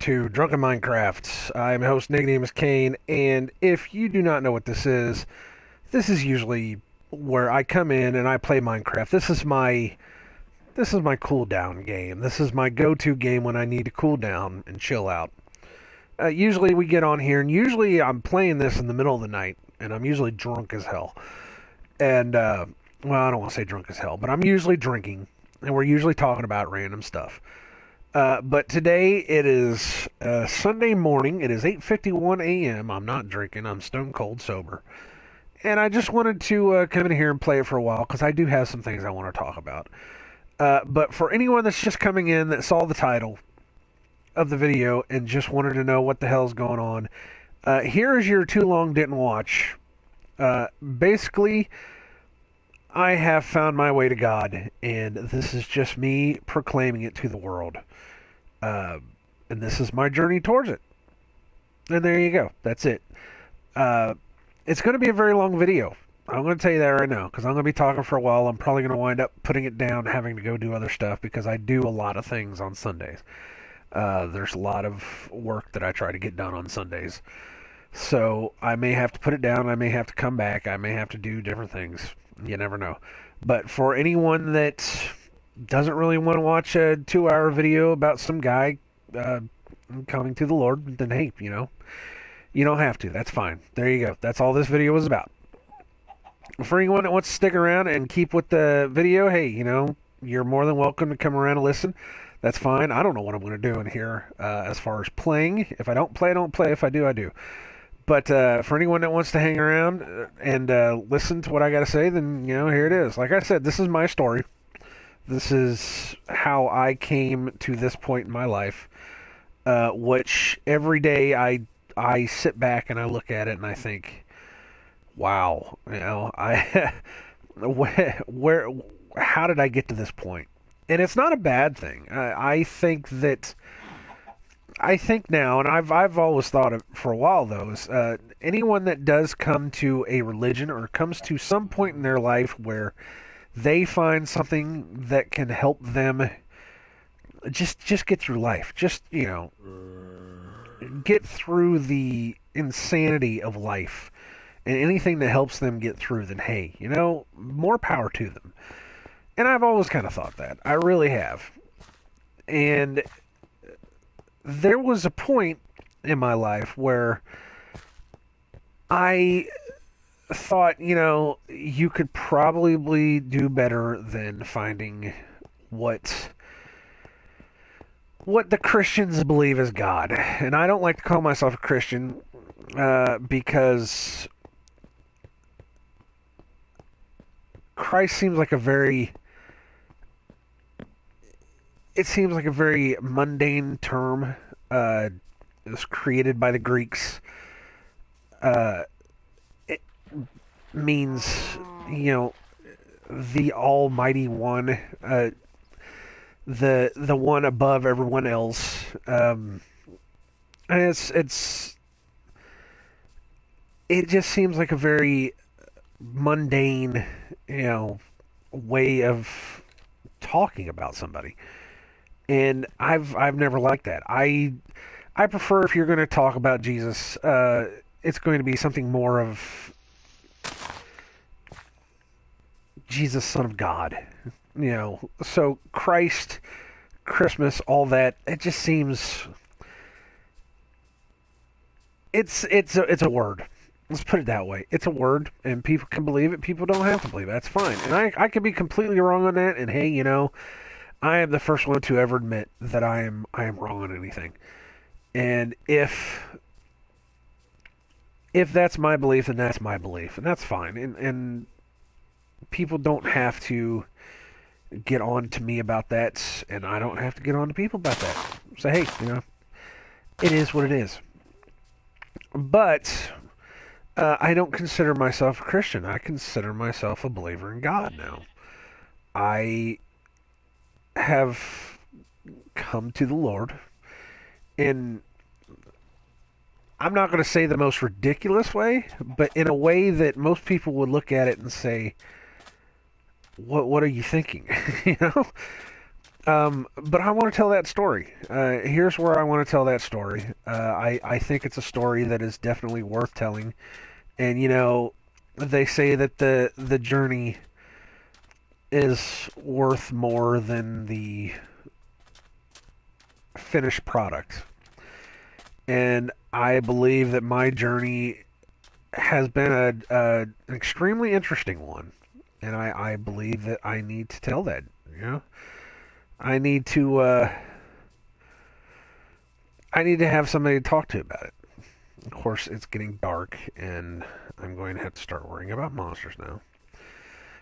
to Drunken Minecraft. I'm host nicodemoscain, and if you do not know what this is usually where I come in and I play Minecraft. This is my cool down game. This is my go-to game when I need to cool down and chill out. Usually we get on here, and usually I'm playing this in the middle of the night, and I'm usually drunk as hell. And well, I don't want to say drunk as hell, but I'm usually drinking, and we're usually talking about random stuff. But today it is Sunday morning. It is 8:51 a.m. I'm not drinking. I'm stone cold sober. And I just wanted to come in here and play it for a while because I do have some things I want to talk about. But for anyone that's just coming in that saw the title of the video and just wanted to know what the hell's going on, here is your too long didn't watch. Basically, I have found my way to God, and this is just me proclaiming it to the world. And this is my journey towards it. And there you go. That's it. It's going to be a very long video. I'm going to tell you that right now, because I'm going to be talking for a while. I'm probably going to wind up putting it down, having to go do other stuff, because I do a lot of things on Sundays. There's a lot of work that I try to get done on Sundays. So I may have to put it down. I may have to come back. I may have to do different things. You never know. But for anyone that doesn't really want to watch a 2-hour video about some guy coming to the Lord, then hey, you don't have to. That's fine. There you go. That's all this video was about. For anyone that wants to stick around and keep with the video, hey, you're more than welcome to come around and listen. That's fine. I don't know what I'm going to do in here as far as playing. If I don't play, I don't play. If I do, I do. But for anyone that wants to hang around and listen to what I got to say, then, here it is. Like I said, this is my story. This is how I came to this point in my life, which every day I sit back and I look at it and I think, wow, how did I get to this point? And it's not a bad thing. I think now, and I've always thought it for a while though, is anyone that does come to a religion or comes to some point in their life where they find something that can help them just get through life, just get through the insanity of life, and anything that helps them get through, then hey, more power to them. And I've always kind of thought that. I really have. And there was a point in my life where I thought, you could probably do better than finding what the Christians believe is God. And I don't like to call myself a Christian because Christ seems like a very mundane term. It was created by the Greeks. It means, the Almighty One, the one above everyone else. And it just seems like a very mundane, way of talking about somebody. And I've never liked that. I prefer, if you're going to talk about Jesus, it's going to be something more of Jesus, Son of God. So Christ, Christmas, all that, it just seems it's a word. Let's put it that way. It's a word, and people can believe it. People don't have to believe it. That's fine. And I could be completely wrong on that. And hey, I am the first one to ever admit that I am wrong on anything. And if that's my belief, then that's my belief, and that's fine. And people don't have to get on to me about that, and I don't have to get on to people about that. So hey, it is what it is. But I don't consider myself a Christian. I consider myself a believer in God now. I have come to the Lord in, I'm not going to say the most ridiculous way, but in a way that most people would look at it and say, what are you thinking? But I want to tell that story. Here's where I want to tell that story. I think it's a story that is definitely worth telling. And they say that the journey is worth more than the finished product. And I believe that my journey has been an extremely interesting one. And I believe that I need to tell that. You know, I need to I need to have somebody to talk to about it. Of course, it's getting dark, and I'm going to have to start worrying about monsters now.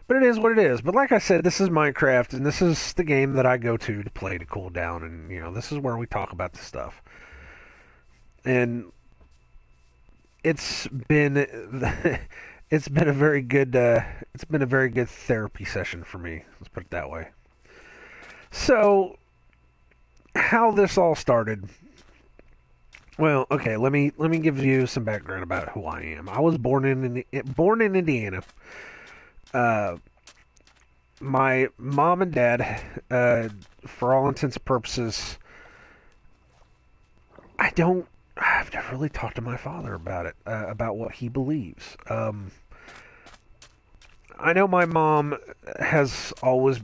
But it is what it is. But like I said, this is Minecraft, and this is the game that I go to play to cool down, and this is where we talk about the stuff. And it's been it's been a very good therapy session for me. Let's put it that way. So, how this all started. Well, okay, let me give you some background about who I am. I was born in Indiana. Uh, my mom and dad, for all intents and purposes, I've never really talked to my father about it, about what he believes. I know my mom has always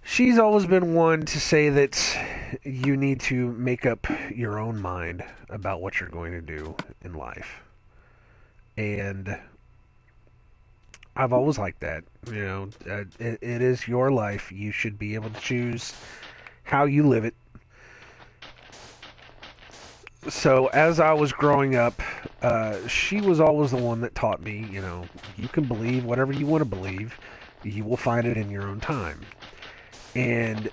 she's always been one to say that you need to make up your own mind about what you're going to do in life. And I've always liked that. It is your life. You should be able to choose how you live it. So as I was growing up, she was always the one that taught me, you can believe whatever you want to believe. You will find it in your own time. And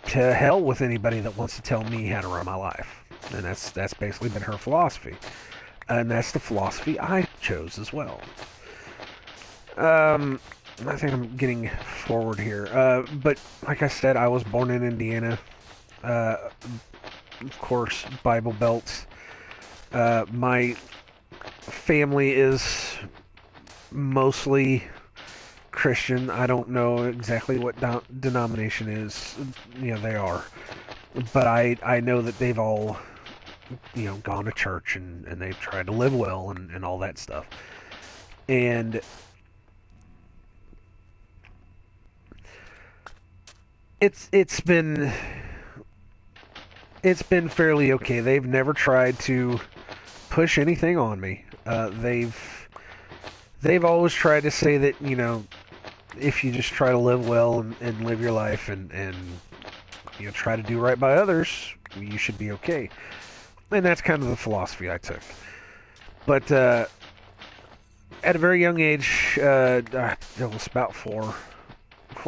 to hell with anybody that wants to tell me how to run my life. And that's basically been her philosophy. And that's the philosophy I chose as well. I think I'm getting forward here. But like I said, I was born in Indiana. Of course, Bible Belt. My family is mostly Christian. I don't know exactly what denomination is. They are. But I know that they've all, gone to church and they've tried to live well and all that stuff. And it's been fairly okay. They've never tried to push anything on me. They've always tried to say that if you just try to live well and live your life and try to do right by others, you should be okay. And that's kind of the philosophy I took. But at a very young age, I was about 4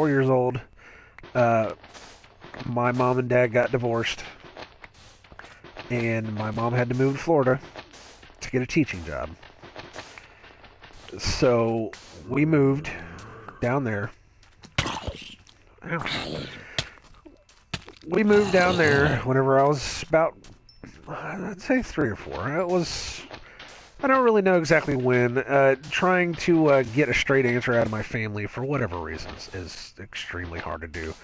years old. My mom and dad got divorced, and my mom had to move to Florida to get a teaching job. So we moved down there. Ow. We moved down there whenever I was about, I'd say 3 or 4. I don't really know exactly when. Trying to get a straight answer out of my family for whatever reasons is extremely hard to do.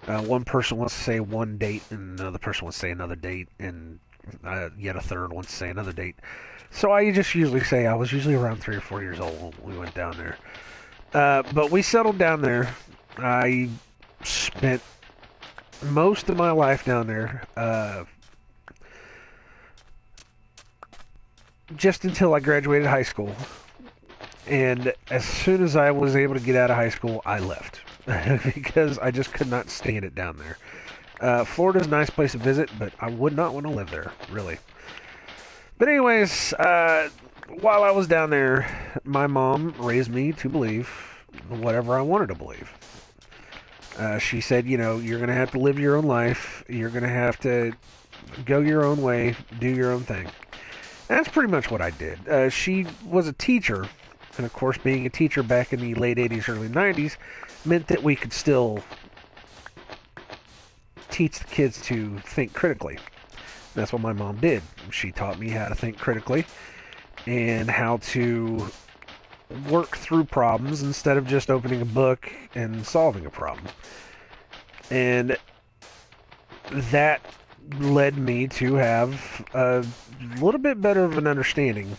One person wants to say one date, and another person wants to say another date, and yet a third wants to say another date. So I just usually say I was usually around 3 or 4 years old when we went down there. But we settled down there. I spent most of my life down there, just until I graduated high school. And as soon as I was able to get out of high school, I left. Because I just could not stand it down there. Florida's a nice place to visit, but I would not want to live there, really. But anyways, while I was down there, my mom raised me to believe whatever I wanted to believe. She said, you're going to have to live your own life. You're going to have to go your own way, do your own thing. And that's pretty much what I did. She was a teacher, and of course, being a teacher back in the late 80s, early 90s meant that we could still teach the kids to think critically. That's what my mom did. She taught me how to think critically and how to work through problems instead of just opening a book and solving a problem. And that led me to have a little bit better of an understanding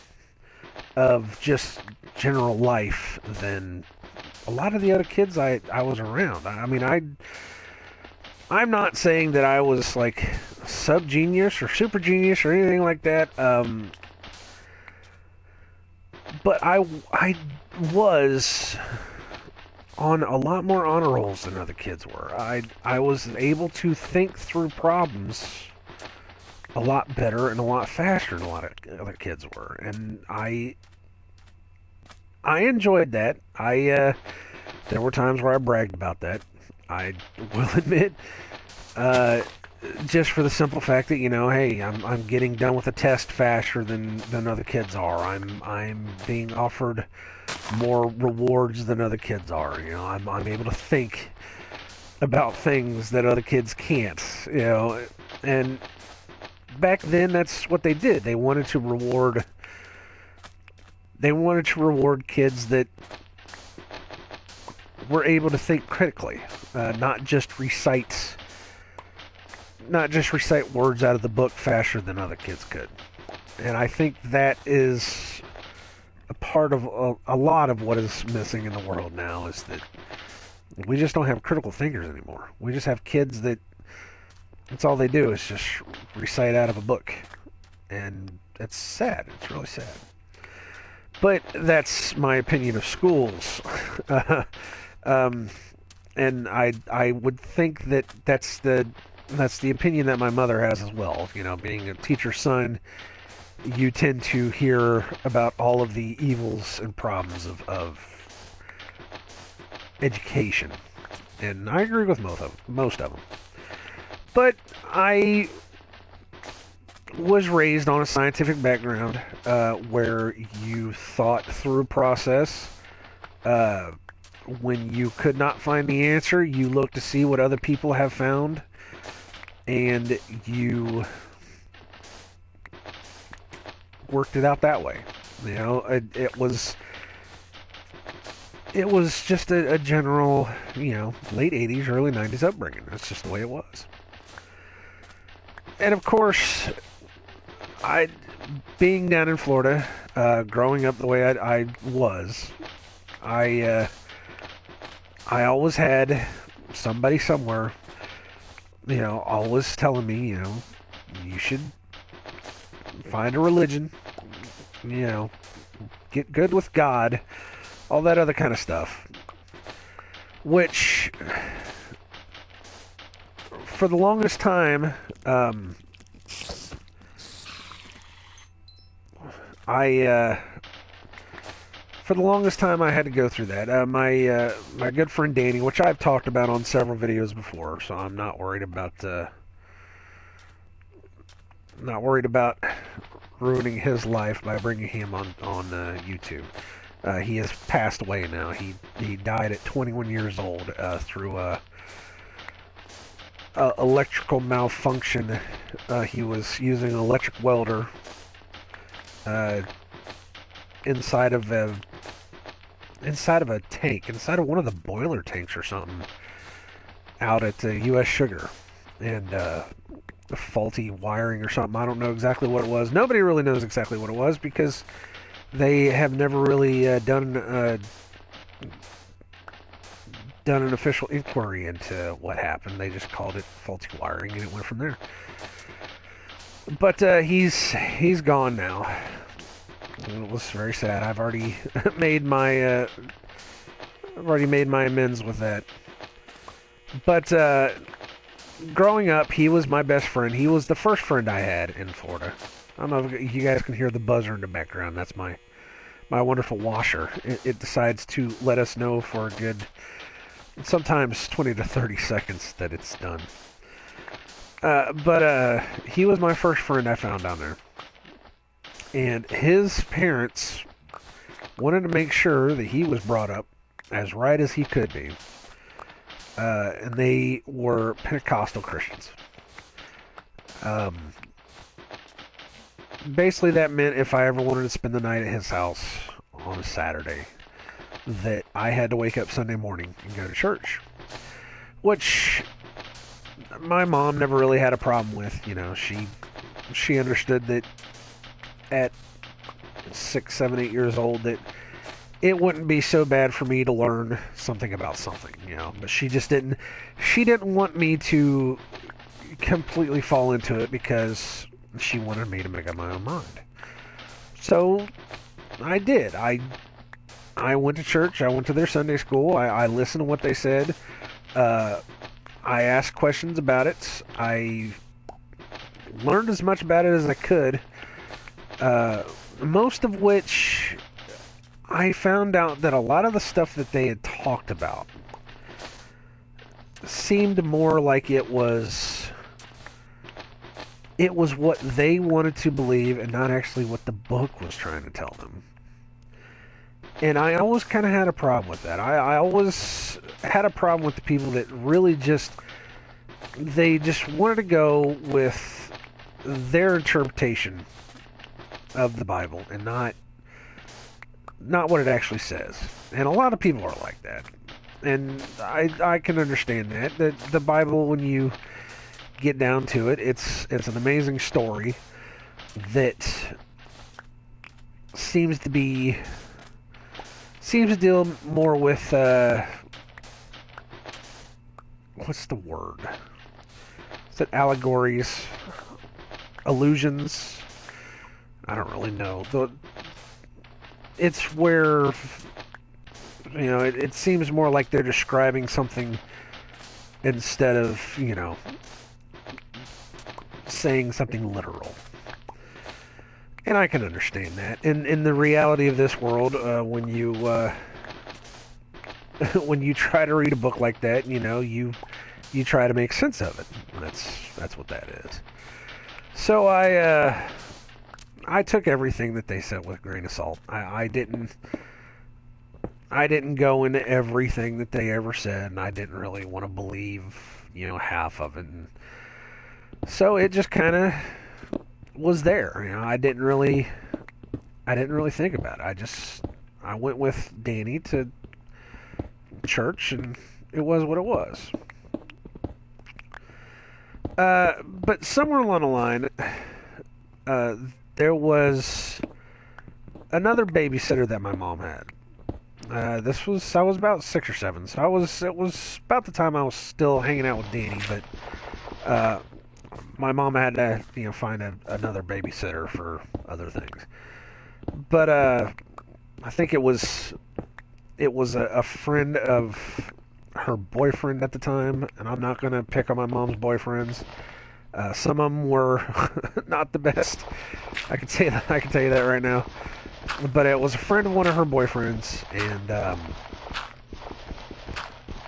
of just general life than a lot of the other kids I was around. I mean, I'm not saying that I was like sub genius or super genius or anything like that. But I was on a lot more honor rolls than other kids were. I was able to think through problems a lot better and a lot faster than a lot of other kids were, and I enjoyed that. There were times where I bragged about that. I will admit, uh, just for the simple fact that, hey, I'm getting done with a test faster than other kids are. I'm being offered more rewards than other kids are. I'm able to think about things that other kids can't. And back then that's what they did. They wanted to reward kids that were able to think critically, not just recite words out of the book faster than other kids could. And I think that is a part of a lot of what is missing in the world now, is that we just don't have critical thinkers anymore. We just have kids that's all they do is just recite out of a book. And it's sad. It's really sad. But that's my opinion of schools. And I would think that that's the opinion that my mother has as well. Being a teacher's son, you tend to hear about all of the evils and problems of education, and I agree with most of them. But I was raised on a scientific background, where you thought through a process. When you could not find the answer, you looked to see what other people have found, and you worked it out that way. It was just a general, late 80s, early 90s upbringing. That's just the way it was. And of course, being down in Florida, growing up the way I was, I always had somebody somewhere, always telling me, you should find a religion, get good with God, all that other kind of stuff. Which, for the longest time, I had to go through that. My good friend Danny, which I've talked about on several videos before, so I'm not worried about ruining his life by bringing him on YouTube. He has passed away now. He died at 21 years old through electrical malfunction. He was using an electric welder inside of a tank, inside of one of the boiler tanks or something, out at U.S. Sugar, and faulty wiring or something. I don't know exactly what it was. Nobody really knows exactly what it was, because they have never really done an official inquiry into what happened. They just called it faulty wiring, and it went from there. But he's gone now. It was very sad. I've already made my amends with that. But growing up, he was my best friend. He was the first friend I had in Florida. I don't know if you guys can hear the buzzer in the background. That's my wonderful washer. It decides to let us know for a good, sometimes 20 to 30 seconds that it's done. But he was my first friend I found down there. And his parents wanted to make sure that he was brought up as right as he could be. And they were Pentecostal Christians. Basically, that meant if I ever wanted to spend the night at his house on a Saturday, that I had to wake up Sunday morning and go to church, which my mom never really had a problem with. She understood that at 6, 7, 8 years old that it wouldn't be so bad for me to learn something about something. But she didn't want me to completely fall into it because she wanted me to make up my own mind. So I did. I went to church. I went to their Sunday school. I listened to what they said. I asked questions about it. I learned as much about it as I could. Most of which I found out that a lot of the stuff that they had talked about seemed more like it was what they wanted to believe and not actually what the book was trying to tell them. And I always kind of had a problem with that. I always had a problem with the people that really they just wanted to go with their interpretation of the Bible and not what it actually says. And a lot of people are like that. And I can understand that. The Bible, when you get down to it, it's an amazing story that seems to deal more with what's the word? Is it allegories, allusions? I don't really know. It's where it seems more like they're describing something instead of saying something literal. And I can understand that. In the reality of this world, when you when you try to read a book like that, you try to make sense of it. And that's what that is. So I took everything that they said with a grain of salt. I didn't go into everything that they ever said, and I didn't really want to believe half of it. And so it just kind of was there. I didn't really think about it. I went with Danny to church, and it was what it was. But somewhere along the line, there was another babysitter that my mom had. I was about 6 or 7, so it was about the time I was still hanging out with Danny, but my mom had to find another babysitter for other things. But I think it was a friend of her boyfriend at the time, and I'm not gonna pick on my mom's boyfriends. Some of them were not the best. I can tell you that right now. But it was a friend of one of her boyfriends, and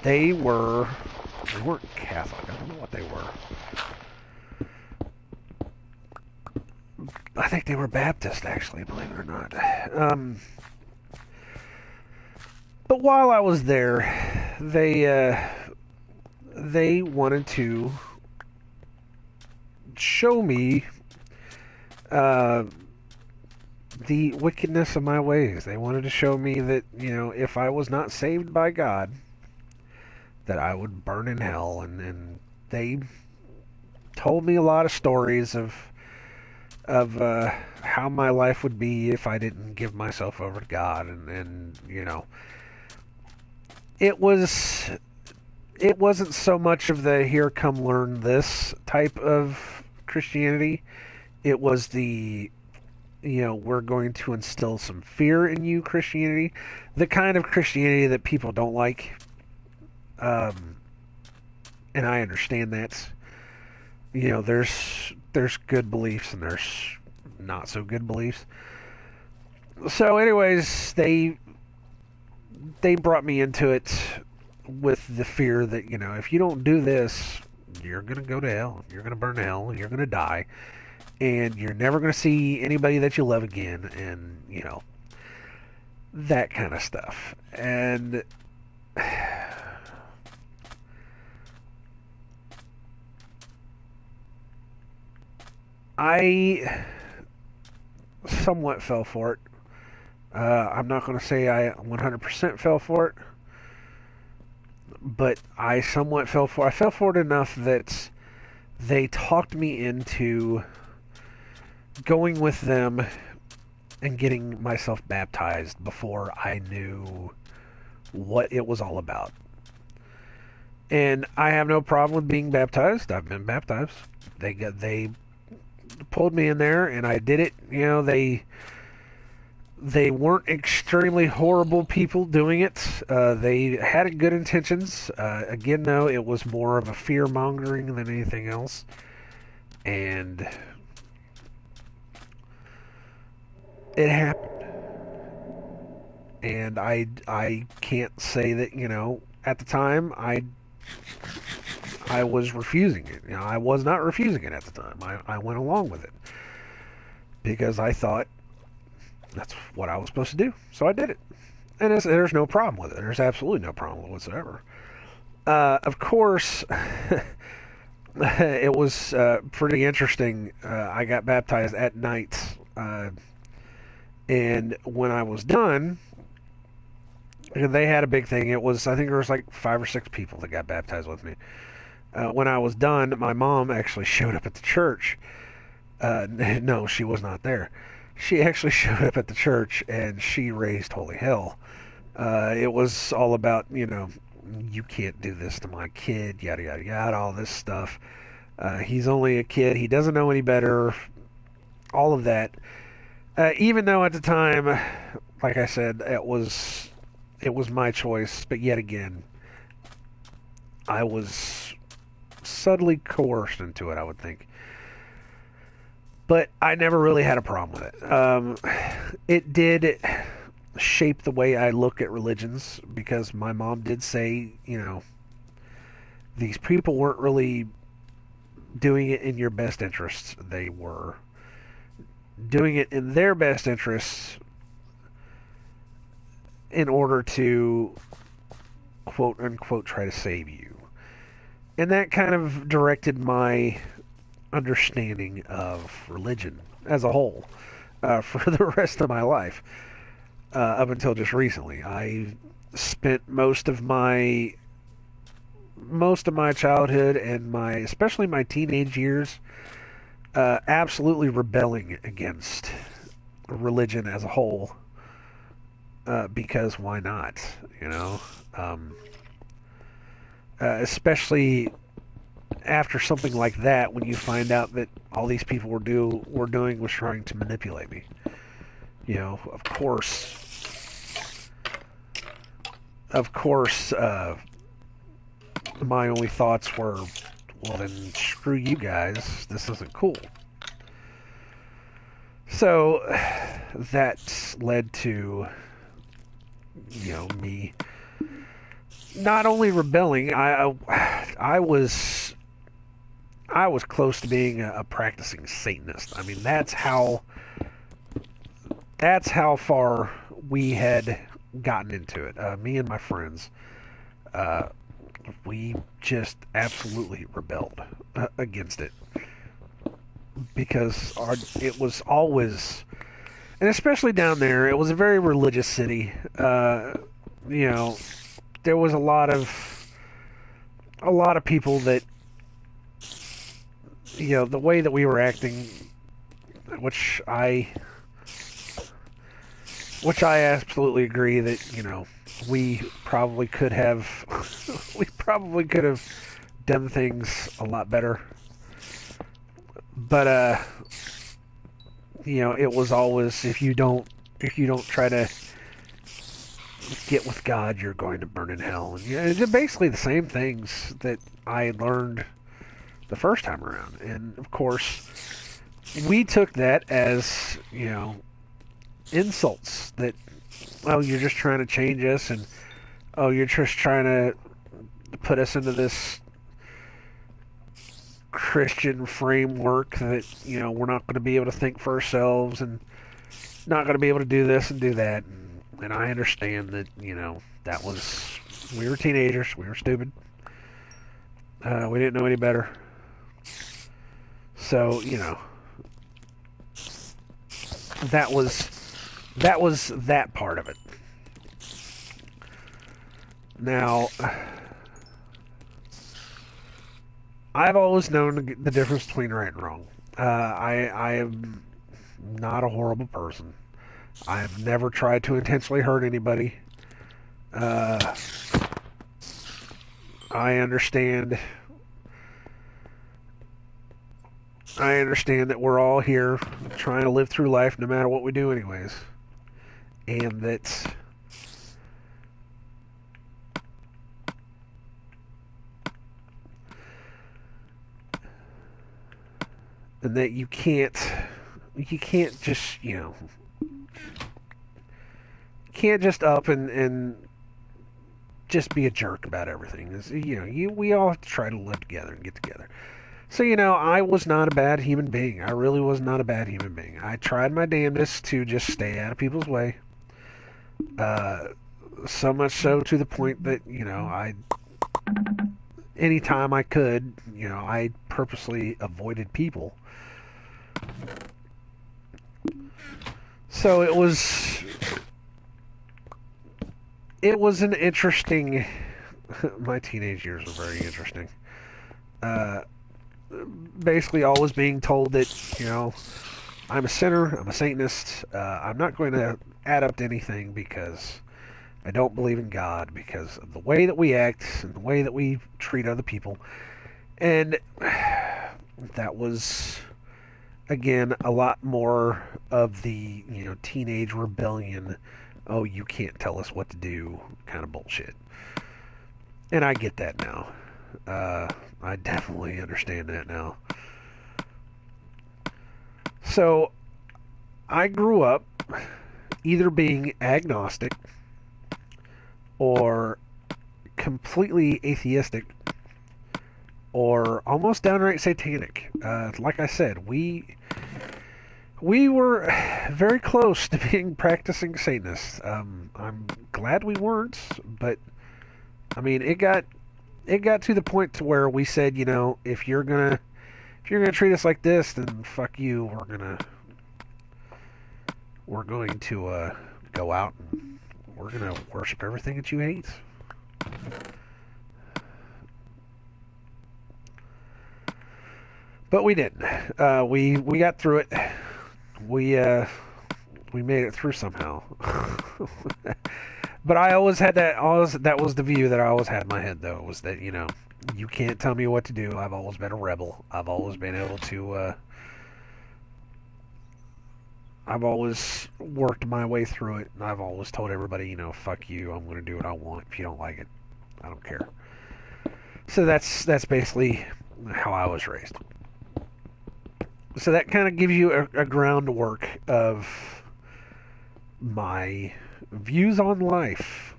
they weren't Catholic. I don't know what they were. I think they were Baptist, actually, believe it or not. But while I was there, they wanted to show me the wickedness of my ways. They wanted to show me that, if I was not saved by God, that I would burn in hell. And they told me a lot of stories of how my life would be if I didn't give myself over to God. And it wasn't so much of the here, come learn this type of Christianity. It was the we're going to instill some fear in you Christianity, the kind of Christianity that people don't like. And I understand that. There's good beliefs and there's not so good beliefs. So anyways, they brought me into it with the fear that, if you don't do this, you're going to go to hell. You're going to burn to hell. You're going to die. And you're never going to see anybody that you love again. And, that kind of stuff. And I somewhat fell for it. I'm not going to say I 100% fell for it, but I somewhat fell for it. I fell for it enough that they talked me into going with them and getting myself baptized before I knew what it was all about. And I have no problem with being baptized. I've been baptized. They pulled me in there, and I did it. You know, they weren't extremely horrible people doing it. They had good intentions. Again, though, it was more of a fear mongering than anything else. And it happened. And I can't say that, at the time I was refusing it. I was not refusing it at the time. I went along with it because I thought that's what I was supposed to do. So I did it. And there's no problem with it. There's absolutely no problem whatsoever. Of course, it was pretty interesting. I got baptized at night. And when I was done, they had a big thing. I think there was like 5 or 6 people that got baptized with me. When I was done, my mom actually showed up at the church. No, she was not there. She actually showed up at the church, and she raised holy hell. It was all about, you can't do this to my kid, yada, yada, yada, all this stuff. He's only a kid. He doesn't know any better. All of that. Even though at the time, like I said, it was my choice, but yet again, I was subtly coerced into it, I would think. But I never really had a problem with it. It did shape the way I look at religions because my mom did say, these people weren't really doing it in your best interests. They were doing it in their best interests in order to, quote unquote, try to save you. And that kind of directed my understanding of religion as a whole for the rest of my life up until just recently. I spent most of my childhood and especially my teenage years absolutely rebelling against religion as a whole because why not, especially after something like that, when you find out that all these people were doing was trying to manipulate me. Of course, my only thoughts were, well, then screw you guys. This isn't cool. So that led to, me not only rebelling. I was close to being a practicing Satanist. I mean, that's how far we had gotten into it. Me and my friends, we just absolutely rebelled against it because it was always, and especially down there, it was a very religious city. There was a lot of people that, the way that we were acting, which I absolutely agree that, we probably could have done things a lot better. But it was always, if you don't try to get with God, you're going to burn in hell. And it's basically the same things that I learned the first time around. And of course, we took that as, insults that, oh, you're just trying to change us, and oh, you're just trying to put us into this Christian framework that, we're not going to be able to think for ourselves and not going to be able to do this and do that. And I understand that, that was, we were teenagers, we were stupid. We didn't know any better. So, that was that was that part of it. Now, I've always known the difference between right and wrong. I am not a horrible person. I've never tried to intentionally hurt anybody. Uh, I understand. I understand that we're all here trying to live through life no matter what we do, anyways, and that you can't just can't just up and just be a jerk about everything. We all have to try to live together and get together. So, I was not a bad human being. I really was not a bad human being. I tried my damnedest to just stay out of people's way. Uh, so much so to the point that, anytime I could, I purposely avoided people. So it was an interesting, my teenage years were very interesting. Uh, Basically always being told that, I'm a sinner, I'm a Satanist, I'm not going to add up to anything because I don't believe in God, because of the way that we act and the way that we treat other people. And that was, again, a lot more of the, teenage rebellion, oh, you can't tell us what to do kind of bullshit. And I get that now. I definitely understand that now. So, I grew up either being agnostic or completely atheistic or almost downright satanic. Like I said, we were very close to being practicing Satanists. I'm glad we weren't, but I mean, it got to the point to where we said, if you're gonna treat us like this, then fuck you. We're going to go out and we're gonna worship everything that you hate. But we didn't. We got through it. We made it through somehow. But I always had that. That was the view that I always had in my head, though, was that you can't tell me what to do. I've always been a rebel. I've always been able to. I've always worked my way through it, and I've always told everybody, fuck you. I'm going to do what I want. If you don't like it, I don't care. So that's basically how I was raised. So that kind of gives you a groundwork of my views on life,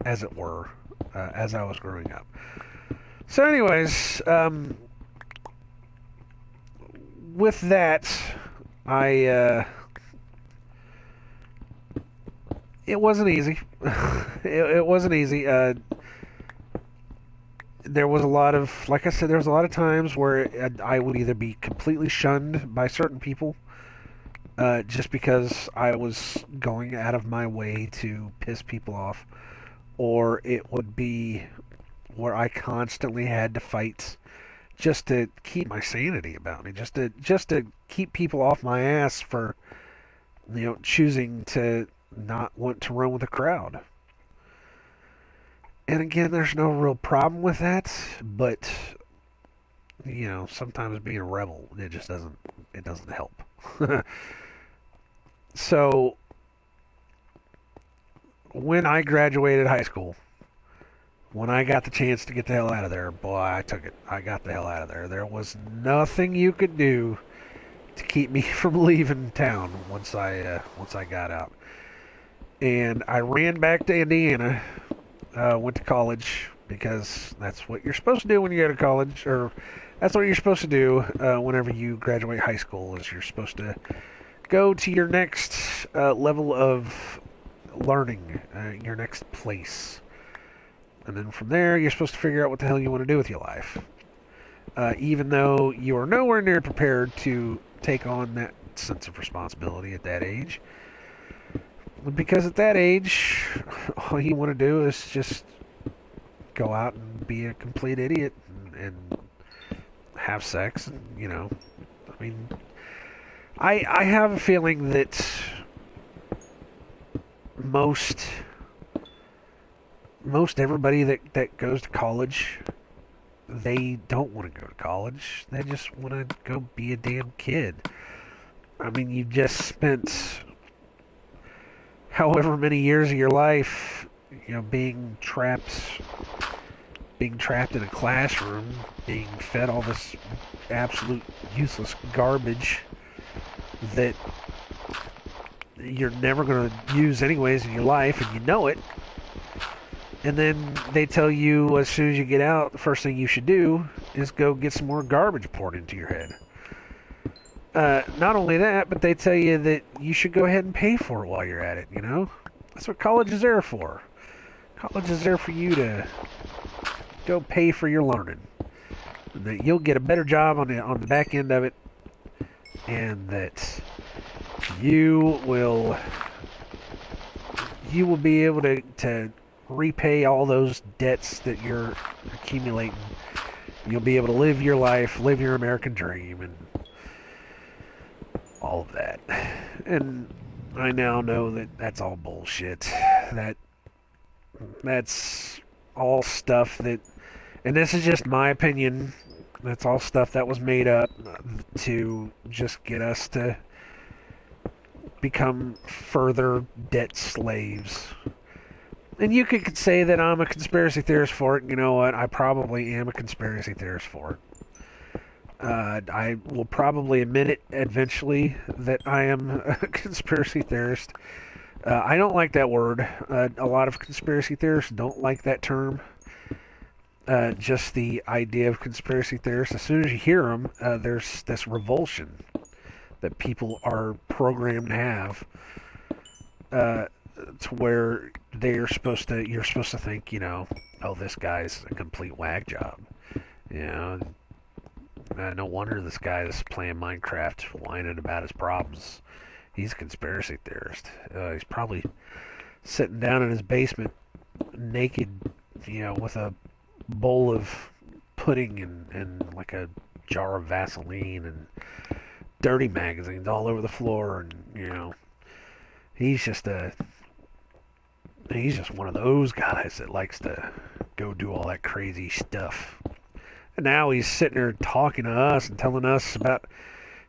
as it were, as I was growing up. So, anyways, with that, it wasn't easy. It wasn't easy. There was a lot of, like I said, there was a lot of times where I would either be completely shunned by certain people, just because I was going out of my way to piss people off, or it would be where I constantly had to fight just to keep my sanity about me, just to keep people off my ass for choosing to not want to run with the crowd. And again, there's no real problem with that, but sometimes being a rebel, it doesn't help. So when I graduated high school, when I got the chance to get the hell out of there, boy, I took it. I got the hell out of there. There was nothing you could do to keep me from leaving town once I got out. And I ran back to Indiana, went to college, because that's what you're supposed to do when you go to college, or that's what you're supposed to do whenever you graduate high school, is you're supposed to go to your next level of learning, your next place. And then from there, you're supposed to figure out what the hell you want to do with your life. Even though you are nowhere near prepared to take on that sense of responsibility at that age. Because at that age, all you want to do is just go out and be a complete idiot and have sex. And, I mean, I have a feeling that most everybody that goes to college, they don't want to go to college. They just want to go be a damn kid. I mean, you just spent however many years of your life, being trapped in a classroom, being fed all this absolute useless garbage that you're never going to use anyways in your life, and you know it. And then they tell you as soon as you get out, the first thing you should do is go get some more garbage poured into your head. Not only that, but they tell you that you should go ahead and pay for it while you're at it, That's what college is there for. College is there for you to go pay for your learning. And that you'll get a better job on the back end of it, and that you will be able to repay all those debts that you're accumulating. You'll be able to live your life, live your American dream, and all of that. And I now know that that's all bullshit. That's all stuff that, and this is just my opinion, that's all stuff that was made up to just get us to become further debt slaves. And you could say that I'm a conspiracy theorist for it. You know what? I probably am a conspiracy theorist for it. I will probably admit it eventually that I am a conspiracy theorist. I don't like that word. A lot of conspiracy theorists don't like that term. Just the idea of conspiracy theorists. As soon as you hear them, there's this revulsion that people are programmed to have, to where you're supposed to think, oh, this guy's a complete whack job. No wonder this guy is playing Minecraft, whining about his problems. He's a conspiracy theorist. He's probably sitting down in his basement, naked, with a bowl of pudding and like a jar of Vaseline and dirty magazines all over the floor, and he's just one of those guys that likes to go do all that crazy stuff. And now he's sitting there talking to us and telling us about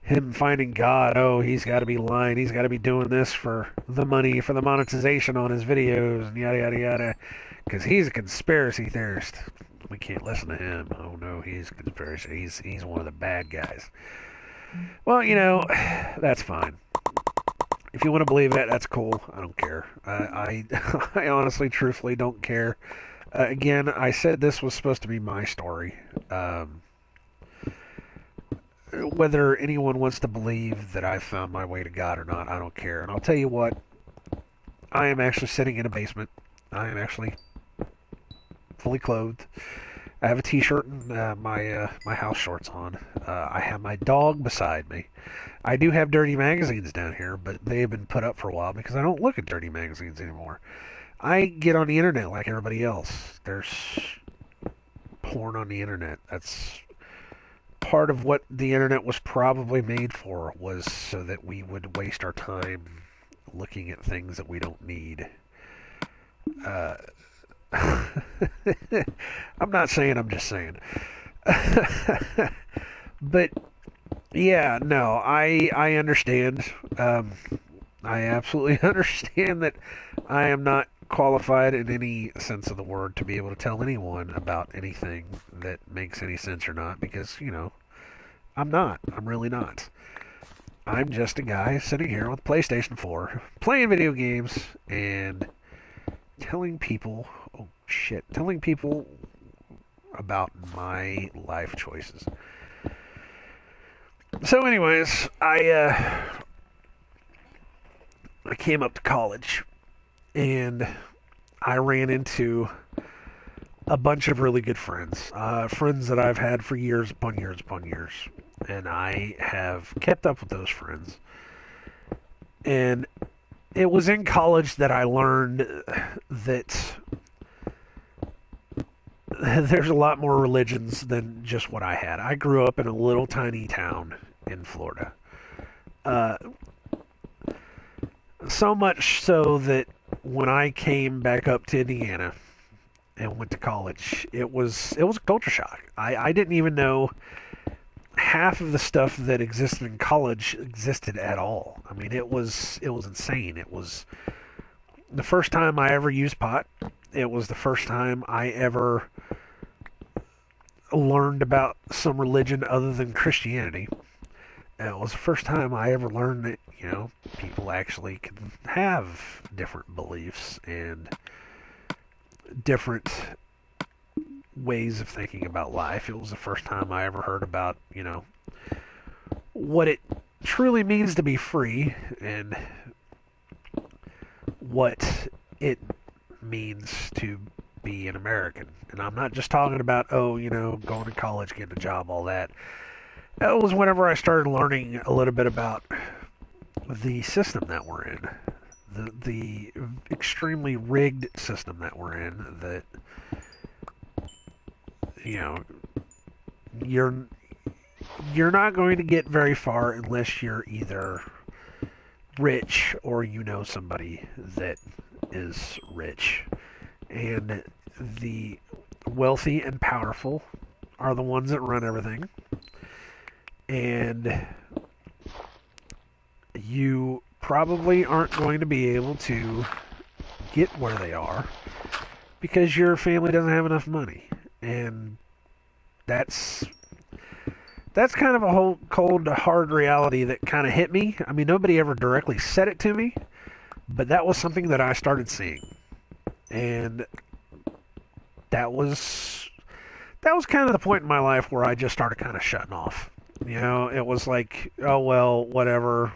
him finding God. Oh, he's got to be lying. He's got to be doing this for the money, for the monetization on his videos, and yada, yada, yada. Because he's a conspiracy theorist. We can't listen to him. Oh, no, he's a conspiracy. He's one of the bad guys. Well, that's fine. If you want to believe that, that's cool. I don't care. I honestly, truthfully don't care. Again, I said this was supposed to be my story. Whether anyone wants to believe that I found my way to God or not, I don't care. And I'll tell you what, I am actually sitting in a basement. I am actually fully clothed. I have a t-shirt and my house shorts on. I have my dog beside me. I do have dirty magazines down here, but they have been put up for a while because I don't look at dirty magazines anymore. I get on the internet like everybody else. There's porn on the internet. That's part of what the internet was probably made for, was so that we would waste our time looking at things that we don't need. I'm not saying, I'm just saying. But yeah, no, I understand. I absolutely understand that I am not qualified in any sense of the word to be able to tell anyone about anything that makes any sense or not, because, I'm not. I'm really not. I'm just a guy sitting here with PlayStation 4, playing video games, and telling people about my life choices. So anyways, I came up to college, and I ran into a bunch of really good friends. Friends that I've had for years upon years upon years. And I have kept up with those friends. And it was in college that I learned that there's a lot more religions than just what I had. I grew up in a little tiny town in Florida. Uh, so much so that when I came back up to Indiana and went to college, it was a culture shock. I didn't even know half of the stuff that existed in college existed at all. I mean, it was insane. It was the first time I ever used pot. It was the first time I ever learned about some religion other than Christianity. It was the first time I ever learned that, people actually can have different beliefs and different ways of thinking about life. It was the first time I ever heard about, what it truly means to be free and what it means to be an American. And I'm not just talking about, going to college, getting a job, all that. That was whenever I started learning a little bit about the system that we're in. The extremely rigged system that we're in that, you know, you're you're not going to get very far unless you're either rich or you know somebody that is rich. And the wealthy and powerful are the ones that run everything. And you probably aren't going to be able to get where they are because your family doesn't have enough money. And that's kind of a whole cold, hard reality that kind of hit me. I mean, nobody ever directly said it to me, but that was something that I started seeing, and that was kind of the point in my life where I just started kind of shutting off. It was like, oh well, whatever.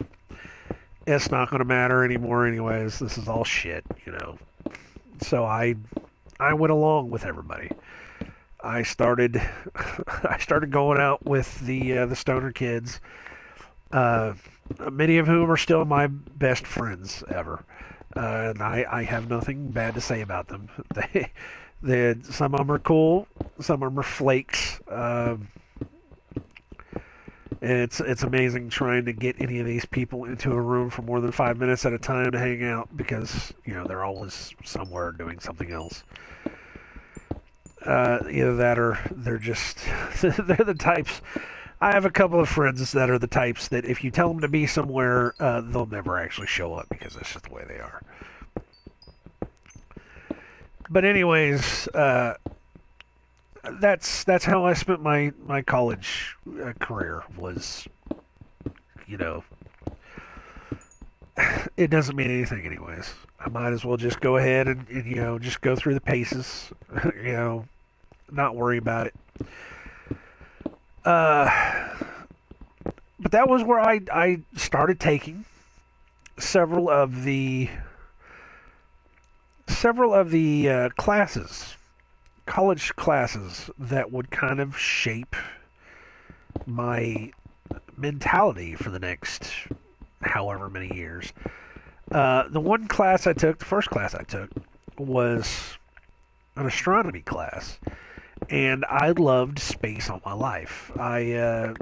It's not going to matter anymore, anyways. This is all shit. So I went along with everybody. I started I started going out with the stoner kids, many of whom are still my best friends ever, and I have nothing bad to say about them. Some of them are cool, some of them are flakes. It's amazing trying to get any of these people into a room for more than 5 minutes at a time to hang out because they're always somewhere doing something else. Either that or they're just they're the types. I have a couple of friends that are the types that if you tell them to be somewhere, they'll never actually show up because that's just the way they are. But anyways, that's how I spent my college career. Was it doesn't mean anything anyways. I might as well just go ahead and just go through the paces, not worry about it. But that was where I started taking several of the classes, college classes that would kind of shape my mentality for the next however many years. The first class I took, was an astronomy class, and I loved space all my life. I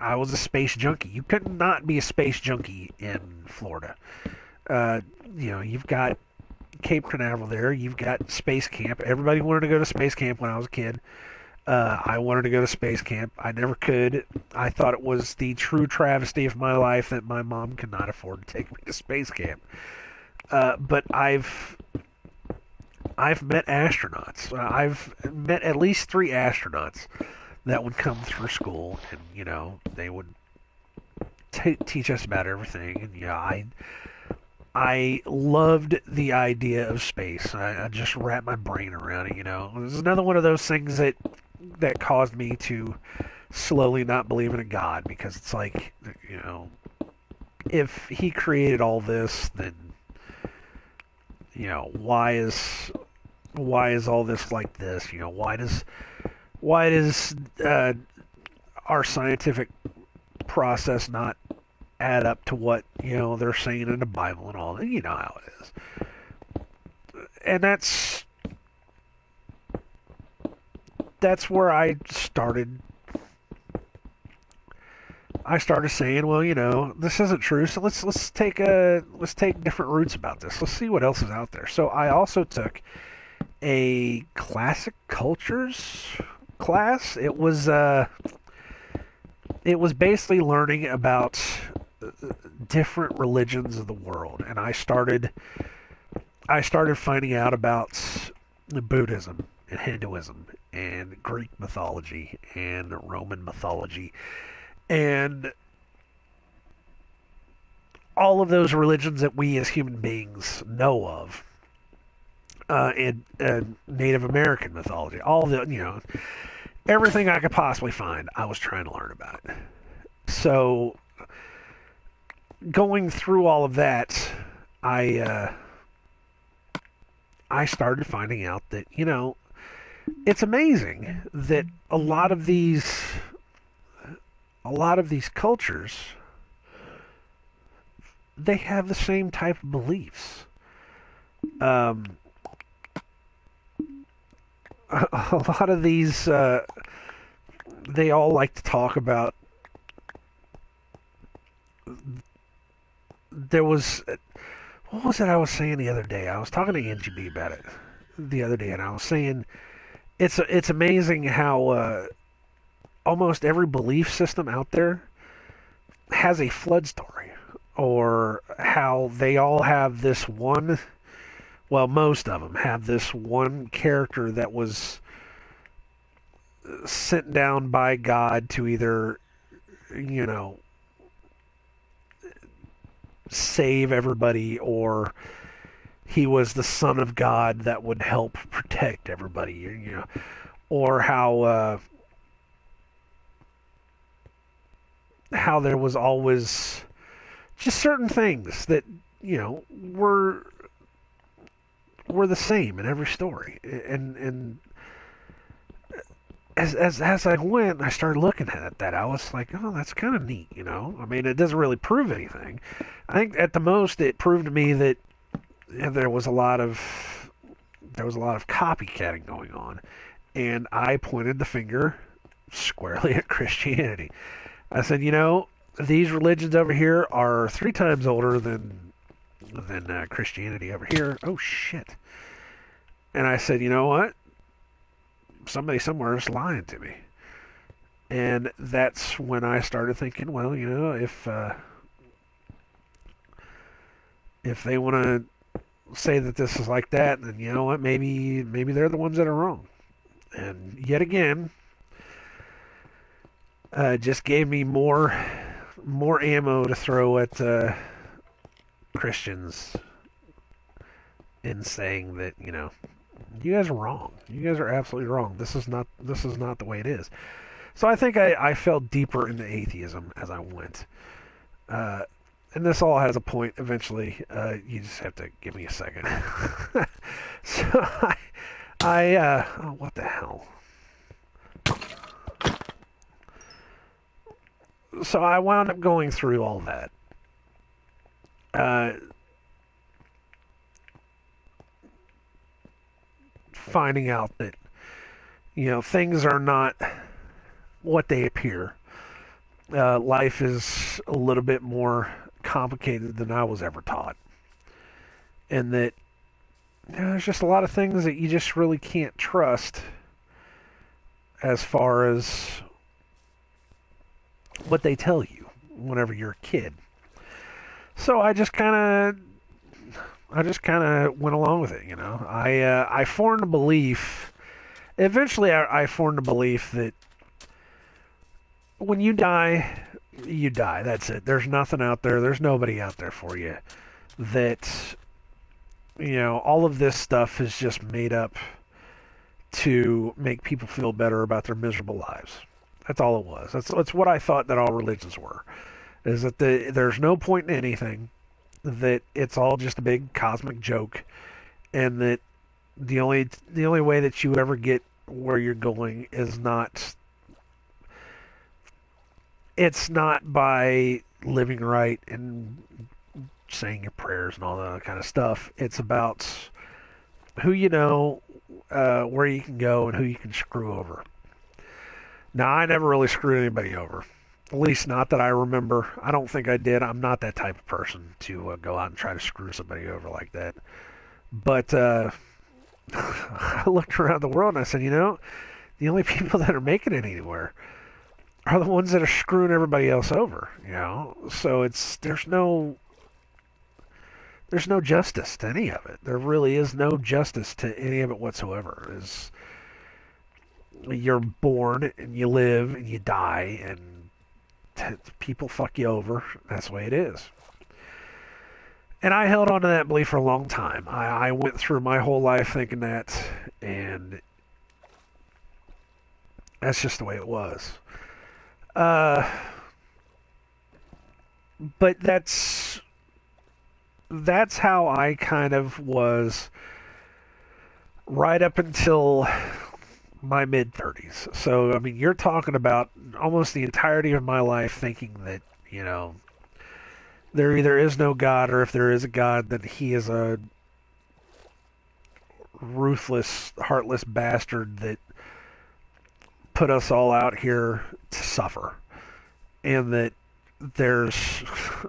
was a space junkie. You could not be a space junkie in Florida. You've got Cape Canaveral there. You've got space camp. Everybody wanted to go to space camp when I was a kid. I wanted to go to space camp. I never could. I thought it was the true travesty of my life that my mom could not afford to take me to space camp. But I've met astronauts. I've met at least 3 astronauts that would come through school, and they would teach us about everything. And I loved the idea of space. I just wrapped my brain around it. It was another one of those things that caused me to slowly not believe in a God, because it's like, if he created all this, then why is all this like this? Why does our scientific process not add up to what they're saying in the Bible and all that. You know how it is, and that's where I started. I started saying, well, this isn't true, so let's take different routes about this. Let's see what else is out there. So I also took a classic cultures class. It was basically learning about different religions of the world, and I started finding out about Buddhism and Hinduism and Greek mythology and Roman mythology and all of those religions that we as human beings know of, and Native American mythology, all the everything I could possibly find, I was trying to learn about it. So going through all of that, I started finding out that it's amazing that a lot of these cultures, they have the same type of beliefs. Um, a lot of these, they all like to talk about. There was, what was it I was saying the other day? I was talking to Angie B about it the other day, and I was saying it's amazing how almost every belief system out there has a flood story, or how they all have this one. Well, most of them have this one character that was sent down by God to either, you know, save everybody, or he was the son of God that would help protect everybody, or how there was always just certain things that were the same in every story. And as I went, I started looking at that. I was like, oh, that's kind of neat, I mean, it doesn't really prove anything. I think at the most it proved to me that there was a lot of copycatting going on, and I pointed the finger squarely at Christianity. I said, these religions over here are 3 times older than Christianity over here. Oh shit! And I said, you know what? Somebody somewhere is lying to me. And that's when I started thinking, well, if they want to say that this is like that, then you know what? Maybe they're the ones that are wrong. And yet again, just gave me more ammo to throw at Christians in saying that you guys are wrong. You guys are absolutely wrong. This is not the way it is. So I think I fell deeper into atheism as I went. And this all has a point eventually. You just have to give me a second. So oh, what the hell? So I wound up going through all that. Finding out that things are not what they appear. Life is a little bit more complicated than I was ever taught, and that there's just a lot of things that you just really can't trust as far as what they tell you whenever you're a kid. So I just kind of went along with it. I formed a belief. Eventually, I formed a belief that when you die, you die. That's it. There's nothing out there. There's nobody out there for you. That all of this stuff is just made up to make people feel better about their miserable lives. That's all it was. That's what I thought that all religions were. Is that there's no point in anything. That it's all just a big cosmic joke, and that the only way that you ever get where you're going is not. It's not by living right and saying your prayers and all that kind of stuff. It's about who you know, where you can go, and who you can screw over. Now, I never really screwed anybody over. At least not that I remember. I don't think I did. I'm not that type of person to go out and try to screw somebody over like that. But I looked around the world and I said, the only people that are making it anywhere are the ones that are screwing everybody else over. So there's no justice to any of it. There really is no justice to any of it whatsoever. You're born and you live and you die, and people fuck you over. That's the way it is. And I held on to that belief for a long time. I went through my whole life thinking that, and that's just the way it was. But that's how I kind of was right up until my mid-30s. So, I mean, you're talking about almost the entirety of my life thinking that, there either is no God, or if there is a God, then he is a ruthless, heartless bastard that put us all out here to suffer. And that there's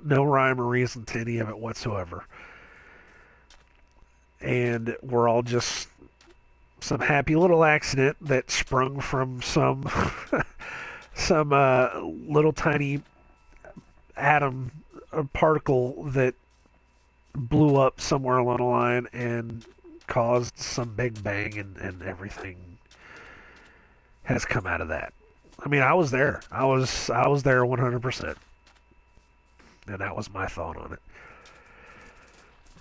no rhyme or reason to any of it whatsoever. And we're all just some happy little accident that sprung from some little tiny atom particle that blew up somewhere along the line and caused some big bang, and everything has come out of that. I mean, I was there. I was there 100%. And that was my thought on it.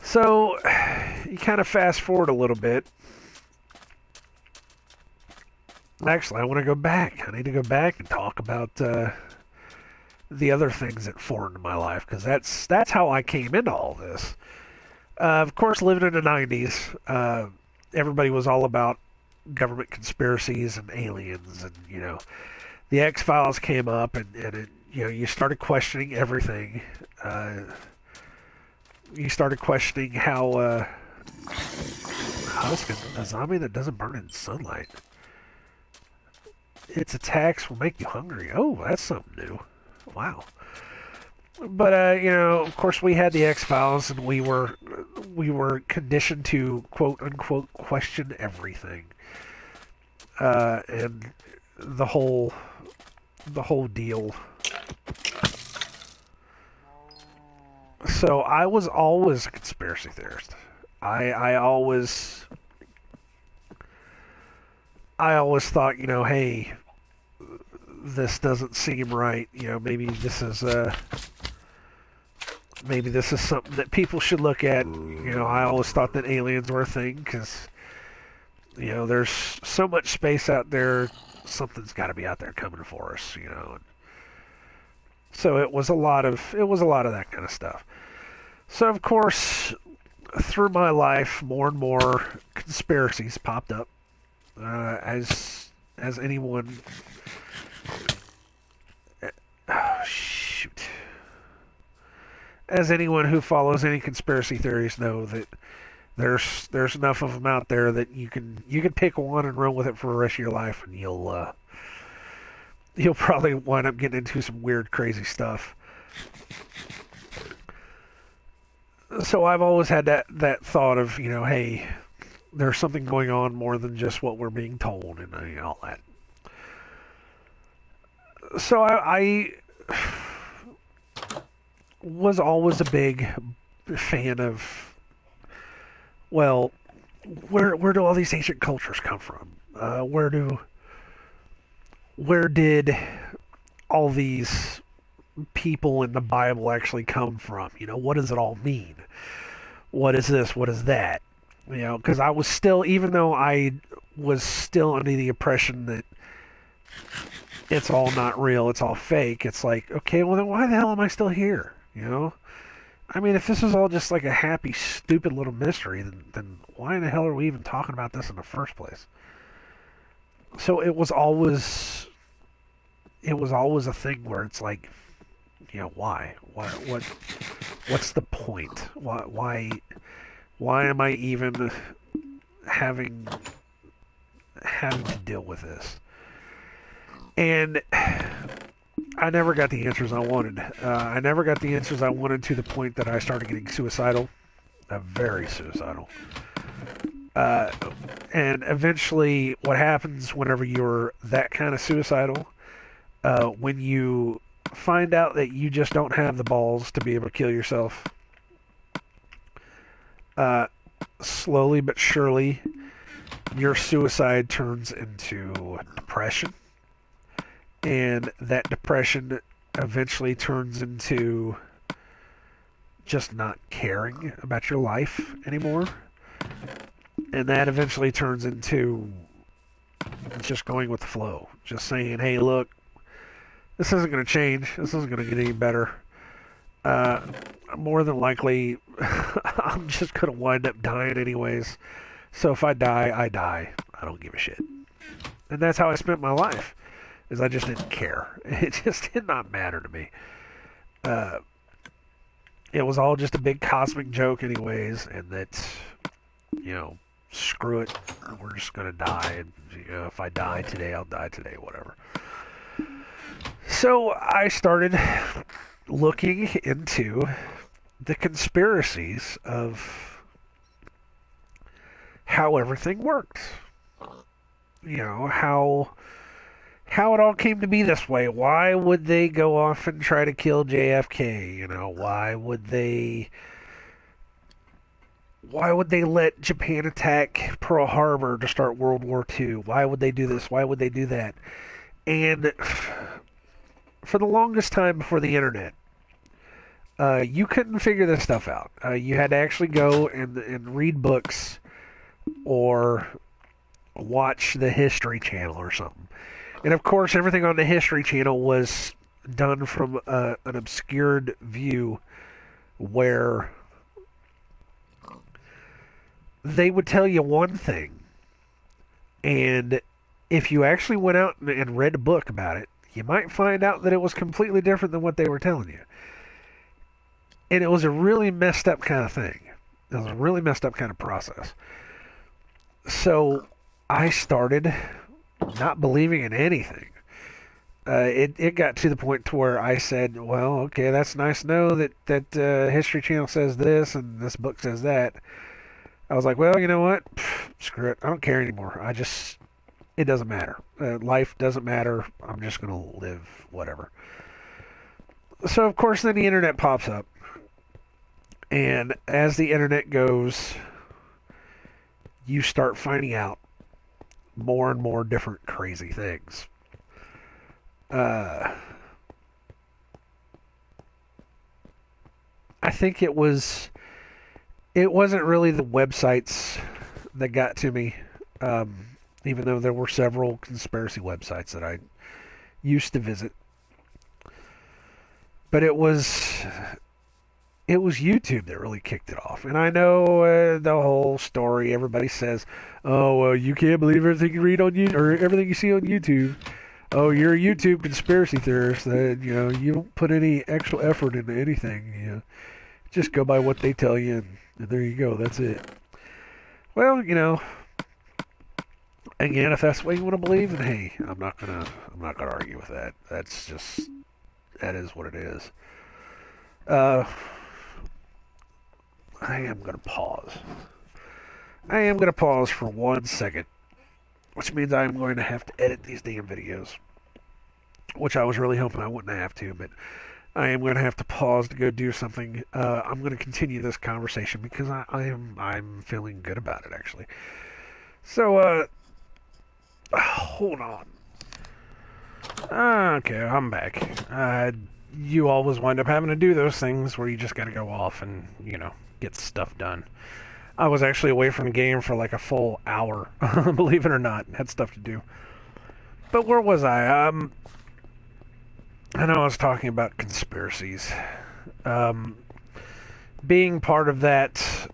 So, you kind of fast forward a little bit. Actually, I want to go back. I need to go back and talk about the other things that formed my life, because that's how I came into all this. Of course, living in the 90s, everybody was all about government conspiracies and aliens, and the X-Files came up, and it, you started questioning everything. You started questioning how a zombie that doesn't burn in sunlight, its attacks will make you hungry. Oh, that's something new. Wow. But of course, we had the X-Files, and we were conditioned to quote unquote question everything, and the whole deal. So I was always a conspiracy theorist. I always thought, hey, this doesn't seem right. Maybe this is something that people should look at. I always thought that aliens were a thing because, there's so much space out there. Something's got to be out there coming for us. So it was a lot of that kind of stuff. So of course, through my life, more and more conspiracies popped up. As anyone, as anyone who follows any conspiracy theories know, that there's enough of them out there that you can pick one and run with it for the rest of your life, and you'll probably wind up getting into some weird, crazy stuff. So I've always had that thought of, hey, there's something going on more than just what we're being told, and all that. So I was always a big fan of, well, where do all these ancient cultures come from? Where did all these people in the Bible actually come from? What does it all mean? What is this? What is that? Because I was still, even though I was still under the impression that it's all not real, it's all fake, it's like, okay, well then why the hell am I still here? I mean, if this is all just like a happy, stupid little mystery, then why in the hell are we even talking about this in the first place? So it was always a thing where it's like, Why? What's the point? Why am I even having to deal with this? And I never got the answers I wanted. I never got the answers I wanted to the point that I started getting suicidal, very suicidal. Uh, and eventually, what happens whenever you're that kind of suicidal, when you find out that you just don't have the balls to be able to kill yourself, uh, slowly but surely, your suicide turns into depression. And that depression eventually turns into just not caring about your life anymore. And that eventually turns into just going with the flow. Just saying, hey, look, this isn't going to change. This isn't going to get any better. More than likely, I'm just going to wind up dying anyways. So if I die, I die. I don't give a shit. And that's how I spent my life. Is I just didn't care. It just did not matter to me. It was all just a big cosmic joke anyways, and that, screw it. We're just going to die. And, if I die today, I'll die today, whatever. So I started looking into the conspiracies of how everything works. How it all came to be this way. Why would they go off and try to kill JFK? Why would they let Japan attack Pearl Harbor to start World War II? Why would they do this? Why would they do that? And for the longest time before the internet, you couldn't figure this stuff out. You had to actually go and read books or watch the History Channel or something. And of course, everything on the History Channel was done from an obscured view where they would tell you one thing. And if you actually went out and read a book about it, you might find out that it was completely different than what they were telling you. And it was a really messed up kind of thing. It was a really messed up kind of process. So I started not believing in anything. It got to the point to where I said, well, okay, that's nice to know that History Channel says this and this book says that. I was like, well, you know what? Screw it. I don't care anymore. It doesn't matter. Life doesn't matter. I'm just going to live whatever. So, of course, then the internet pops up. And as the internet goes, you start finding out more and more different crazy things. I think it wasn't really the websites that got to me, even though there were several conspiracy websites that I used to visit. But it was YouTube that really kicked it off. And I know the whole story. Everybody says, "Oh, well, you can't believe everything you read on YouTube or everything you see on YouTube. Oh, you're a YouTube conspiracy theorist. You don't put any actual effort into anything. Just go by what they tell you, and there you go. That's it." Well, again, if that's the way you want to believe, then hey, I'm not gonna argue with that. That is what it is. I am going to pause. I am going to pause for 1 second, which means I am going to have to edit these damn videos, which I was really hoping I wouldn't have to, but I am going to have to pause to go do something. I'm going to continue this conversation because I'm feeling good about it, actually. So, hold on. Okay, I'm back. You always wind up having to do those things where you just got to go off and, get stuff done. I was actually away from the game for like a full hour, believe it or not. Had stuff to do. But where was I? I know I was talking about conspiracies. Being part of that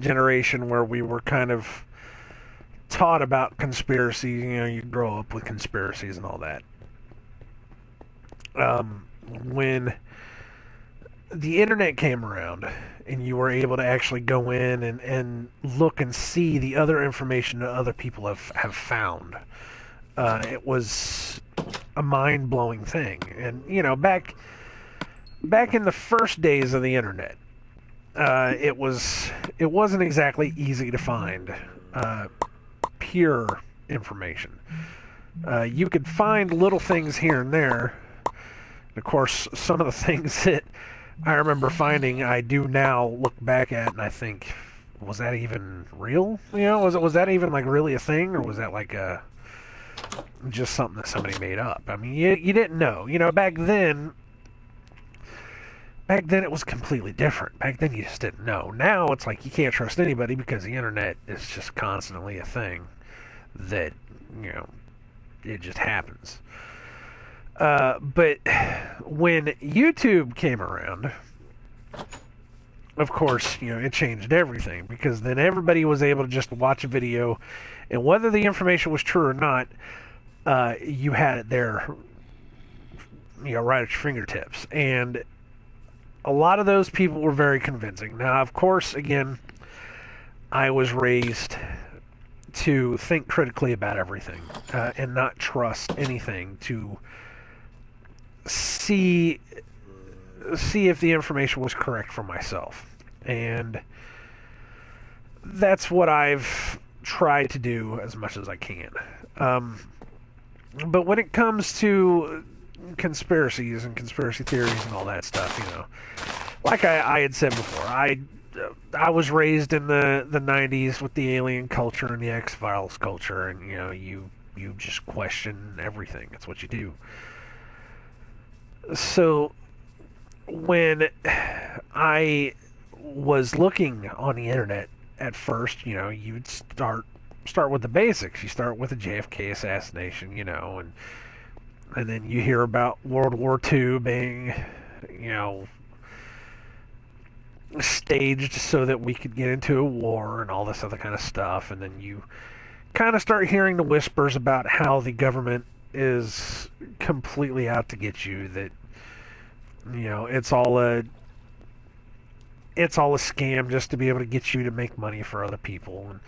generation where we were kind of taught about conspiracies, you grow up with conspiracies and all that. When the internet came around and you were able to actually go in and look and see the other information that other people have found, it was a mind-blowing thing. And, back in the first days of the internet, it wasn't exactly easy to find pure information. You could find little things here and there. Of course, some of the things that I remember finding, I do now look back at and I think, was that even real? Was that even like really a thing, or was that like just something that somebody made up? I mean, you didn't know. Back then it was completely different. Back then you just didn't know. Now it's like you can't trust anybody because the internet is just constantly a thing that, it just happens. But when YouTube came around, of course, it changed everything, because then everybody was able to just watch a video, and whether the information was true or not, you had it there, right at your fingertips. And a lot of those people were very convincing. Now, of course, again, I was raised to think critically about everything, and not trust anything, to see if the information was correct for myself. And that's what I've tried to do as much as I can. But when it comes to conspiracies and conspiracy theories and all that stuff, like I had said before, I was raised in the 90s with the alien culture and the X-Files culture, and you just question everything. That's what you do. So when I was looking on the internet at first, you'd start with the basics. You start with the JFK assassination, and then you hear about World War II being, staged so that we could get into a war and all this other kind of stuff. And then you kind of start hearing the whispers about how the government is completely out to get you, that it's all a scam just to be able to get you to make money for other people. And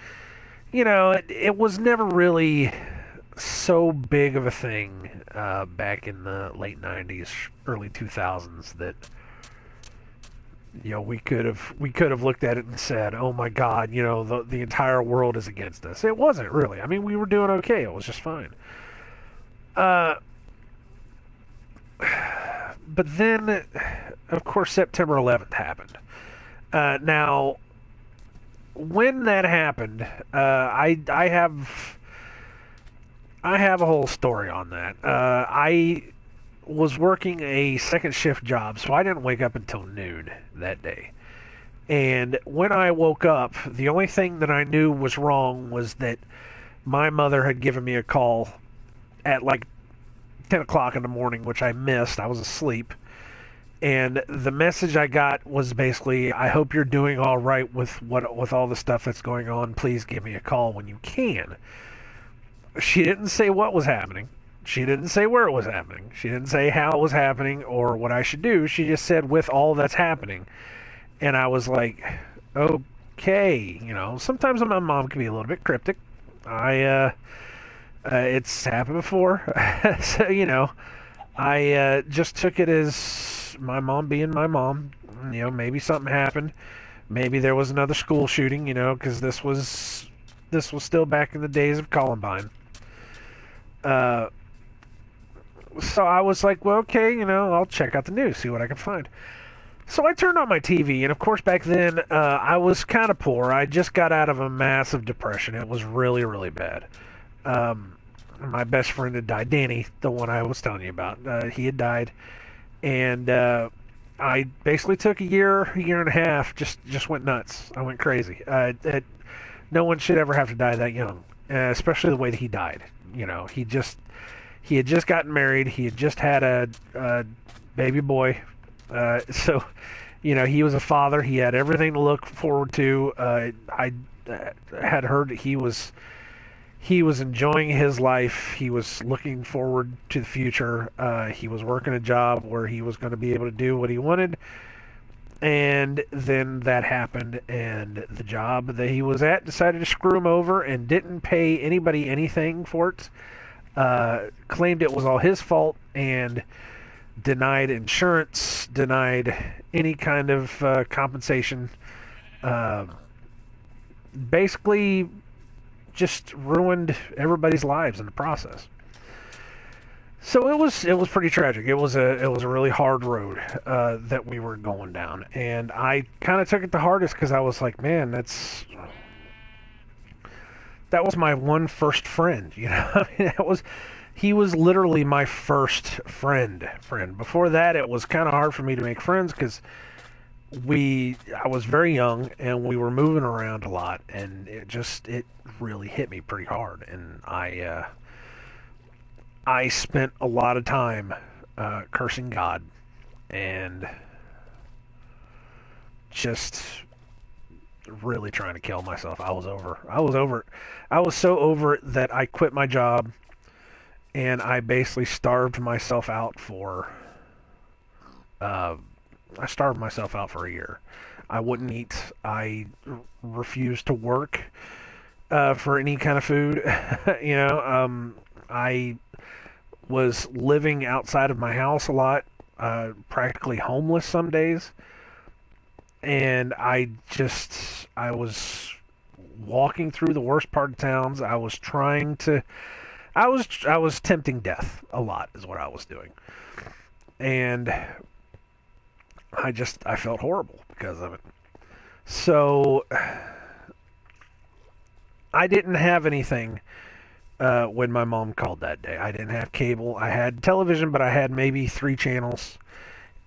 it was never really so big of a thing back in the late 90s, early 2000s, that we could have looked at it and said, oh my God, the entire world is against us. It wasn't really. I mean, we were doing okay. It was just fine. But then, of course, September 11th happened. Now, when that happened, I have a whole story on that. I was working a second shift job, so I didn't wake up until noon that day. And when I woke up, the only thing that I knew was wrong was that my mother had given me a call at like 10 o'clock in the morning, which I missed. I was asleep. And the message I got was basically, I hope you're doing all right with all the stuff that's going on. Please give me a call when you can. She didn't say what was happening. She didn't say where it was happening. She didn't say how it was happening or what I should do. She just said, with all that's happening. And I was like, okay. Sometimes my mom can be a little bit cryptic. It's happened before. So, I just took it as my mom being my mom. Maybe something happened. Maybe there was another school shooting, because this was still back in the days of Columbine. So I was like, well, okay, I'll check out the news, see what I can find. So I turned on my TV, and of course back then I was kind of poor. I just got out of a massive depression. It was really, really bad. My best friend had died, Danny, the one I was telling you about. He had died, and I basically took a year and a half, just went nuts. I went crazy. No one should ever have to die that young, especially the way that he died. He had just gotten married. He had just had a baby boy. So, he was a father. He had everything to look forward to. I had heard that he was he was enjoying his life. He was looking forward to the future. He was working a job where he was going to be able to do what he wanted. And then that happened, and the job that he was at decided to screw him over and didn't pay anybody anything for it. Claimed it was all his fault and denied insurance, denied any kind of compensation. Uh, Basically, just ruined everybody's lives in the process. So it was pretty tragic. It was a really hard road that we were going down, and I kind of took it the hardest because I was like, man, that was my one first friend. I mean, he was literally my first friend. Before that, it was kind of hard for me to make friends because I was very young and we were moving around a lot, and it really hit me pretty hard, and I spent a lot of time cursing God and just really trying to kill myself. I was over. I was over it. I was so over it that I quit my job and I basically starved myself out for. I starved myself out for a year. I wouldn't eat. Refused to work for any kind of food. I was living outside of my house a lot, practically homeless some days, and I was walking through the worst part of towns. I was tempting death a lot, is what I was doing, and I felt horrible because of it. So I didn't have anything when my mom called that day. I didn't have cable. I had television, but I had maybe 3 channels,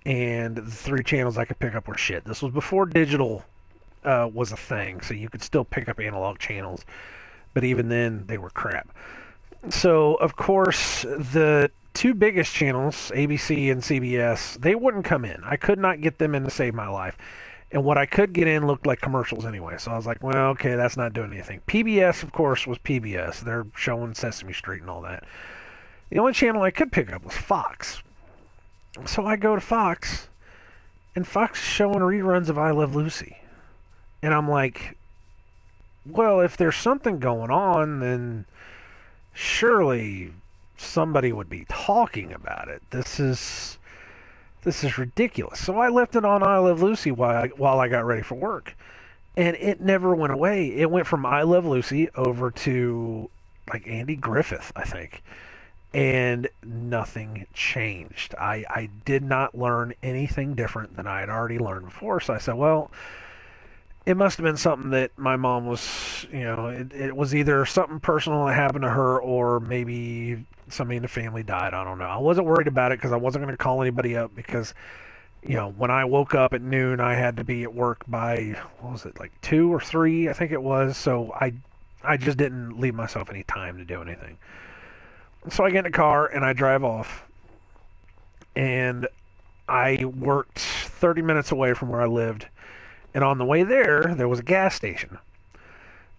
and the 3 channels I could pick up were shit. This was before digital was a thing, so you could still pick up analog channels, but even then they were crap. So of course the two biggest channels, ABC and CBS, they wouldn't come in. I could not get them in to save my life. And what I could get in looked like commercials anyway. So I was like, well, okay, that's not doing anything. PBS, of course, was PBS. They're showing Sesame Street and all that. The only channel I could pick up was Fox. So I go to Fox, and Fox is showing reruns of I Love Lucy. And I'm like, well, if there's something going on, then surely somebody would be talking about it. This is ridiculous. So I left it on I Love Lucy while I got ready for work. And it never went away. It went from I Love Lucy over to like Andy Griffith, I think. And nothing changed. I did not learn anything different than I had already learned before. So I said, well, it must have been something that my mom was, it was either something personal that happened to her or maybe somebody in the family died. I don't know. I wasn't worried about it because I wasn't going to call anybody up because, when I woke up at noon, I had to be at work by, what was it, like 2 or 3, I think it was. So I just didn't leave myself any time to do anything. So I get in a car and I drive off. And I worked 30 minutes away from where I lived. And on the way there was a gas station.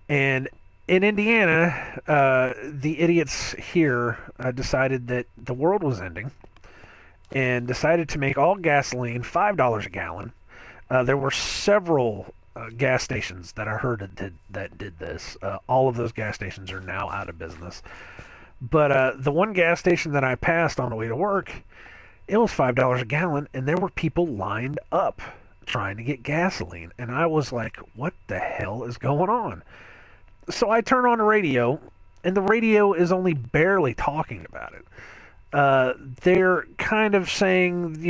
And in Indiana, the idiots here decided that the world was ending and decided to make all gasoline $5 a gallon. There were several gas stations that I heard that did this. All of those gas stations are now out of business. But the one gas station that I passed on the way to work, it was $5 a gallon, and there were people lined up trying to get gasoline. And I was like, what the hell is going on? So I turn on the radio, and the radio is only barely talking about it. They're kind of saying,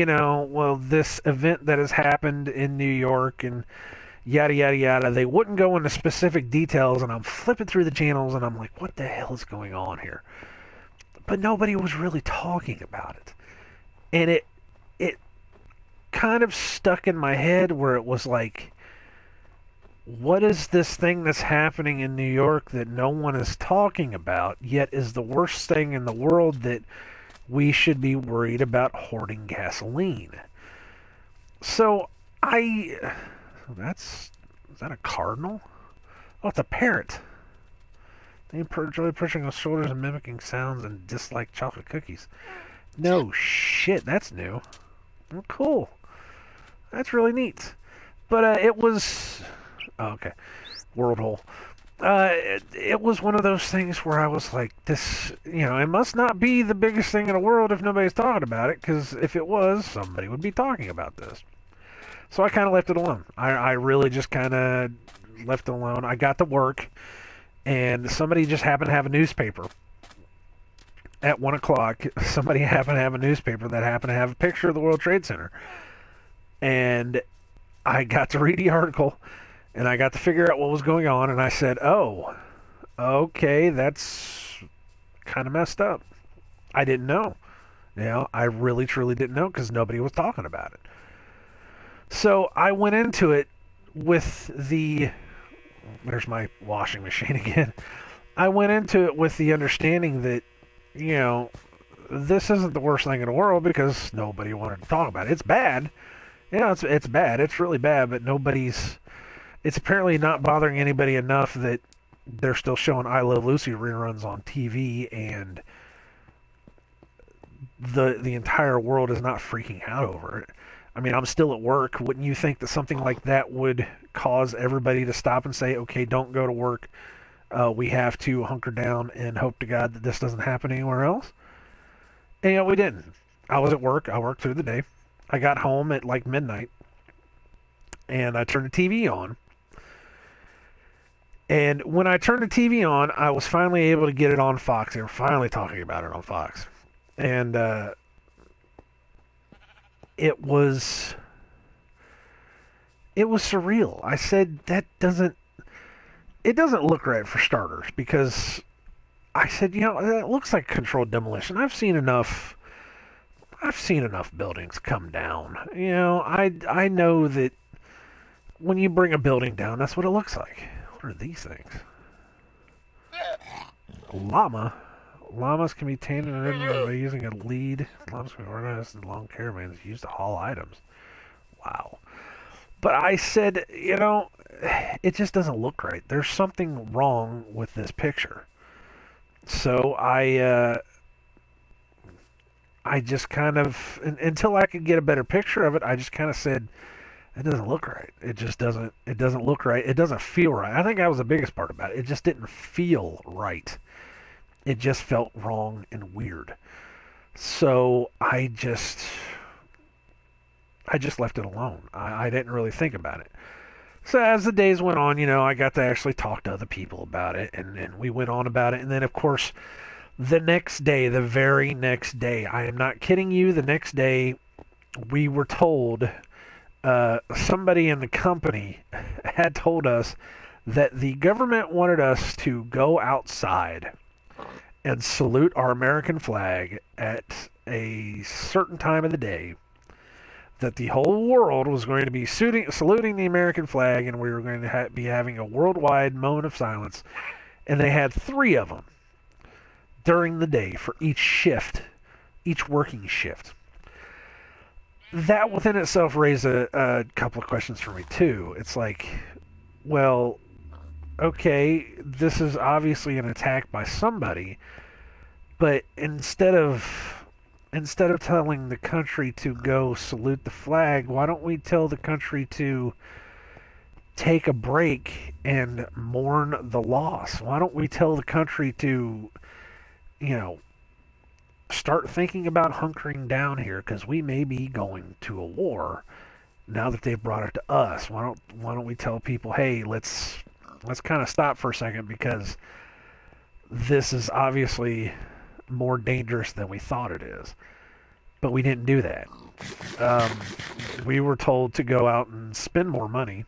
well, this event that has happened in New York and yada, yada, yada. They wouldn't go into specific details, and I'm flipping through the channels, and I'm like, what the hell is going on here? But nobody was really talking about it. And it kind of stuck in my head where it was like, what is this thing that's happening in New York that no one is talking about, yet is the worst thing in the world that we should be worried about hoarding gasoline? So is that a cardinal? Oh, it's a parrot. They enjoy pushing on shoulders and mimicking sounds and dislike chocolate cookies. No shit, that's new. Well, cool. That's really neat. But it was... Oh, okay. World hole. It was one of those things where I was like, this, it must not be the biggest thing in the world if nobody's talking about it, because if it was, somebody would be talking about this. So I kind of left it alone. I really just kind of left it alone. I got to work, and somebody just happened to have a newspaper. At 1 o'clock, somebody happened to have a newspaper that happened to have a picture of the World Trade Center. And I got to read the article, and I got to figure out what was going on, and I said, oh, okay, that's kind of messed up. I didn't know. I really, truly didn't know because nobody was talking about it. So I went into it with the... There's my washing machine again. I went into it with the understanding that, this isn't the worst thing in the world because nobody wanted to talk about it. It's bad. It's bad. It's really bad, but it's apparently not bothering anybody enough that they're still showing I Love Lucy reruns on TV, and the entire world is not freaking out over it. I mean, I'm still at work. Wouldn't you think that something like that would cause everybody to stop and say, okay, don't go to work. We have to hunker down and hope to God that this doesn't happen anywhere else? And we didn't. I was at work. I worked through the day. I got home at like midnight, and I turned the TV on. And when I turned the TV on, I was finally able to get it on Fox. They were finally talking about it on Fox. And it was surreal. I said, it doesn't look right for starters, because I said, it looks like controlled demolition. I've seen enough buildings come down. I know that when you bring a building down, that's what it looks like. What are these things? Llama. Llamas can be tamed and ridden by using a lead. Llamas can be organized in long caravans used to haul items. Wow. But I said, it just doesn't look right. There's something wrong with this picture. So I just kind of, until I could get a better picture of it, I just kind of said, it doesn't look right. It doesn't look right. It doesn't feel right. I think that was the biggest part about it. It just didn't feel right. It just felt wrong and weird. So I just left it alone. I didn't really think about it. So as the days went on, I got to actually talk to other people about it, and we went on about it. And then, of course, the very next day, I am not kidding you, the next day, we were told, somebody in the company had told us that the government wanted us to go outside and salute our American flag at a certain time of the day, that the whole world was going to be saluting the American flag, and we were going to be having a worldwide moment of silence. And they had 3 of them during the day for each shift, each working shift. That within itself raised a couple of questions for me, too. It's like, well, okay, this is obviously an attack by somebody, but instead of telling the country to go salute the flag, why don't we tell the country to take a break and mourn the loss? Why don't we tell the country to, start thinking about hunkering down here, because we may be going to a war now that they've brought it to us. Why don't we tell people, hey, let's kind of stop for a second, because this is obviously more dangerous than we thought it is. But we didn't do that. We were told to go out and spend more money.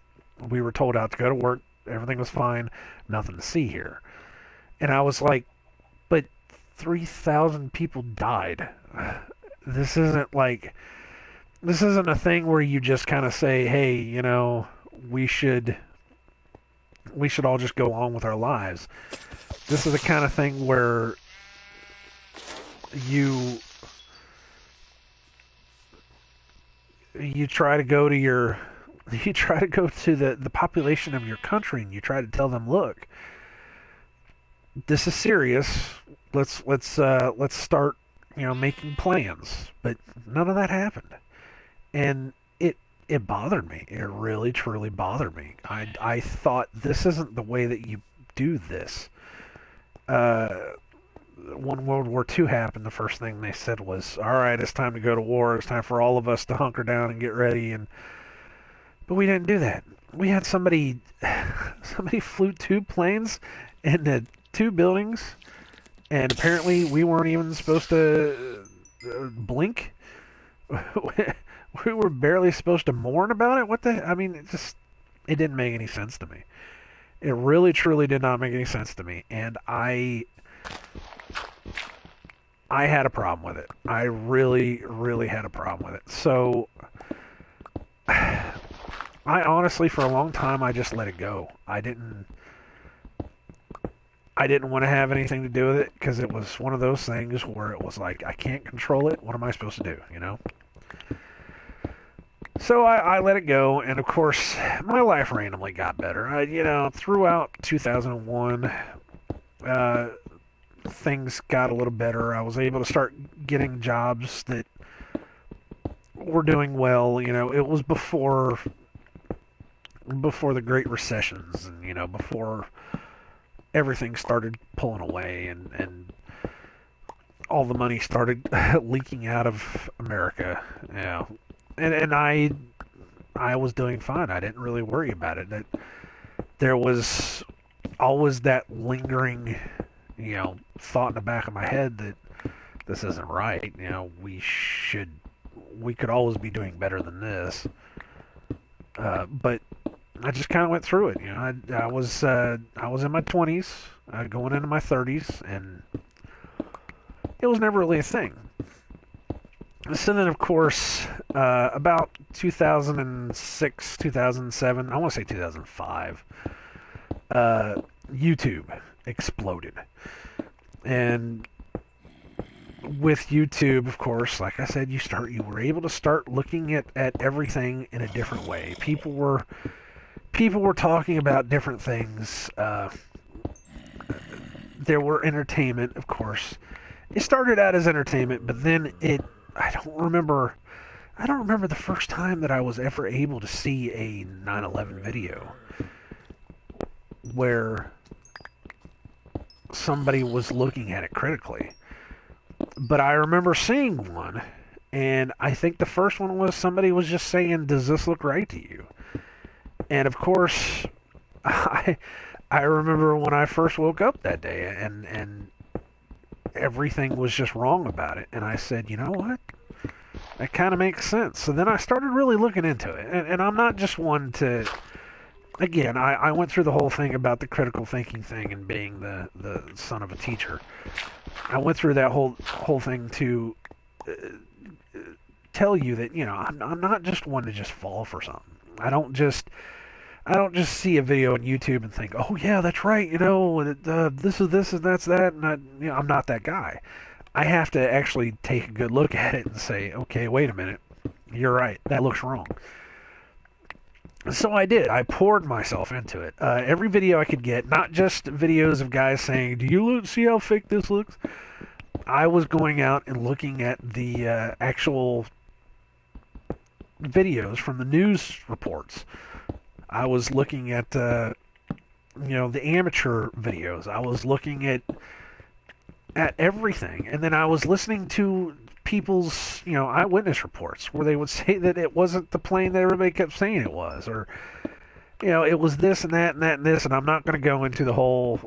We were told out to go to work. Everything was fine. Nothing to see here. And I was like, but 3,000 people died. This isn't a thing where you just kind of say, hey, we should all just go on with our lives. This is the kind of thing where you try to go to the population of your country, and you try to tell them, look, this is serious. Let's start, making plans. But none of that happened, and it bothered me. It really truly bothered me. I thought this isn't the way that you do this. Uh, when World War II happened, the first thing they said was, "All right, it's time to go to war. It's time for all of us to hunker down and get ready." But we didn't do that. We had somebody flew two planes into two buildings, and apparently we weren't even supposed to blink. We were barely supposed to mourn about it. What the? I mean, it didn't make any sense to me. It really truly did not make any sense to me, and I had a problem with it. I really, really had a problem with it. So I honestly, for a long time, I just let it go. I didn't want to have anything to do with it because it was one of those things where it was like, I can't control it. What am I supposed to do? So I let it go, and of course, my life randomly got better. Throughout 2001, things got a little better. I was able to start getting jobs that were doing well. It was before the Great Recessions, and before everything started pulling away, and all the money started leaking out of America. And I was doing fine. I didn't really worry about it. That there was always that lingering, thought in the back of my head that this isn't right. We could always be doing better than this. But I just kind of went through it. I was in my 20s, going into my 30s, and it was never really a thing. So then, of course, about 2006, 2007, I want to say 2005, YouTube exploded. And with YouTube, of course, like I said, you were able to start looking at everything in a different way. People were talking about different things. There were entertainment, of course. It started out as entertainment, but then I don't remember the first time that I was ever able to see a 9/11 video where somebody was looking at it critically. But I remember seeing one, and I think the first one was somebody was just saying, "Does this look right to you?" And of course, I remember when I first woke up that day, and everything was just wrong about it. And I said, you know what? That kind of makes sense. So then I started really looking into it. And I'm not just one to... Again, I went through the whole thing about the critical thinking thing and being the son of a teacher. I went through that whole thing to tell you that, I'm not just one to just fall for something. I don't just see a video on YouTube and think, oh yeah, that's right, this is this and that's that, and I'm not that guy. I have to actually take a good look at it and say, okay, wait a minute, you're right, that looks wrong. So I did. I poured myself into it. Every video I could get, not just videos of guys saying, do you see how fake this looks? I was going out and looking at the actual videos from the news reports. I was looking at, the amateur videos. I was looking at everything. And then I was listening to people's, eyewitness reports where they would say that it wasn't the plane that everybody kept saying it was. Or, it was this and that and that and this. And I'm not going to go into the whole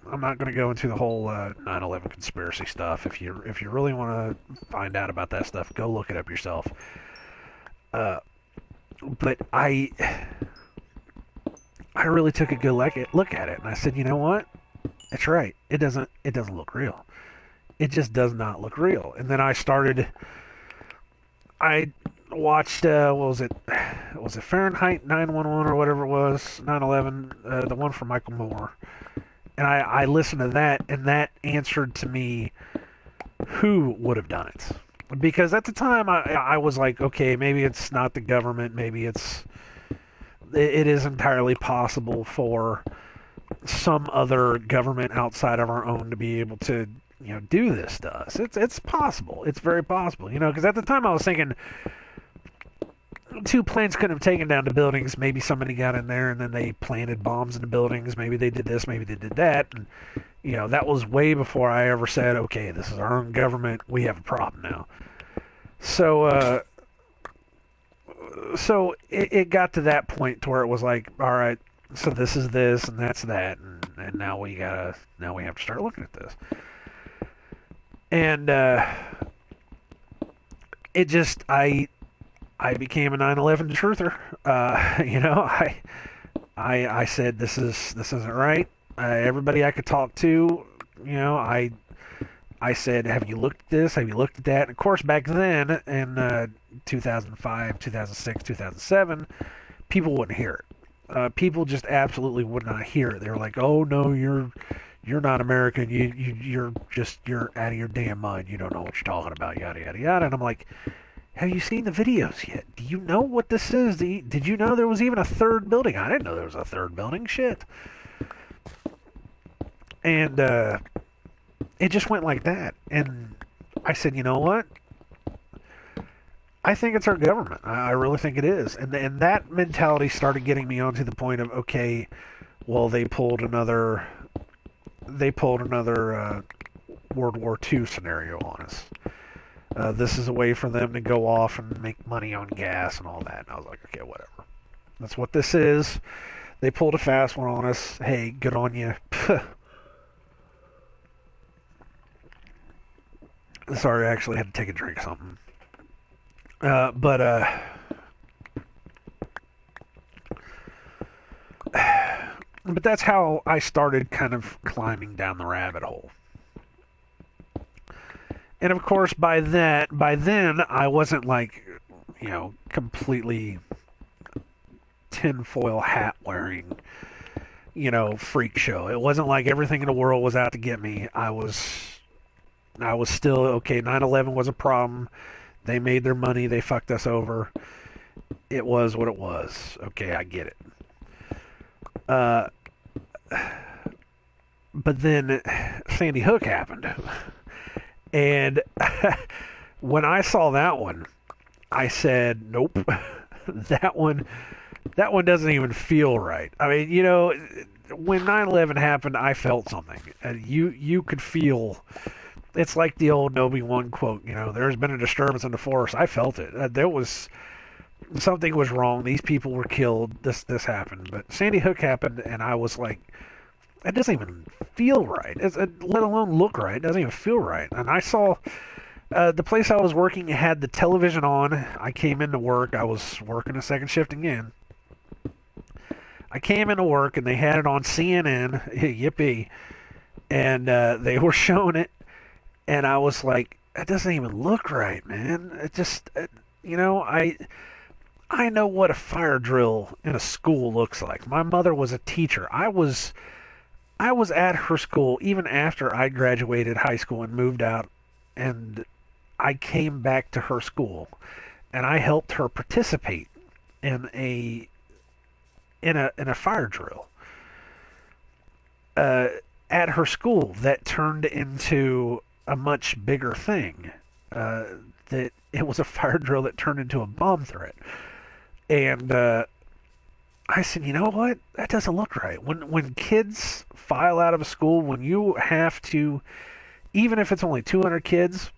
9/11 conspiracy stuff. If you really want to find out about that stuff, go look it up yourself. But I really took a good look at it, and I said, you know what? That's right. It doesn't look real. It just does not look real. And then I watched, what was it? Was it Fahrenheit 9/11 or whatever it was? 9/11, the one from Michael Moore. And I listened to that, and that answered to me who would have done it. Because at the time, I was like, okay, maybe it's not the government. Maybe it is entirely possible for some other government outside of our own to be able to, do this to us. It's possible. It's very possible. Because at the time I was thinking two planes could have taken down the buildings. Maybe somebody got in there and then they planted bombs in the buildings. Maybe they did this. Maybe they did that. And that was way before I ever said, okay, this is our own government. We have a problem now. So, it got to that point to where it was like, all right, so this is this and that's that, and now we have to start looking at this. And it just I became a 9/11 truther. I said this isn't right. Everybody I could talk to, I said, have you looked at this? Have you looked at that? And of course, back then in 2005, 2006, 2007, people wouldn't hear it. People just absolutely would not hear it. They were like, "Oh no, you're not American. You're out of your damn mind. You don't know what you're talking about. Yada yada yada." And I'm like, "Have you seen the videos yet? Do you know what this is? Did you know there was even a third building? I didn't know there was a third building. Shit." And it just went like that. And I said, you know what? I think it's our government. I really think it is. And that mentality started getting me onto the point of, okay, well, they pulled another World War II scenario on us. This is a way for them to go off and make money on gas and all that. And I was like, okay, whatever. That's what this is. They pulled a fast one on us. Hey, good on you. Sorry, I actually had to take a drink of something. But that's how I started kind of climbing down the rabbit hole. And of course, by then, I wasn't like, completely tinfoil hat wearing, freak show. It wasn't like everything in the world was out to get me. I was still, okay, 9/11 was a problem. They made their money. They fucked us over. It was what it was. Okay, I get it. But then Sandy Hook happened. And when I saw that one, I said, nope, that one doesn't even feel right. I mean, when 9/11 happened, I felt something. And you could feel, it's like the old Obi-Wan quote, there's been a disturbance in the force. I felt it. There was, something was wrong. These people were killed. This happened. But Sandy Hook happened, and I was like, it doesn't even feel right. Let alone look right. It doesn't even feel right. And I saw the place I was working had the television on. I came into work. I was working a second shift again. I came into work, and they had it on CNN. Yippee. And they were showing it. And I was like, it doesn't even look right, man. It just, I know what a fire drill in a school looks like. My mother was a teacher. I was at her school even after I graduated high school and moved out, and I came back to her school, and I helped her participate in a fire drill at her school that turned into a much bigger thing. That it was a fire drill that turned into a bomb threat, and I said, you know what? That doesn't look right. When kids file out of a school, when you have to, even if it's only 200 kids,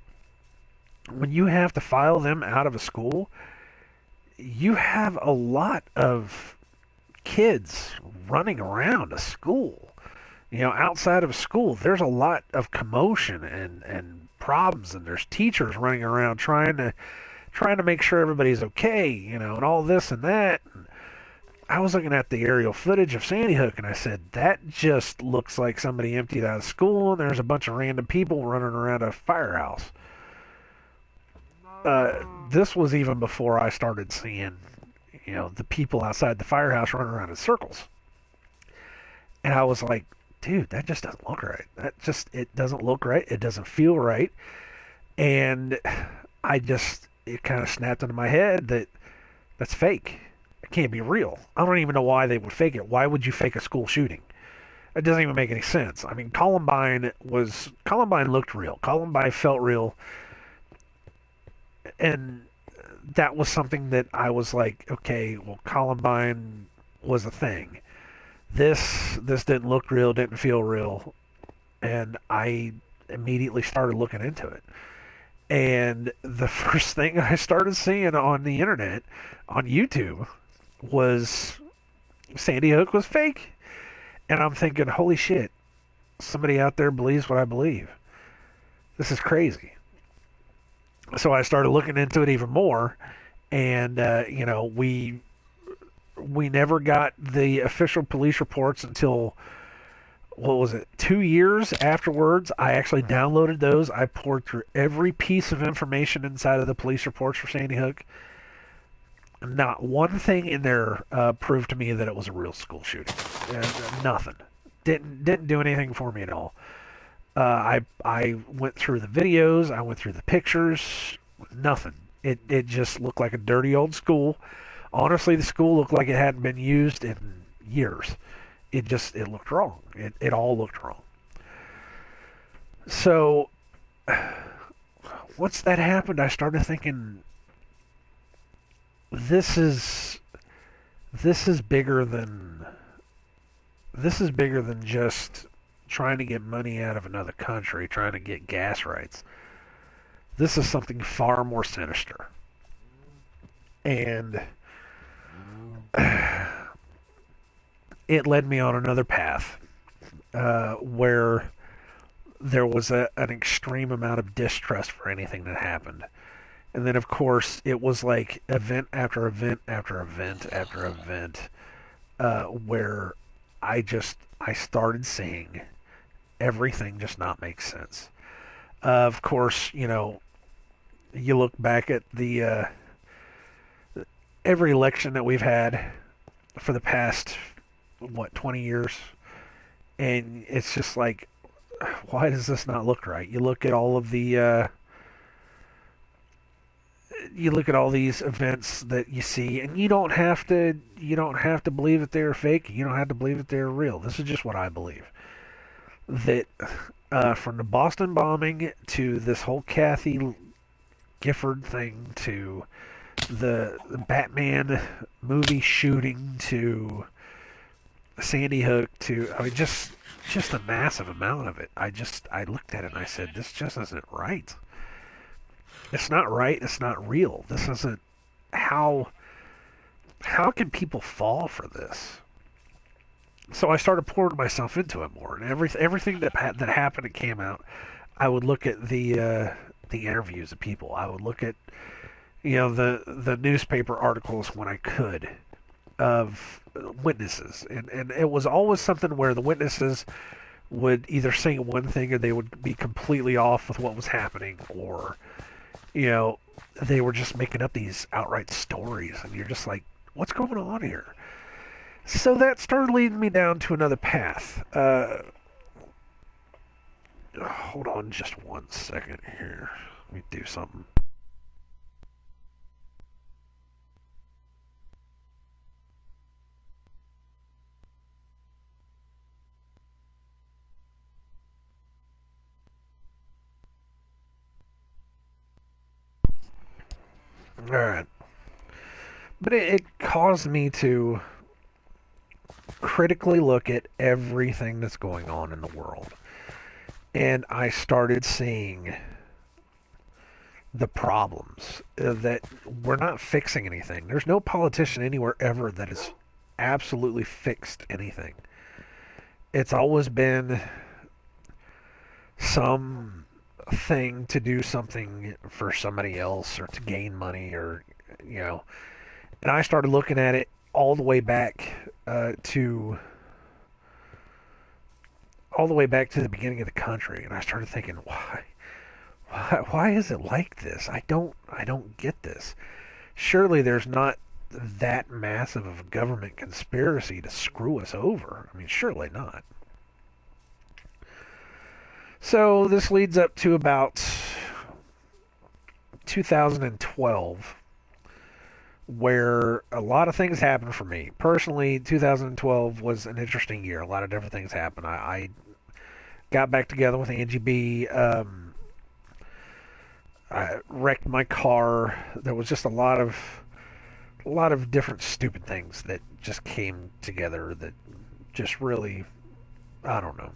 when you have to file them out of a school, you have a lot of kids running around a school. Outside of a school, there's a lot of commotion and problems, and there's teachers running around trying to make sure everybody's okay, and all this and that. And I was looking at the aerial footage of Sandy Hook, and I said, that just looks like somebody emptied out of school, and there's a bunch of random people running around a firehouse. This was even before I started seeing, the people outside the firehouse running around in circles. And I was like, dude, that just doesn't look right. It doesn't look right. It doesn't feel right. And it kind of snapped into my head that that's fake. It can't be real. I don't even know why they would fake it. Why would you fake a school shooting? It doesn't even make any sense. I mean, Columbine looked real. Columbine felt real, and that was something that I was like, okay, well, Columbine was a thing. This didn't look real, didn't feel real, and I immediately started looking into it. And the first thing I started seeing on the internet, on YouTube, was Sandy Hook was fake. And I'm thinking, holy shit, somebody out there believes what I believe. This is crazy. So I started looking into it even more, and we never got the official police reports until, what was it, 2 years afterwards. I actually downloaded those. I poured through every piece of information inside of the police reports for Sandy Hook. Not one thing in there proved to me that it was a real school shooting. Nothing. Didn't do anything for me at all. I went through the videos. I went through the pictures. Nothing. It just looked like a dirty old school. Honestly, the school looked like it hadn't been used in years. It looked wrong. It all looked wrong. So once that happened, I started thinking, this is this is bigger than this is bigger than just trying to get money out of another country, trying to get gas rights. This is something far more sinister. And it led me on another path where there was an extreme amount of distrust for anything that happened. And then, of course, it was like event after event after event after event where I started seeing everything just not make sense. Of course, you look back at the every election that we've had for the past 20 years, and it's just like, why does this not look right? You look at all these events that you see, and you don't have to believe that they're fake. You don't have to believe that they're real. This is just what I believe. That from the Boston bombing to this whole Kathy Gifford thing to the Batman movie shooting to Sandy Hook to, I mean, just a massive amount of it. I looked at it and I said, this just isn't right. It's not right. It's not real. This isn't how can people fall for this? So I started pouring myself into it more, and everything that happened and came out, I would look at the interviews of people. I would look at the newspaper articles when I could of witnesses, and it was always something where the witnesses would either say one thing or they would be completely off with what was happening, or they were just making up these outright stories, and you're just like, what's going on here? So that started leading me down to another path. Hold on just 1 second here. Let me do something. All right. But it caused me to critically look at everything that's going on in the world. And I started seeing the problems that we're not fixing anything. There's no politician anywhere ever that has absolutely fixed anything. It's always been some thing to do something for somebody else or to gain money or you know and I started looking at it all the way back to all the way back to the beginning of the country, and I started thinking, why is it like this? I don't get this. Surely there's not that massive of a government conspiracy to screw us over. I mean, surely not. So this leads up to about 2012, where a lot of things happened for me. Personally, 2012 was an interesting year. A lot of different things happened. I got back together with Angie B. I wrecked my car. There was just a lot of different stupid things that just came together that just really, I don't know.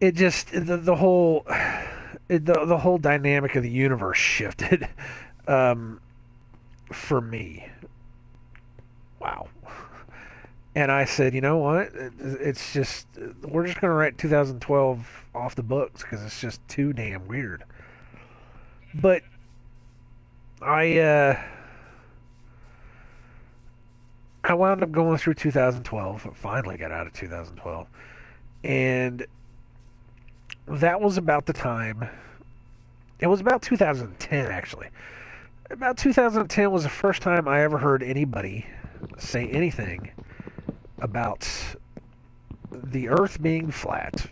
It just the whole dynamic of the universe shifted um, for me. Wow. And I said, you know what? It's just we're just going to write 2012 off the books because it's just too damn weird. But I I wound up going through 2012. Finally got out of 2012, and that was about the time. It was about 2010 actually. About 2010 was the first time I ever heard anybody say anything about the Earth being flat.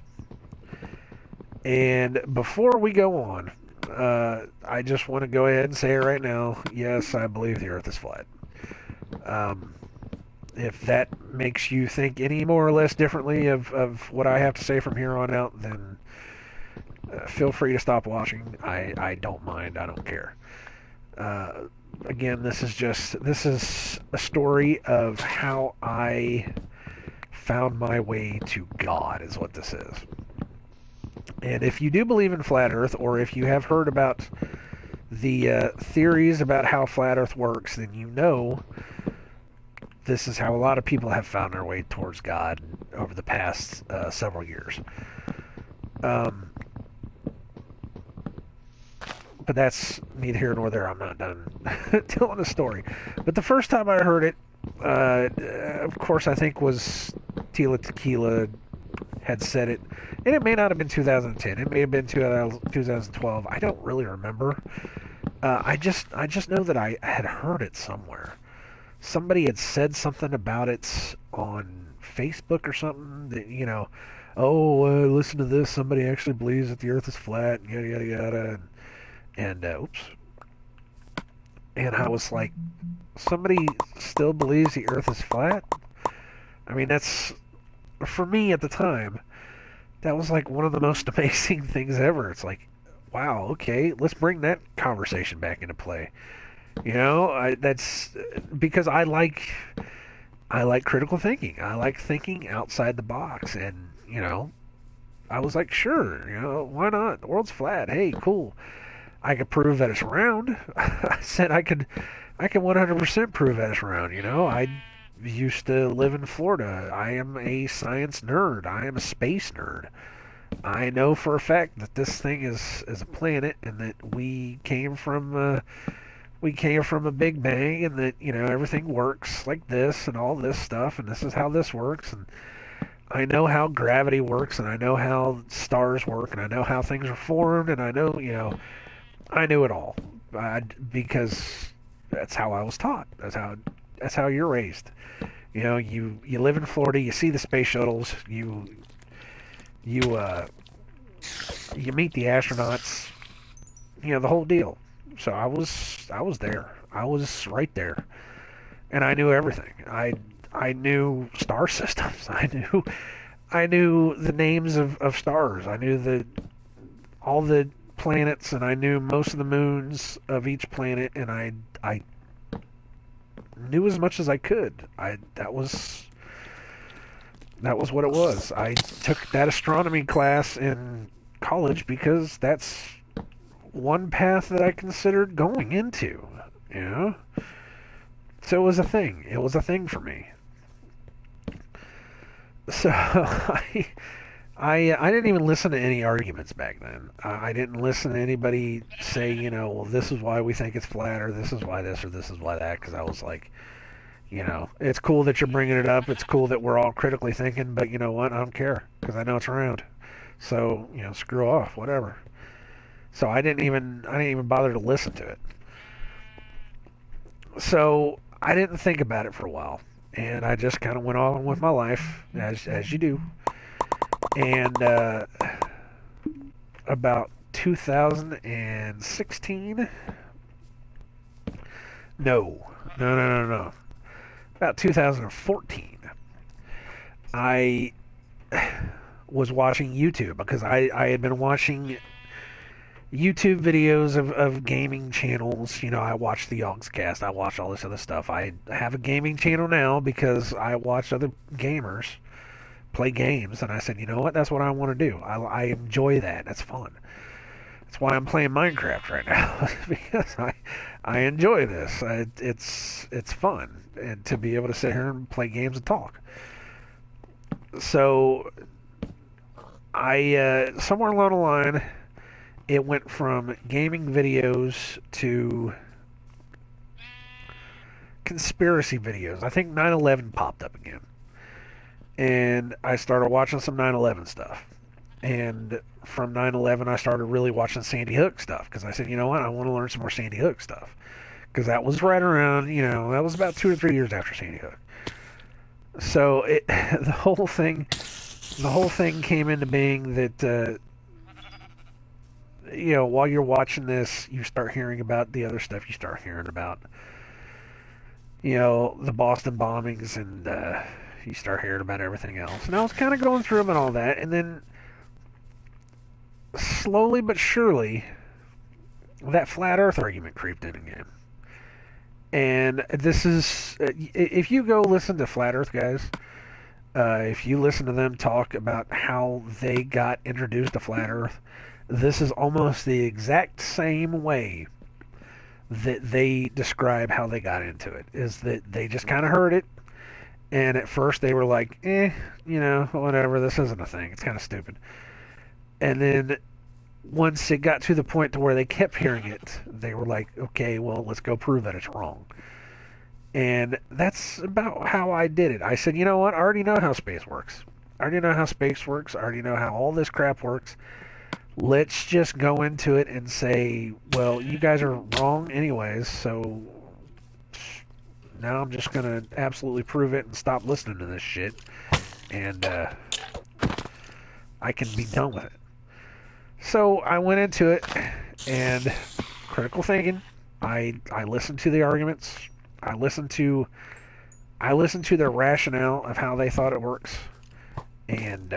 And before we go on, I just want to go ahead and say it right now. Yes, I believe the Earth is flat. Um, if that makes you think any more or less differently of what I have to say from here on out, then feel free to stop watching. I don't mind. I don't care. Uh, Again, this is a story of how I found my way to God, is what this is. And if you do believe in flat Earth, or if you have heard about the theories about how flat Earth works, then you know this is how a lot of people have found their way towards God over the past several years. Um, but that's neither here nor there. I'm not done telling the story. But the first time I heard it, of course, I think was Tila Tequila had said it, and it may not have been 2010. It may have been 2012. I don't really remember. I just know that I had heard it somewhere. Somebody had said something about it on Facebook or something. That, oh, listen to this. Somebody actually believes that the Earth is flat. Yada yada yada. And oops. And I was like, somebody still believes the Earth is flat? I mean, that's, for me at the time, that was like one of the most amazing things ever. It's like, wow, okay, let's bring that conversation back into play. That's because I like critical thinking. I like thinking outside the box, and I was like, sure, why not? The world's flat. Hey, cool. I could prove that it's round. I said I can 100% prove that it's round. I used to live in Florida. I am a science nerd. I am a space nerd. I know for a fact that this thing is a planet, and that we came from a big bang, and that everything works like this and all this stuff, and this is how this works, and I know how gravity works, and I know how stars work, and I know how things are formed, and I knew it all, because that's how I was taught. That's how you're raised. You live in Florida. You see the space shuttles. You meet the astronauts. The whole deal. So I was there. I was right there, and I knew everything. I knew star systems. I knew the names of stars. I knew all the planets, and I knew most of the moons of each planet, and I knew as much as I could. That was what it was. I took that astronomy class in college because that's one path that I considered going into. So it was a thing. It was a thing for me. So I didn't even listen to any arguments back then. I didn't listen to anybody say, well, this is why we think it's flat, or this is why this, or this is why that, because I was like, it's cool that you're bringing it up. It's cool that we're all critically thinking, but you know what? I don't care, because I know it's around. So, screw off, whatever. So I didn't even bother to listen to it. So I didn't think about it for a while, and I just kind of went on with my life, as you do. And about 2016, No, no, no, no, no. About 2014, I was watching YouTube because I had been watching YouTube videos of gaming channels. You know, I watch the Yogscast, I watch all this other stuff. I have a gaming channel now because I watch other gamers play games, and I said, you know what, that's what I want to do. I enjoy that. That's fun. That's why I'm playing Minecraft right now because I enjoy this. It's fun and to be able to sit here and play games and talk. So I somewhere along the line, it went from gaming videos to conspiracy videos. I think 9/11 popped up again, and I started watching some 9/11 stuff. And from 9/11, I started really watching Sandy Hook stuff because I said, you know what, I want to learn some more Sandy Hook stuff because that was right around, you know, that was about 2 or 3 years after Sandy Hook. So the whole thing came into being that you know, while you're watching this, you start hearing about the other stuff you start hearing about. You know, the Boston bombings, and you start hearing about everything else. And I was kind of going through them and all that, and then slowly but surely, that flat Earth argument creeped in again. And this is, if you go listen to flat Earth guys, if you listen to them talk about how they got introduced to flat Earth, this is almost the exact same way that they describe how they got into it. Is that they just kind of heard it, and at first they were like, you know, whatever, this isn't a thing. It's kind of stupid. And then once it got to the point to where they kept hearing it, they were like, okay, well, let's go prove that it's wrong. And that's about how I did it. I said, you know what? I already know how space works. I already know how space works. I already know how all this crap works. Let's just go into it and say, well, you guys are wrong anyways, so now I'm just going to absolutely prove it and stop listening to this shit. And I can be done with it. So I went into it, and critical thinking. I listened to the arguments. I listened to their rationale of how they thought it works, and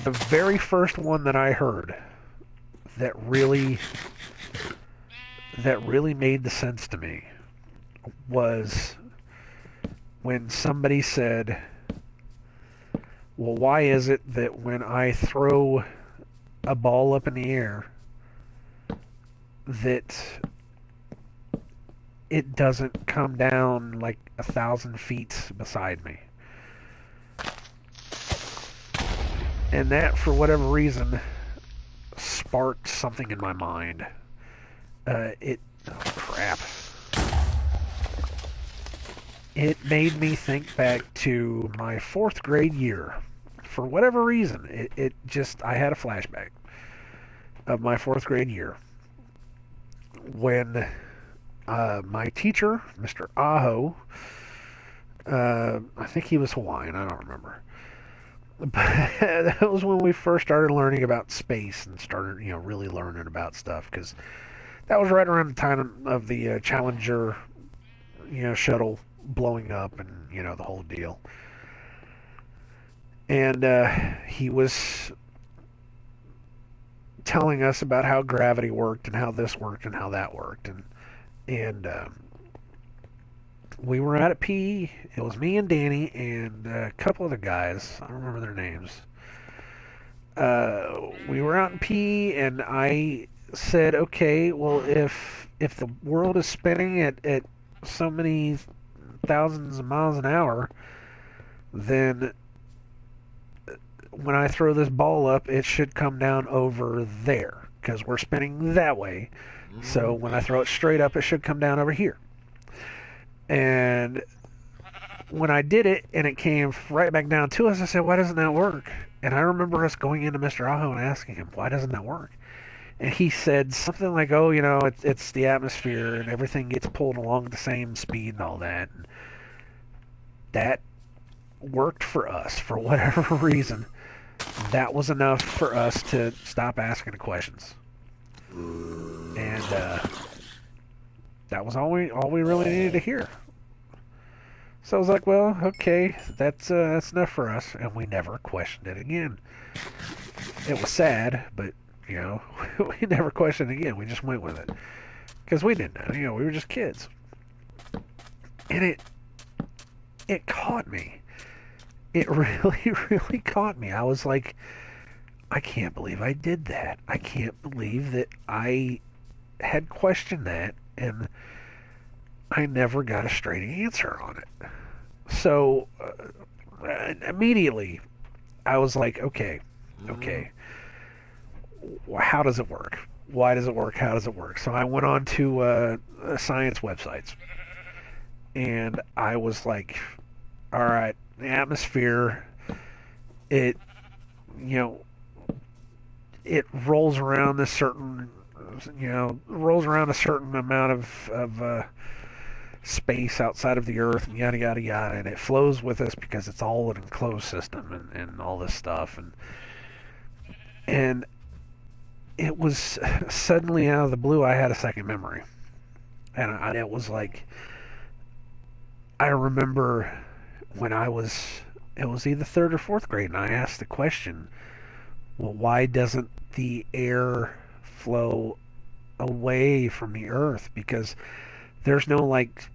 the very first one that I heard that really made the sense to me was when somebody said, well, why is it that when I throw a ball up in the air that it doesn't come down like 1,000 feet beside me? And that, for whatever reason, sparked something in my mind. Oh crap. It made me think back to my 4th grade year. For whatever reason, it just, I had a flashback of my 4th grade year when my teacher, Mr. Aho, I think he was Hawaiian, I don't remember. But that was when we first started learning about space and started, you know, really learning about stuff, because that was right around the time of the Challenger, you know, shuttle blowing up and, you know, the whole deal. And he was telling us about how gravity worked and how this worked and how that worked. And we were out at PE. It was me and Danny and a couple other guys. I don't remember their names. We were out in PE, and I said, okay, well, if the world is spinning at so many thousands of miles an hour, then when I throw this ball up, it should come down over there, because we're spinning that way. So when I throw it straight up, it should come down over here. And when I did it, and it came right back down to us, I said, why doesn't that work? And I remember us going into Mr. Aho and asking him, why doesn't that work? And he said something like, oh, you know, it's the atmosphere, and everything gets pulled along at the same speed and all that. And that worked for us for whatever reason. That was enough for us to stop asking the questions. And that was all we really needed to hear. So I was like, well, okay, that's enough for us, and we never questioned it again. It was sad, but you know, we never questioned it again. We just went with it because we didn't know. We were just kids, and it caught me. It really, really caught me. I was like, I can't believe I did that. I can't believe that I had questioned that, and I never got a straight answer on it. So immediately, I was like, okay, how does it work? Why does it work? How does it work? So I went on to science websites, and I was like, all right, the atmosphere, it, you know, it rolls around a certain, rolls around a certain amount of space outside of the Earth, and yada yada yada, and it flows with us because it's all an enclosed system and all this stuff, and it was suddenly out of the blue I had a second memory, and it was like I remember when it was either third or fourth grade, and I asked the question, well, why doesn't the air flow away from the Earth? Because there's no like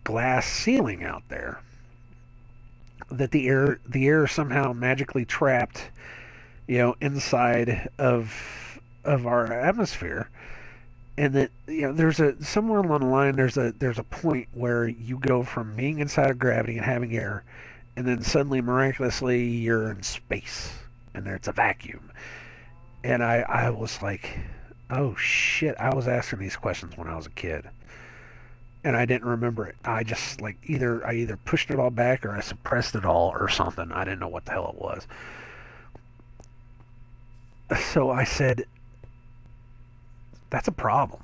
glass ceiling out there, that the air is somehow magically trapped, inside of our atmosphere, and that there's a somewhere along the line there's a point where you go from being inside of gravity and having air, and then suddenly miraculously you're in space and there's a vacuum. And I was like, oh shit, I was asking these questions when I was a kid, and I didn't remember it. I just like I either pushed it all back or I suppressed it all or something. I didn't know what the hell it was. So I said, that's a problem.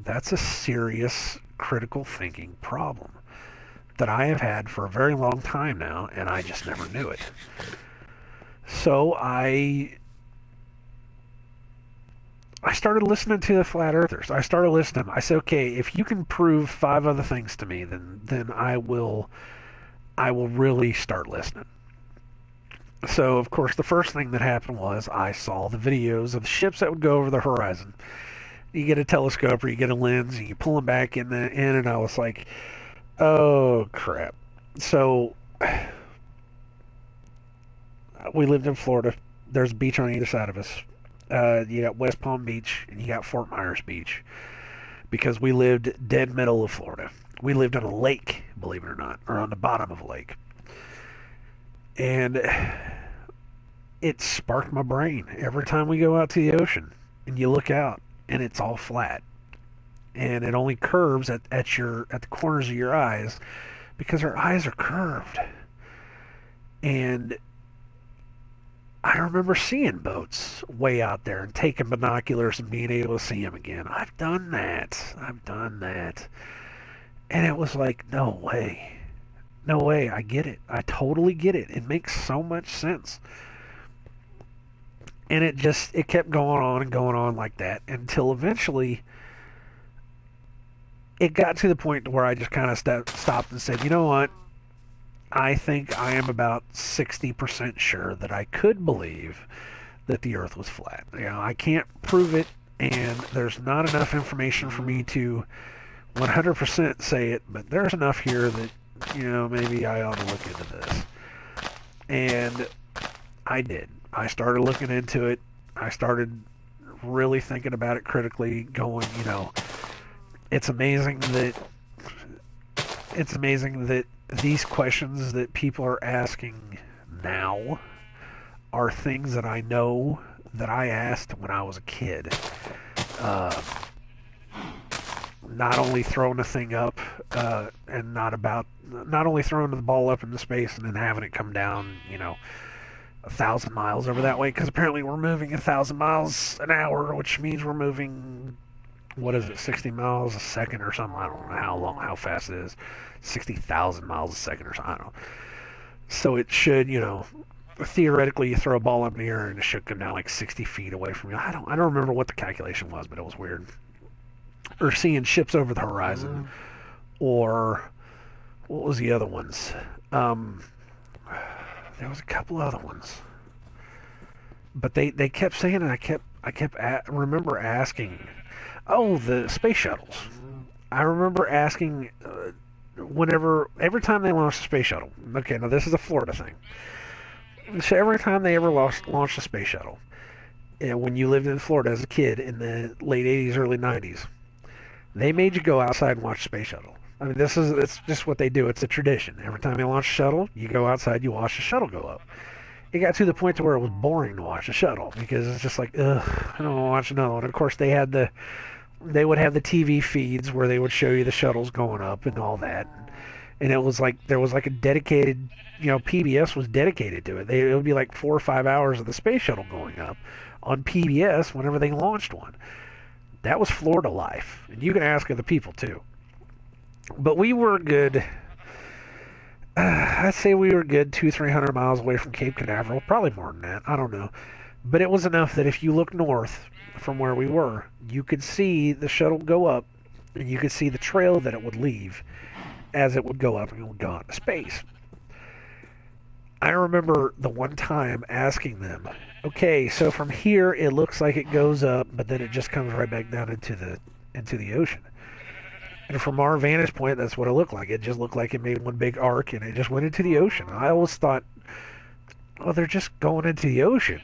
That's a serious critical thinking problem that I have had for a very long time now, and I just never knew it. So I started listening to the flat earthers. I started listening. I said, okay, if you can prove five other things to me, then I will really start listening. So of course the first thing that happened was I saw the videos of the ships that would go over the horizon. You get a telescope or you get a lens and you pull them back in, and I was like, oh crap. So we lived in Florida. There's a beach on either side of us. You got West Palm Beach and you got Fort Myers Beach, because we lived dead middle of Florida. We lived on a lake, believe it or not, or on the bottom of a lake. And it sparked my brain every time we go out to the ocean and you look out and it's all flat, and it only curves at the corners of your eyes because our eyes are curved. And I remember seeing boats way out there and taking binoculars and being able to see them again. I've done that. And it was like, no way. No way. I get it. I totally get it. It makes so much sense. And it kept going on and going on like that until eventually it got to the point where I just kind of stopped and said, you know what? I think I am about 60% sure that I could believe that the Earth was flat. I can't prove it, and there's not enough information for me to 100% say it, but there's enough here that, maybe I ought to look into this. And I did. I started looking into it. I started really thinking about it critically, going, it's amazing that these questions that people are asking now are things that I know that I asked when I was a kid. Not only throwing the thing up, and not only throwing the ball up into space and then having it come down, 1,000 miles over that way, because apparently we're moving 1,000 miles an hour, which means we're moving, what is it, 60 miles a second or something? I don't know how fast it is. 60,000 miles a second or something. I don't know. So it should, theoretically you throw a ball up in the air and it should come down like 60 feet away from you. I don't remember what the calculation was, but it was weird. Or seeing ships over the horizon, or what was the other ones? There was a couple other ones, but they kept saying it. Remember asking. Oh, the space shuttles. I remember asking every time they launched a space shuttle. Okay, now this is a Florida thing. So every time they ever launched a space shuttle, when you lived in Florida as a kid in the late 80s, early 90s, they made you go outside and watch the space shuttle. I mean, it's just what they do. It's a tradition. Every time they launch a shuttle, you go outside, you watch the shuttle go up. It got to the point to where it was boring to watch the shuttle because it's just like, ugh, I don't want to watch another one. Of course, they would have the TV feeds where they would show you the shuttles going up and all that. And it was like there was like a dedicated, PBS was dedicated to it. It would be like 4 or 5 hours of the space shuttle going up on PBS whenever they launched one. That was Florida life, and you can ask other people too. But we were good. I'd say we were good 200-300 miles away from Cape Canaveral, probably more than that. I don't know, but it was enough that if you look north from where we were, you could see the shuttle go up, and you could see the trail that it would leave as it would go up and it would go into space. I remember the one time asking them, okay, so from here it looks like it goes up, but then it just comes right back down into the ocean. And from our vantage point, that's what it looked like. It just looked like it made one big arc and it just went into the ocean. I always thought, oh, they're just going into the ocean,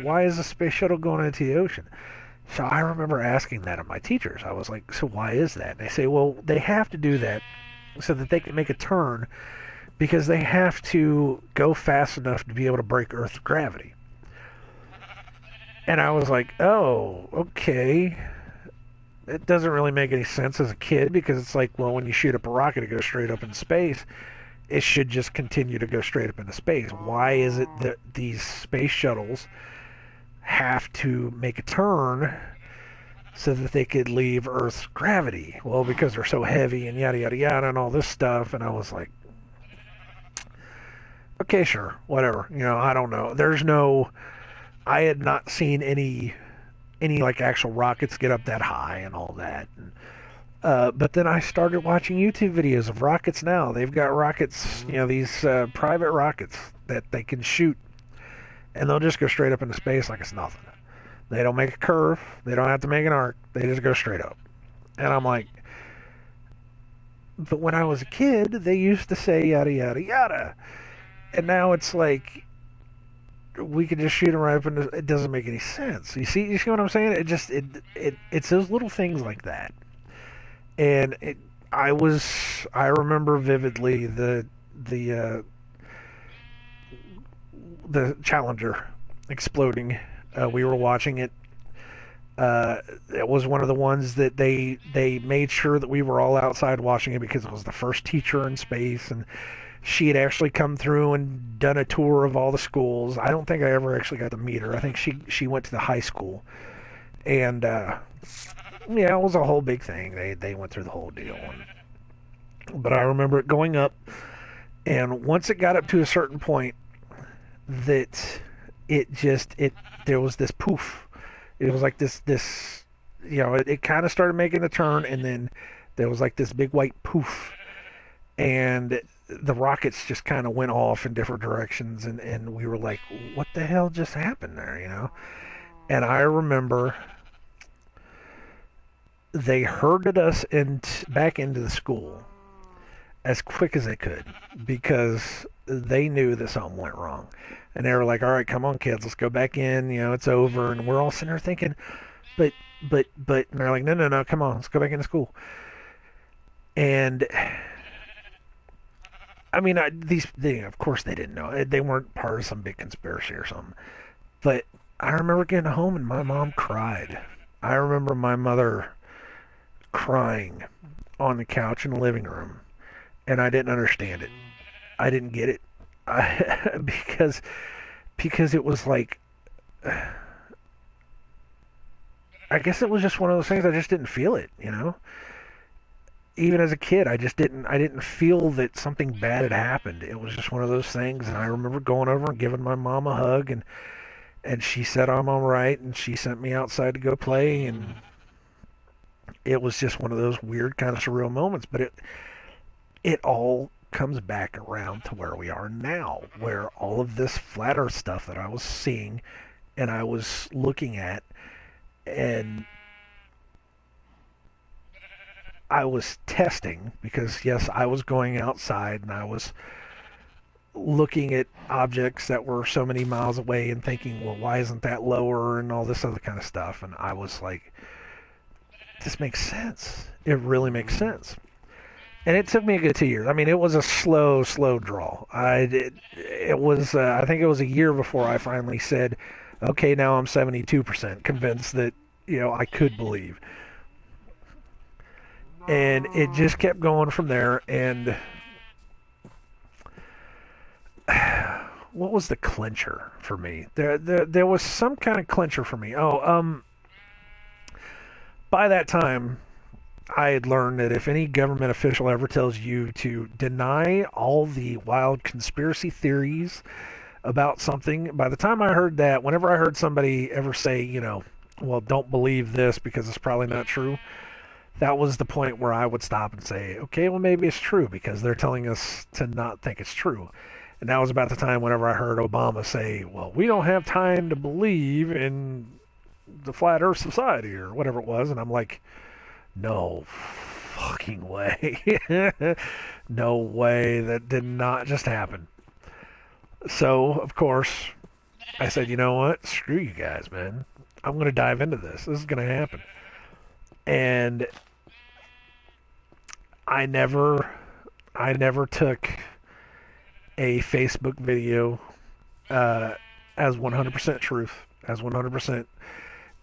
Why is the space shuttle going into the ocean? So I remember asking that of my teachers. I was like, so why is that? And they say, well, they have to do that so that they can make a turn because they have to go fast enough to be able to break Earth's gravity. And I was like, oh, okay. It doesn't really make any sense as a kid because it's like, well, when you shoot up a rocket to go straight up into space, it should just continue to go straight up into space. Why is it that these space shuttles have to make a turn so that they could leave Earth's gravity? Well, because they're so heavy and yada, yada, yada, and all this stuff. And I was like, okay, sure, whatever. I don't know. I had not seen any like actual rockets get up that high and all that. But then I started watching YouTube videos of rockets now. They've got rockets, these private rockets that they can shoot, and they'll just go straight up into space like it's nothing. They don't make a curve. They don't have to make an arc. They just go straight up. And I'm like, but when I was a kid, they used to say yada, yada, yada. And now it's like, we can just shoot them right up and it doesn't make any sense. You see what I'm saying? It's those little things like that. And I remember vividly the Challenger exploding. We were watching it. It was one of the ones that they made sure that we were all outside watching it because it was the first teacher in space, and she had actually come through and done a tour of all the schools. I don't think I ever actually got to meet her. I think she went to the high school. And, yeah, it was a whole big thing. They went through the whole deal. But I remember it going up, and once it got up to a certain point, that there was this poof. It was like this, it kind of started making a turn, and then there was like this big white poof. And the rockets just kind of went off in different directions, and we were like, what the hell just happened there, And I remember they herded us back into the school as quick as they could because they knew that something went wrong. And they were like, all right, come on, kids, let's go back in, it's over. And we're all sitting there thinking, but, and they're like, no, come on, let's go back into school. And I mean, of course they didn't know. They weren't part of some big conspiracy or something. But I remember getting home and my mom cried. I remember my mother crying on the couch in the living room, and I didn't understand it. I didn't get it. Because it was like, I guess it was just one of those things. I just didn't feel it, even as a kid, I didn't feel that something bad had happened. It was just one of those things, and I remember going over and giving my mom a hug, and she said I'm all right, and she sent me outside to go play, and it was just one of those weird kind of surreal moments. But it all comes back around to where we are now, where all of this flat Earth stuff that I was seeing and I was looking at, and I was testing because yes, I was going outside and I was looking at objects that were so many miles away and thinking, well, why isn't that lower and all this other kind of stuff. And I was like, this makes sense. It really makes sense. And it took me a good 2 years. I mean, it was a slow draw. It was, I think it was a year before I finally said, okay, now I'm 72% convinced that, I could believe. And it just kept going from there. And what was the clincher for me? There was some kind of clincher for me. By that time, I had learned that if any government official ever tells you to deny all the wild conspiracy theories about something, by the time I heard that, whenever I heard somebody ever say, well, don't believe this because it's probably not true, that was the point where I would stop and say, okay, well, maybe it's true because they're telling us to not think it's true. And that was about the time whenever I heard Obama say, well, we don't have time to believe in the Flat Earth Society or whatever it was. And I'm like, no fucking way. No way. That did not just happen. So, of course, I said, you know what? Screw you guys, man. I'm going to dive into this. This is going to happen. And I never took a Facebook video as 100% truth, as 100%,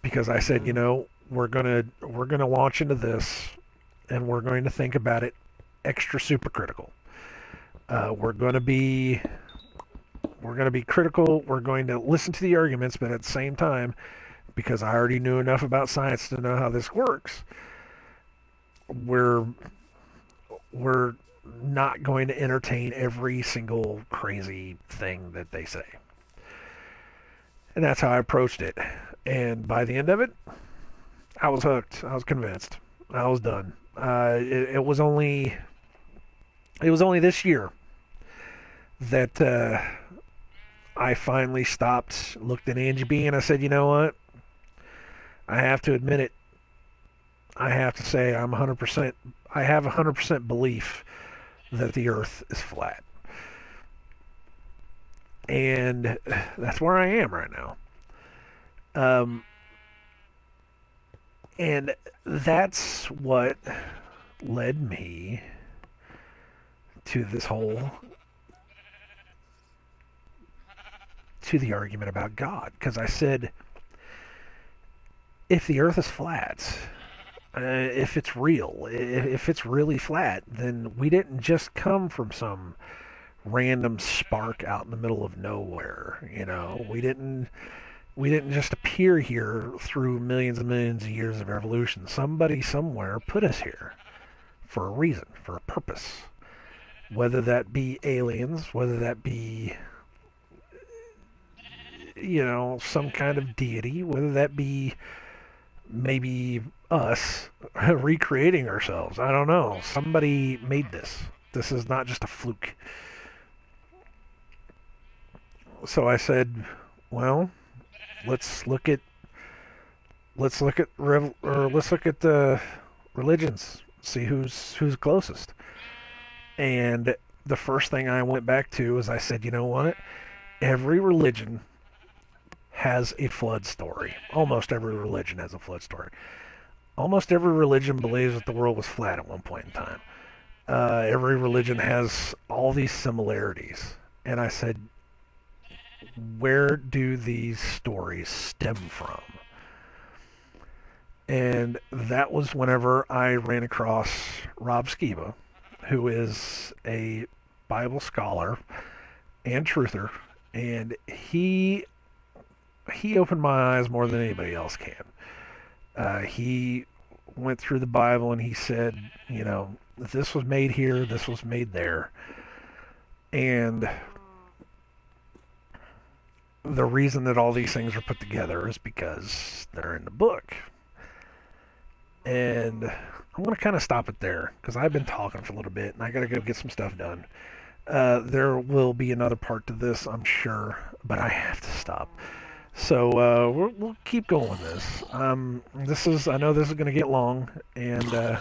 because I said, we're gonna launch into this, and we're going to think about it extra super critical. We're going to be critical. We're going to listen to the arguments, but at the same time, because I already knew enough about science to know how this works, we're we're not going to entertain every single crazy thing that they say. And that's how I approached it. And by the end of it, I was hooked. I was convinced. I was done. It was only this year that I finally stopped, looked at Angie B, and I said, you know what? I have to admit it. I have to say I have 100% belief that the Earth is flat. And that's where I am right now. And that's what led me to the argument about God. Because I said, if the Earth is flat, if it's real, if it's really flat, then we didn't just come from some random spark out in the middle of nowhere. We didn't just appear here through millions and millions of years of evolution. Somebody somewhere put us here for a reason, for a purpose. Whether that be aliens, whether that be some kind of deity, whether that be maybe us recreating ourselves. I don't know. Somebody made this. This is not just a fluke. So I said, well, let's look at the religions, see who's closest. And the first thing I went back to is I said, you know what? Every religion has a flood story. Almost every religion has a flood story. Almost every religion believes that the world was flat at one point in time. Every religion has all these similarities. And I said, where do these stories stem from? And that was whenever I ran across Rob Skiba, who is a Bible scholar and truther, and he opened my eyes more than anybody else can. He went through the Bible and he said, this was made here, this was made there. And the reason that all these things are put together is because they're in the book. And I'm going to kind of stop it there because I've been talking for a little bit and I got to go get some stuff done. There will be another part to this, I'm sure, but I have to stop. So we'll keep going with this. I know this is going to get long, and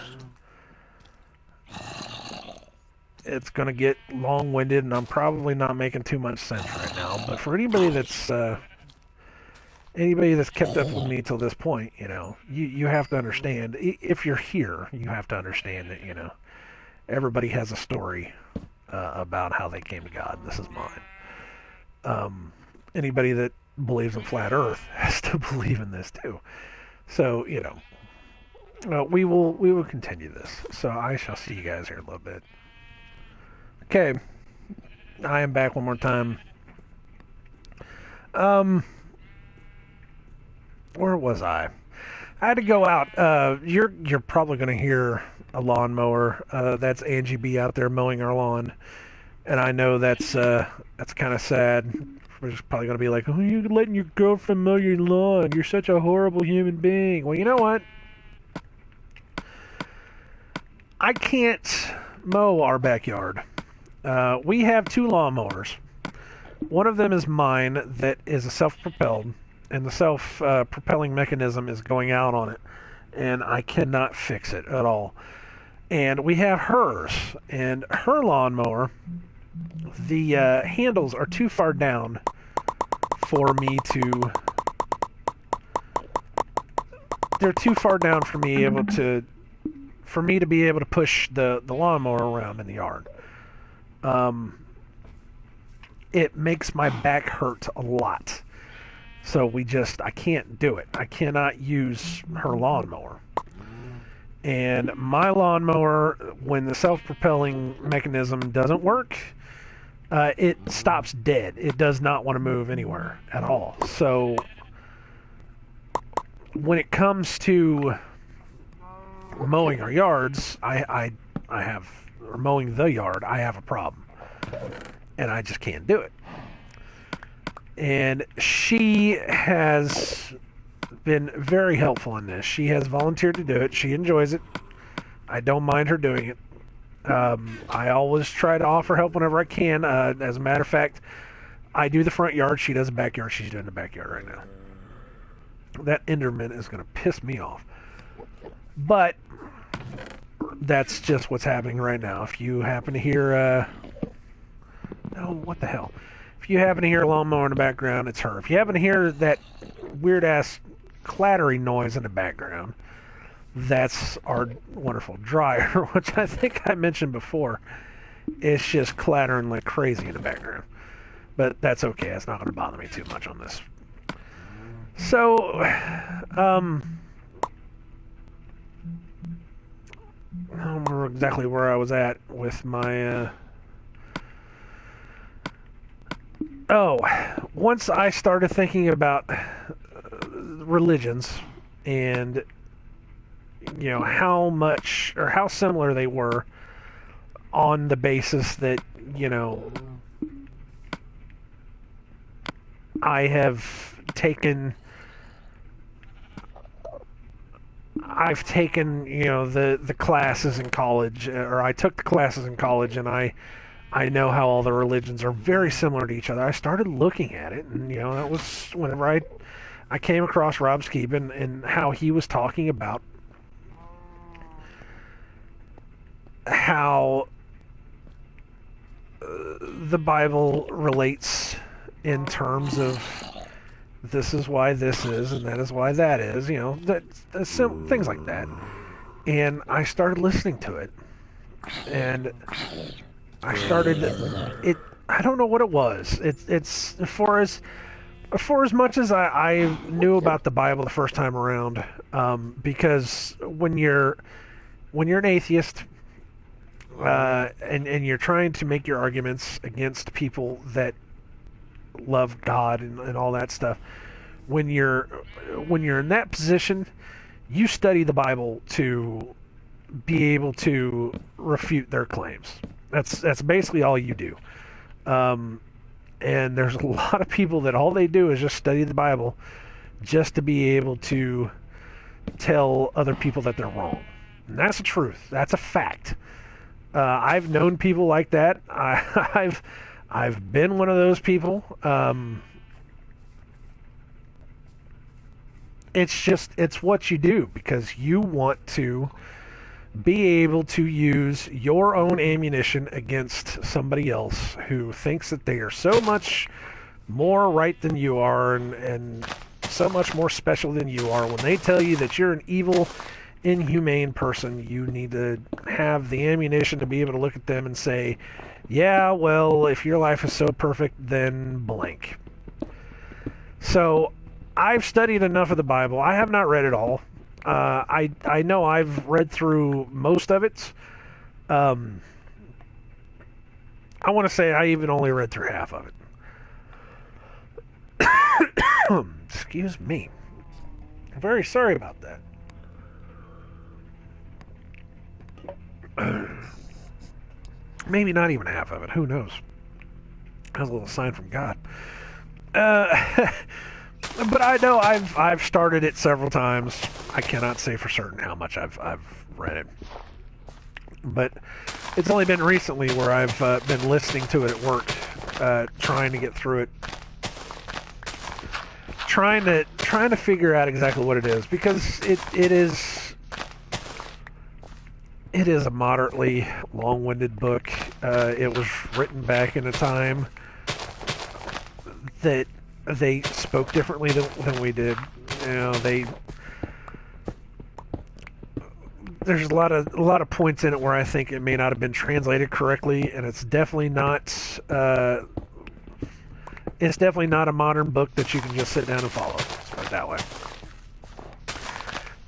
it's going to get long-winded, and I'm probably not making too much sense right now. But for anybody that's kept up with me till this point, you have to understand. If you're here, you have to understand that everybody has a story about how they came to God. This is mine. Anybody that believes in flat Earth has to believe in this too. So we will continue this. So I shall see you guys here in a little bit. Okay, I am back one more time. Where was I? I had to go out. You're probably going to hear a lawnmower. That's Angie B out there mowing our lawn, and I know that's kind of sad. We're just probably going to be like, "Oh, you're letting your girlfriend mow your lawn. You're such a horrible human being." Well, you know what? I can't mow our backyard. We have 2 lawnmowers. One of them is mine that is a self-propelled, and the self-propelling mechanism is going out on it, and I cannot fix it at all. And we have hers, and her lawnmower, the handles are too far down for me to... They're too far down for me to be able to push the lawnmower around in the yard. It makes my back hurt a lot. So I can't do it. I cannot use her lawnmower. And my lawnmower, when the self-propelling mechanism doesn't work, it stops dead. It does not want to move anywhere at all. So when it comes to mowing our yards, or mowing the yard, I have a problem. And I just can't do it. And she has been very helpful in this. She has volunteered to do it. She enjoys it. I don't mind her doing it. I always try to offer help whenever I can. As a matter of fact, I do the front yard. She does the backyard. She's doing the backyard right now. That Enderman is going to piss me off. But that's just what's happening right now. If you happen to hear... oh, what the hell? If you happen to hear a lawnmower in the background, it's her. If you happen to hear that weird-ass clattering noise in the background, that's our wonderful dryer, which I think I mentioned before. It's just clattering like crazy in the background. But that's okay. It's not going to bother me too much on this. So, I don't remember exactly where I was at with my... once I started thinking about religions and how much or how similar they were on the basis that I've taken the classes in college, or I took the classes in college, and I know how all the religions are very similar to each other. I started looking at it, and that was whenever I came across Rob Skeeben and how he was talking about how the Bible relates in terms of this is why this is and that is why that is, things like that. And I started listening to it, and I started it. I don't know what it was. It's for as much as I knew about the Bible the first time around, because when you're an atheist, and you're trying to make your arguments against people that love God and all that stuff, when you're in that position, You study the Bible to be able to refute their claims. That's basically all you do. And there's a lot of people that all they do is just study the Bible just to be able to tell other people that they're wrong. And that's the truth. That's a fact. I've known people like that. I've been one of those people. It's what you do because you want to be able to use your own ammunition against somebody else who thinks that they are so much more right than you are and so much more special than you are. When they tell you that you're an evil, inhumane person, you need to have the ammunition to be able to look at them and say, yeah, well, if your life is so perfect, then blank. So I've studied enough of the Bible. I have not read it all. I know I've read through most of it. I want to say I even only read through half of it. Excuse me. I'm very sorry about that. Maybe not even half of it. Who knows? That's a little sign from God. But I know I've started it several times. I cannot say for certain how much I've read it, but it's only been recently where I've been listening to it at work, trying to get through it, trying to figure out exactly what it is, because it is a moderately long-winded book. It was written back in a time that they spoke differently than we did. You know, there's a lot of points in it where I think it may not have been translated correctly, and it's definitely not a modern book that you can just sit down and follow. Let's put it that way.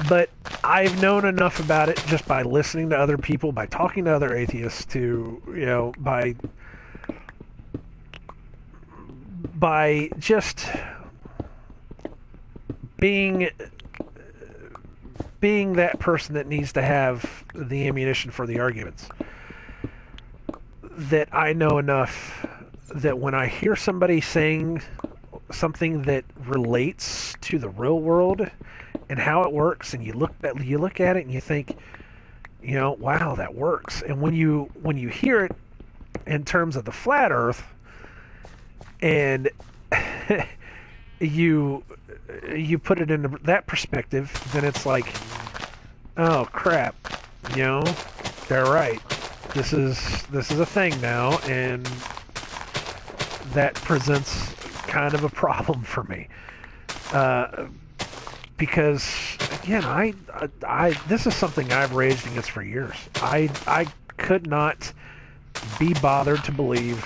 But I've known enough about it just by listening to other people, by talking to other atheists, by just being that person that needs to have the ammunition for the arguments, that I know enough that when I hear somebody saying something that relates to the real world and how it works, and you look at it and you think, wow, that works. And when you hear it in terms of the flat Earth, and you put it into that perspective, then it's like, oh crap, they're right. This is a thing now, and that presents kind of a problem for me, because again, I this is something I've raged against for years. I could not be bothered to believe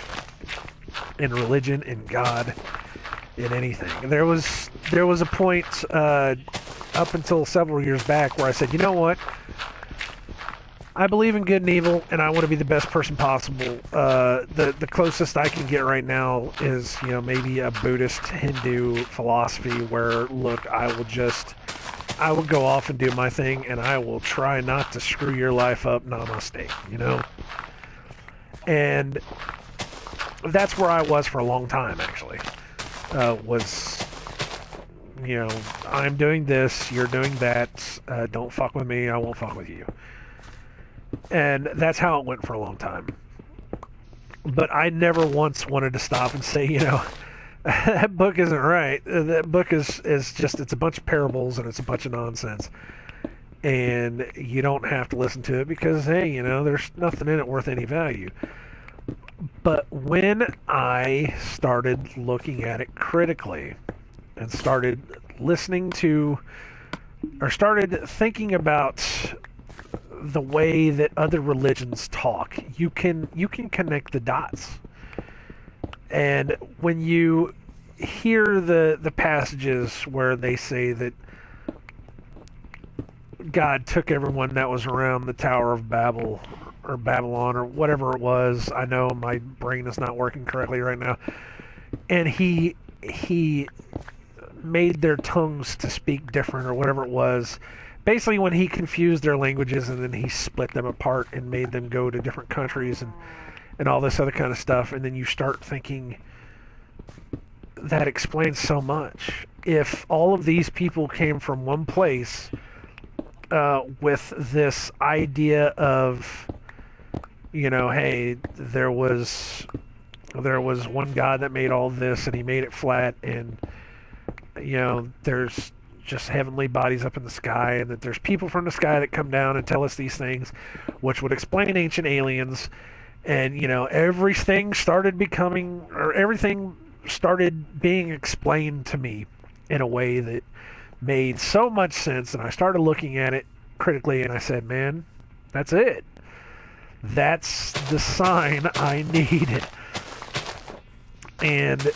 in religion, in God, in anything. And there was a point up until several years back where I said, you know what? I believe in good and evil, and I want to be the best person possible. The closest I can get right now is, maybe a Buddhist, Hindu philosophy where, look, I will go off and do my thing, and I will try not to screw your life up. Namaste, And that's where I was for a long time, actually. I'm doing this, you're doing that, don't fuck with me, I won't fuck with you. And that's how it went for a long time. But I never once wanted to stop and say, that book isn't right. That book is just, it's a bunch of parables and it's a bunch of nonsense. And you don't have to listen to it because, hey, there's nothing in it worth any value. But when I started looking at it critically and started listening to, or started thinking about the way that other religions talk, you can connect the dots. And when you hear the passages where they say that God took everyone that was around the Tower of Babel or Babylon or whatever it was, I know my brain is not working correctly right now, and he made their tongues to speak different or whatever it was, basically when he confused their languages and then he split them apart and made them go to different countries and all this other kind of stuff, and then you start thinking that explains so much. If all of these people came from one place with this idea of, hey, there was one God that made all this and he made it flat, and there's just heavenly bodies up in the sky, and that there's people from the sky that come down and tell us these things, which would explain ancient aliens, and everything started being explained to me in a way that made so much sense, and I started looking at it critically, and I said, man, that's it. That's the sign I need. And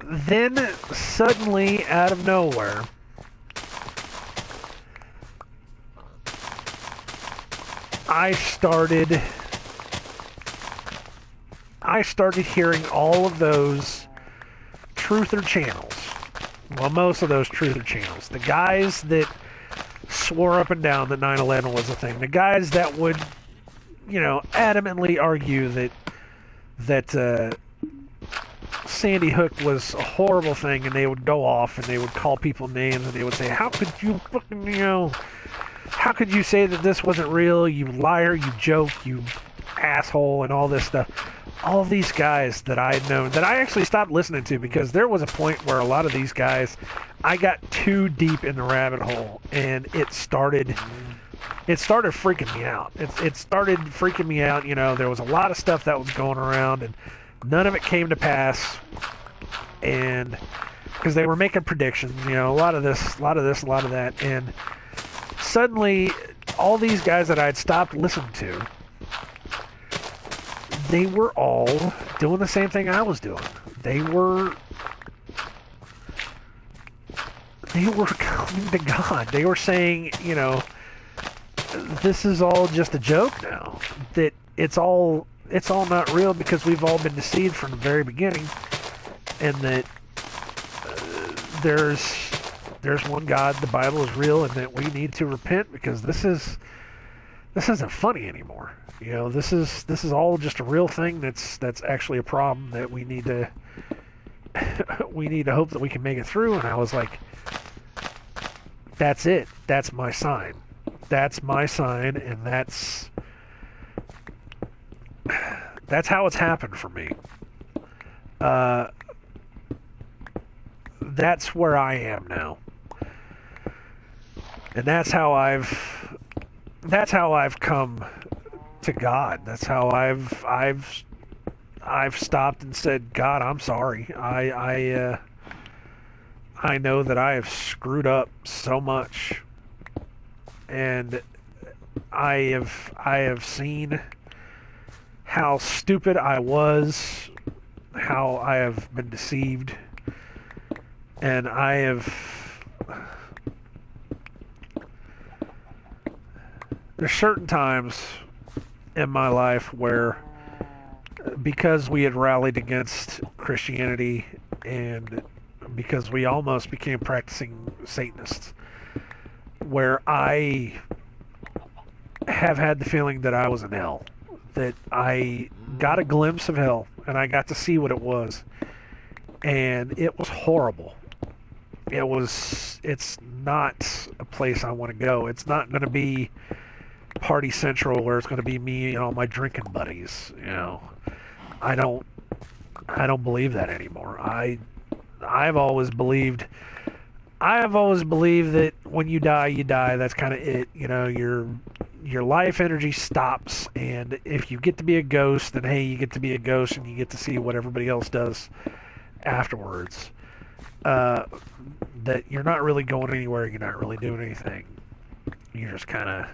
then suddenly, out of nowhere, I started hearing all of those truther channels. Well, most of those truther channels. The guys that swore up and down that 9/11 was a thing. The guys that would, adamantly argue that Sandy Hook was a horrible thing, and they would go off and they would call people names and they would say, how could you fucking, how could you say that this wasn't real, you liar, you joke, you asshole, and all this stuff. All of these guys that I had known, that I actually stopped listening to, because there was a point where a lot of these guys, I got too deep in the rabbit hole, and it started freaking me out. It started freaking me out. There was a lot of stuff that was going around, and none of it came to pass. And because they were making predictions, a lot of this, a lot of that, and suddenly all these guys that I had stopped listening to, they were all doing the same thing I was doing. They were coming to God. They were saying, this is all just a joke now. That it's all not real, because we've all been deceived from the very beginning, and that there's one God, the Bible is real, and that we need to repent, because this isn't funny anymore. This is all just a real thing that's actually a problem that we need to hope that we can make it through. And I was like, that's it. That's my sign. That's my sign, and that's how it's happened for me. That's where I am now. And that's how I've come to God. That's how I've stopped and said, God, I'm sorry. I know that I have screwed up so much, and I have seen how stupid I was, how I have been deceived, and there's certain times in my life where, because we had rallied against Christianity and because we almost became practicing Satanists, where I have had the feeling that I was in hell, that I got a glimpse of hell and I got to see what it was, and it was horrible. It's not a place I want to go. It's not going to be Party Central where it's going to be me and all my drinking buddies. I don't believe that anymore. I've always believed that when you die, that's kind of it. Your life energy stops, and if you get to be a ghost, then hey, you get to be a ghost and you get to see what everybody else does afterwards. That you're not really going anywhere, you're not really doing anything. You're just kind of,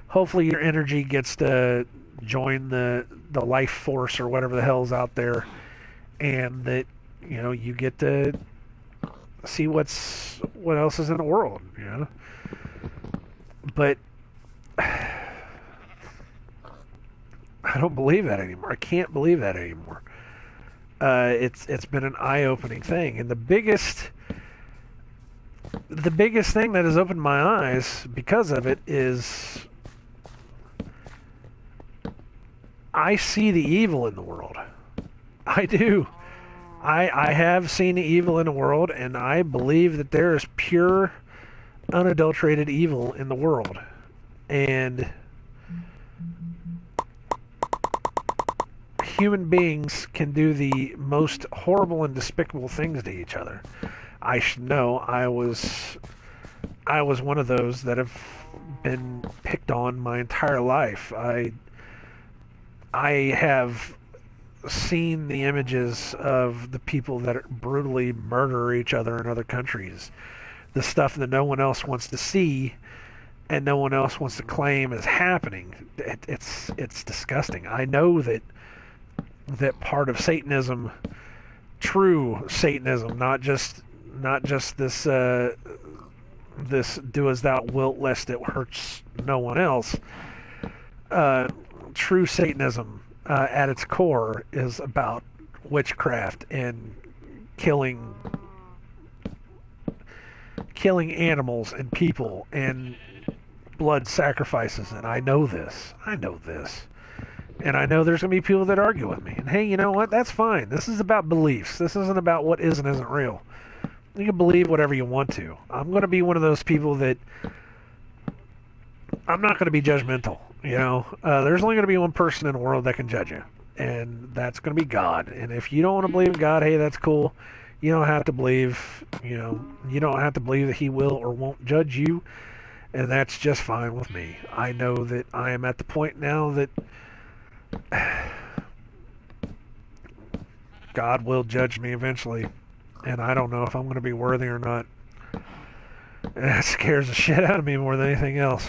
hopefully your energy gets to join the life force or whatever the hell's out there, and that you get to see what else is in the world. But I don't believe that anymore. I can't believe that anymore. It's been an eye-opening thing, and the biggest the biggest thing that has opened my eyes because of it is I see the evil in the world. I do. I have seen the evil in the world, and I believe that there is pure, unadulterated evil in the world. And human beings can do the most horrible and despicable things to each other. I should know I was one of those that have been picked on my entire life. I have seen the images of the people that brutally murder each other in other countries. The stuff that no one else wants to see and no one else wants to claim is happening. It's disgusting. I know that part of Satanism, true Satanism, not just this this do as thou wilt lest it hurts no one else. True Satanism at its core is about witchcraft and killing animals and people and blood sacrifices. And I know this. And I know there's going to be people that argue with me. And hey, you know what? That's fine. This is about beliefs. This isn't about what is and isn't real. You can believe whatever you want to. I'm going to be one of those people that I'm not going to be judgmental. You know, there's only going to be one person in the world that can judge you, and that's going to be God. And if you don't want to believe in God, hey, that's cool. You don't have to believe. You don't have to believe that He will or won't judge you, and that's just fine with me. I know that I am at the point now that God will judge me eventually, and I don't know if I'm going to be worthy or not. And that scares the shit out of me more than anything else.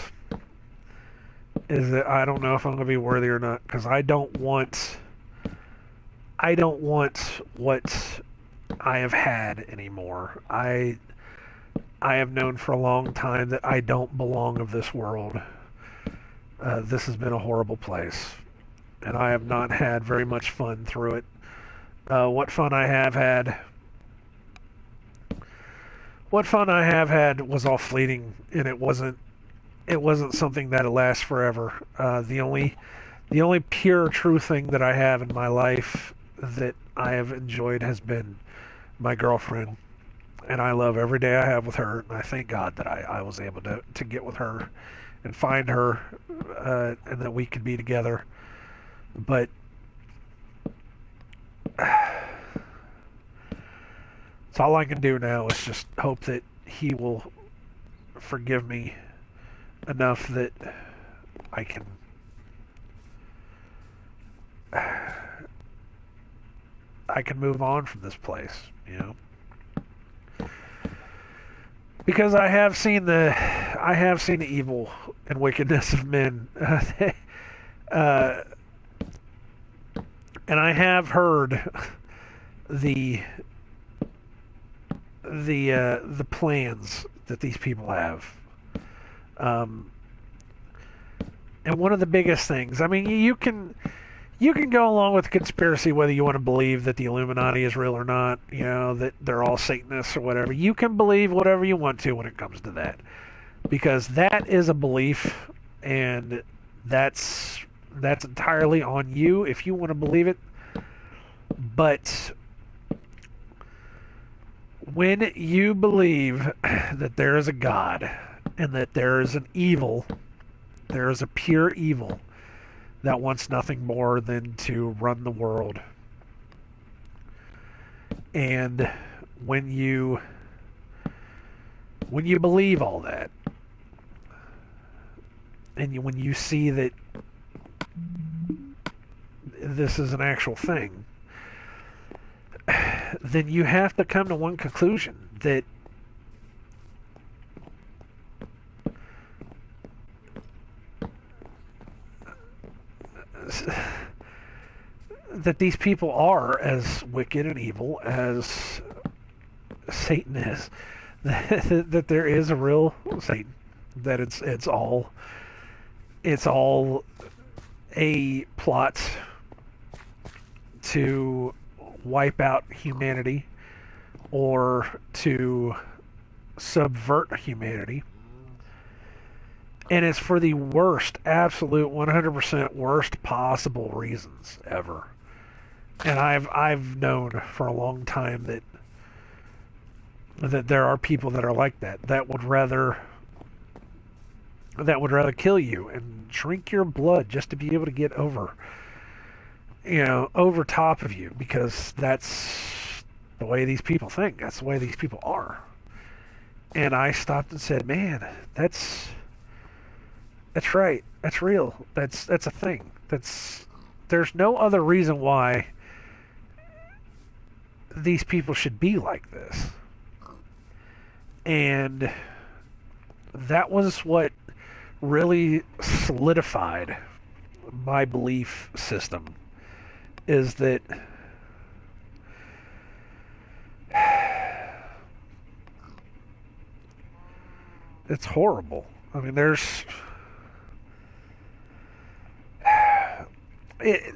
Is that I don't know if I'm going to be worthy or not, because I don't want what I have had anymore. I have known for a long time that I don't belong of this world. This has been a horrible place, and I have not had very much fun through it. What fun I have had was all fleeting, and it wasn't something that'll last forever. The only pure true thing that I have in my life that I have enjoyed has been my girlfriend, and I love every day I have with her, and I thank God that I was able to get with her and find her, and that we could be together. But so all I can do now is just hope that He will forgive me enough that I can move on from this place, because I have seen the evil and wickedness of men, and I have heard the plans that these people have. And one of the biggest things, I mean, you can go along with the conspiracy whether you want to believe that the Illuminati is real or not, that they're all Satanists or whatever. You can believe whatever you want to when it comes to that, because that is a belief, and that's entirely on you if you want to believe it. But when you believe that there is a God and that there is an evil, there is a pure evil that wants nothing more than to run the world. And when you believe all that, and when you see that this is an actual thing, then you have to come to one conclusion, that these people are as wicked and evil as Satan is. That there is a real Satan. That it's all a plot to wipe out humanity, or to subvert humanity, and it's for the worst, absolute 100% worst possible reasons ever. And I've known for a long time that there are people that are like that, that would rather kill you and drink your blood just to be able to get over top of you, because that's the way these people think. That's the way these people are. And I stopped and said, man, that's right. That's real. That's a thing. There's no other reason why these people should be like this. And that was what really solidified my belief system, is that it's horrible. I mean, it,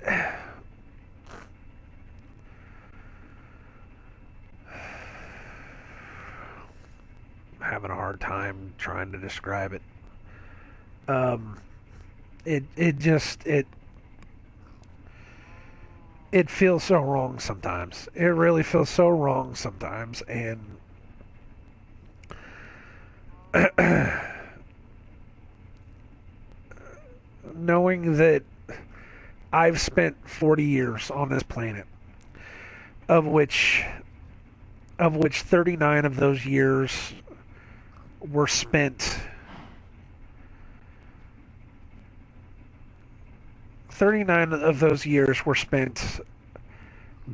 I'm having a hard time trying to describe it. It feels so wrong sometimes. It really feels so wrong sometimes, and knowing that I've spent 40 years on this planet, of which 39 of those years were spent 39 of those years were spent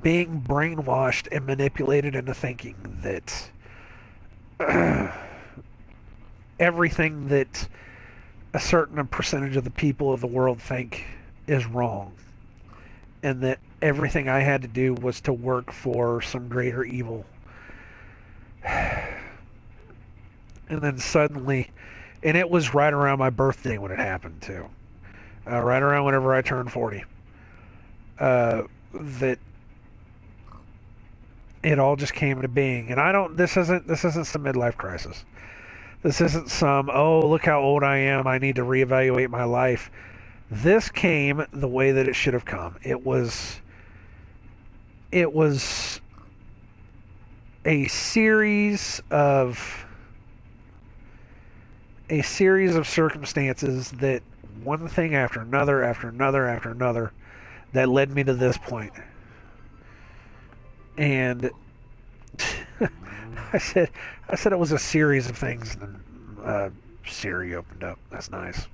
being brainwashed and manipulated into thinking that everything that a certain percentage of the people of the world think is wrong, and that everything I had to do was to work for some greater evil. And then suddenly, and it was right around my birthday when it happened too, right around whenever I turned 40, that it all just came into being. And this isn't some midlife crisis. This isn't some, oh, look how old I am, I need to reevaluate my life. This came the way that it should have come. It was a series of circumstances, that one thing after another after another after another, that led me to this point. And I said it was a series of things, and then Siri opened up. That's nice.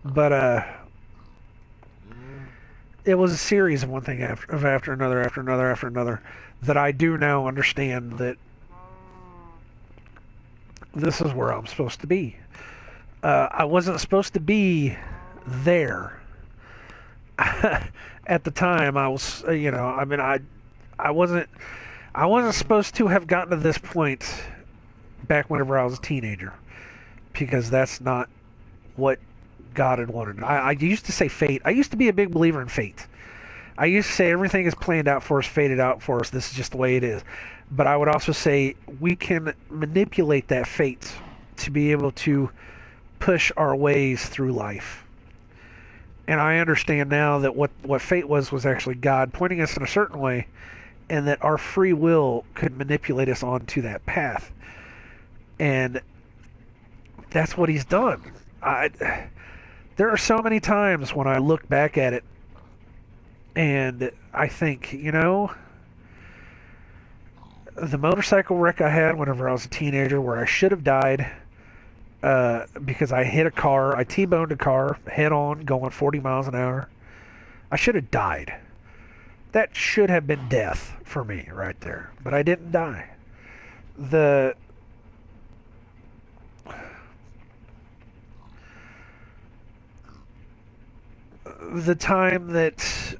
But it was a series of one thing after another after another after another, that I do now understand that this is where I'm supposed to be. I wasn't supposed to be there at the time. I was, I wasn't supposed to have gotten to this point back whenever I was a teenager, because that's not what God had wanted. I used to say fate. I used to be a big believer in fate. I used to say everything is planned out for us, fated out for us. This is just the way it is. But I would also say we can manipulate that fate to be able to push our ways through life. And I understand now that what fate was actually God pointing us in a certain way, and that our free will could manipulate us onto that path. And that's what he's done. There are so many times when I look back at it and I think, the motorcycle wreck I had whenever I was a teenager, where I should have died because I hit a car, I T-boned a car head on going 40 miles an hour. I should have died. That should have been death for me right there. But I didn't die. The time that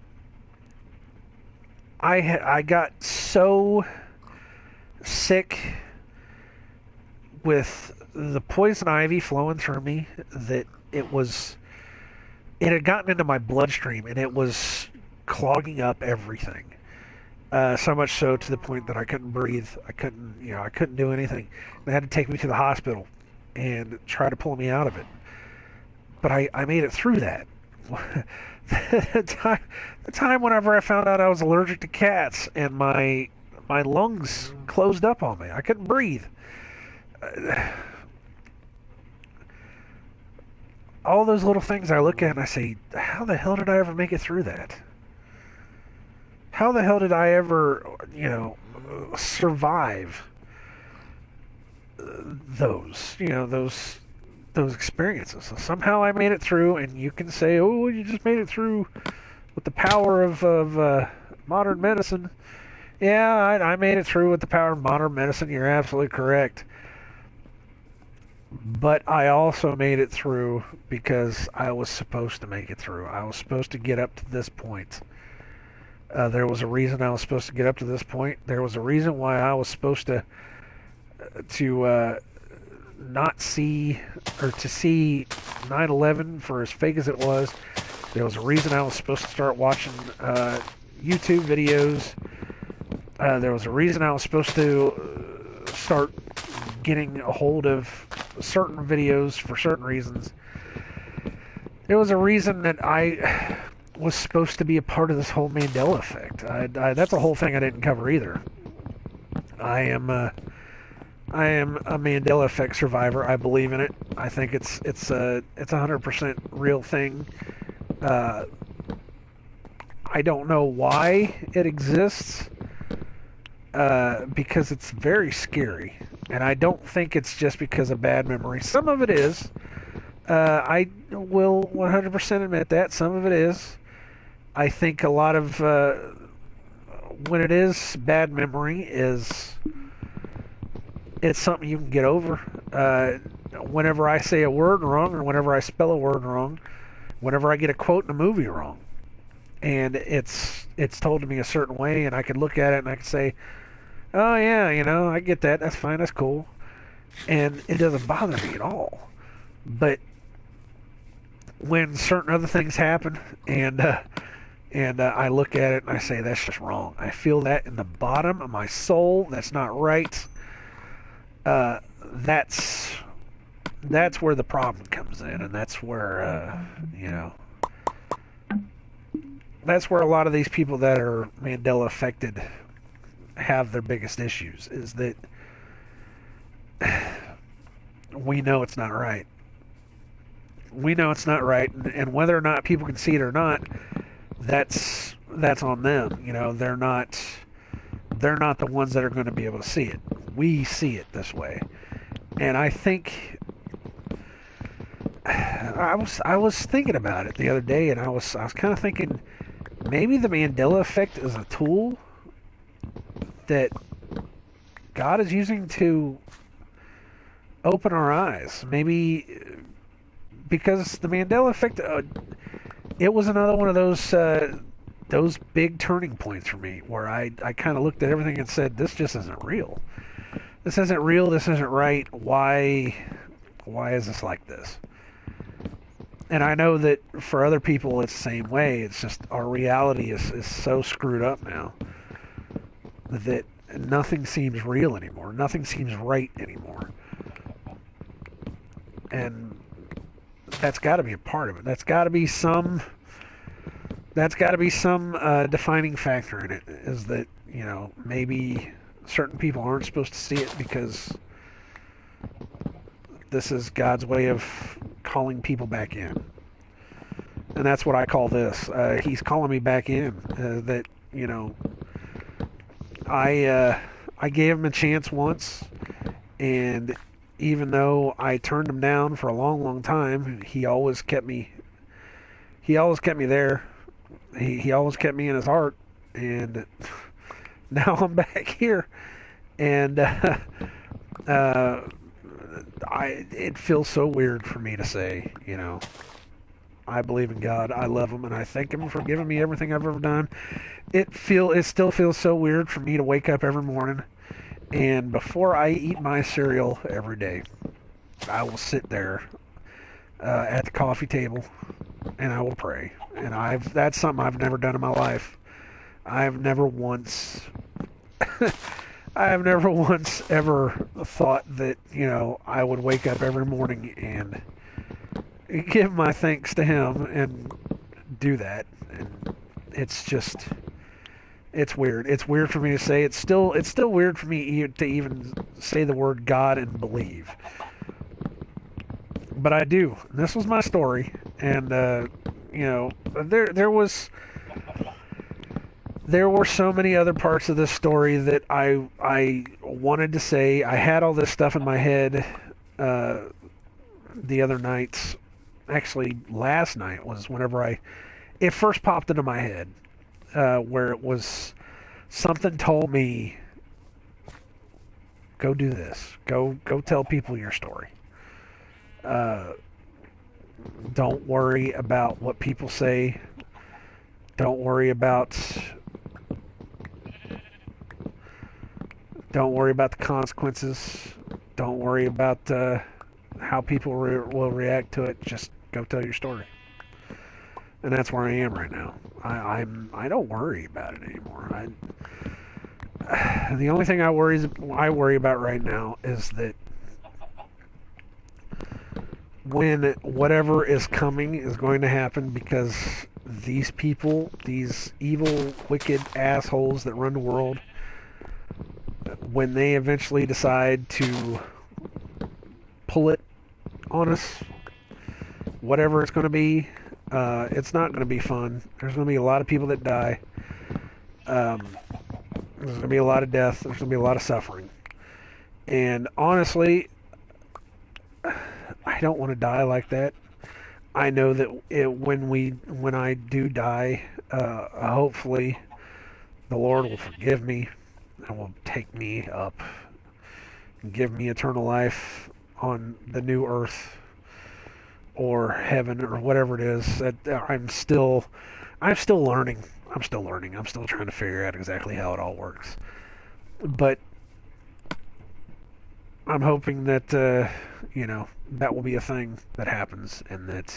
I got so sick with the poison ivy flowing through me that it had gotten into my bloodstream, and it was clogging up everything. So much so to the point that I couldn't breathe. I couldn't do anything. They had to take me to the hospital and try to pull me out of it. But I made it through that. The time whenever I found out I was allergic to cats and my lungs closed up on me, I couldn't breathe. All those little things I look at and I say, how the hell did I ever make it through that? How the hell did I ever, survive those experiences? So somehow I made it through, and you can say, "Oh, you just made it through with the power of modern medicine." Yeah, I made it through with the power of modern medicine. You're absolutely correct. But I also made it through because I was supposed to make it through. I was supposed to get up to this point. There was a reason I was supposed to get up to this point. There was a reason why I was supposed to not see or to see 9/11 for as fake as it was. There was a reason I was supposed to start watching YouTube videos. There was a reason I was supposed to start getting a hold of certain videos for certain reasons. There was a reason that I was supposed to be a part of this whole Mandela effect. That's a whole thing I didn't cover either. I am a Mandela effect survivor. I believe in it. I think it's a 100% real thing. I don't know why it exists, because it's very scary, and I don't think it's just because of bad memory. Some of it is. I will 100% admit that some of it is. I think a lot of when it is bad memory is it's something you can get over. Whenever I say a word wrong, or whenever I spell a word wrong, whenever I get a quote in a movie wrong, and it's told to me a certain way, and I can look at it and I can say, "Oh yeah, I get that. That's fine. That's cool," and it doesn't bother me at all. But when certain other things happen, and I look at it and I say, that's just wrong. I feel that in the bottom of my soul. That's not right. That's where the problem comes in, and that's where that's where a lot of these people that are Mandela affected have their biggest issues. Is that we know it's not right. We know it's not right, and whether or not people can see it or not, that's on them. They're not the ones that are going to be able to see it. We see it this way, and I think I was thinking about it the other day, and I was kind of thinking maybe the Mandela effect is a tool that God is using to open our eyes. Maybe because the Mandela effect, it was another one of those big turning points for me, where I kind of looked at everything and said, this just isn't real. This isn't real. This isn't right. Why is this like this? And I know that for other people it's the same way. It's just our reality is so screwed up now that nothing seems real anymore. Nothing seems right anymore. And that's got to be a part of it. That's got to be some defining factor in it. Is that maybe certain people aren't supposed to see it because this is God's way of calling people back in, and that's what I call this. He's calling me back in. That I gave him a chance once, and even though I turned him down for a long, long time, he always kept me. He always kept me there. He always kept me in his heart, and now I'm back here, and it feels so weird for me to say, I believe in God, I love him, and I thank him for giving me everything I've ever done. It still feels so weird for me to wake up every morning, and before I eat my cereal every day, I will sit there at the coffee table, and I will pray. And that's something I've never done in my life. I have never once, I have never once ever thought that, I would wake up every morning and give my thanks to him and do that. And it's just, it's weird. It's weird for me to say. It's still weird for me to even say the word God and believe. But I do. This was my story, and there were so many other parts of this story that I wanted to say. I had all this stuff in my head uh, the other nights. Actually, last night was whenever it first popped into my head, where it was something told me, go do this, go tell people your story. Uh, don't worry about what people say. Don't worry about don't worry about the consequences. Don't worry about how people will react to it. Just go tell your story. And that's where I am right now. I don't worry about it anymore. The only thing I worry about right now is that when whatever is coming is going to happen, because these people, these evil, wicked assholes that run the world, when they eventually decide to pull it on us, whatever it's going to be, it's not going to be fun. There's going to be a lot of people that die. There's going to be a lot of death. There's going to be a lot of suffering. And honestly, I don't want to die like that. I know that when I do die, hopefully the Lord will forgive me and will take me up and give me eternal life on the new earth or heaven or whatever it is. That I'm still learning. I'm still learning. I'm still trying to figure out exactly how it all works. But I'm hoping that that will be a thing that happens, and that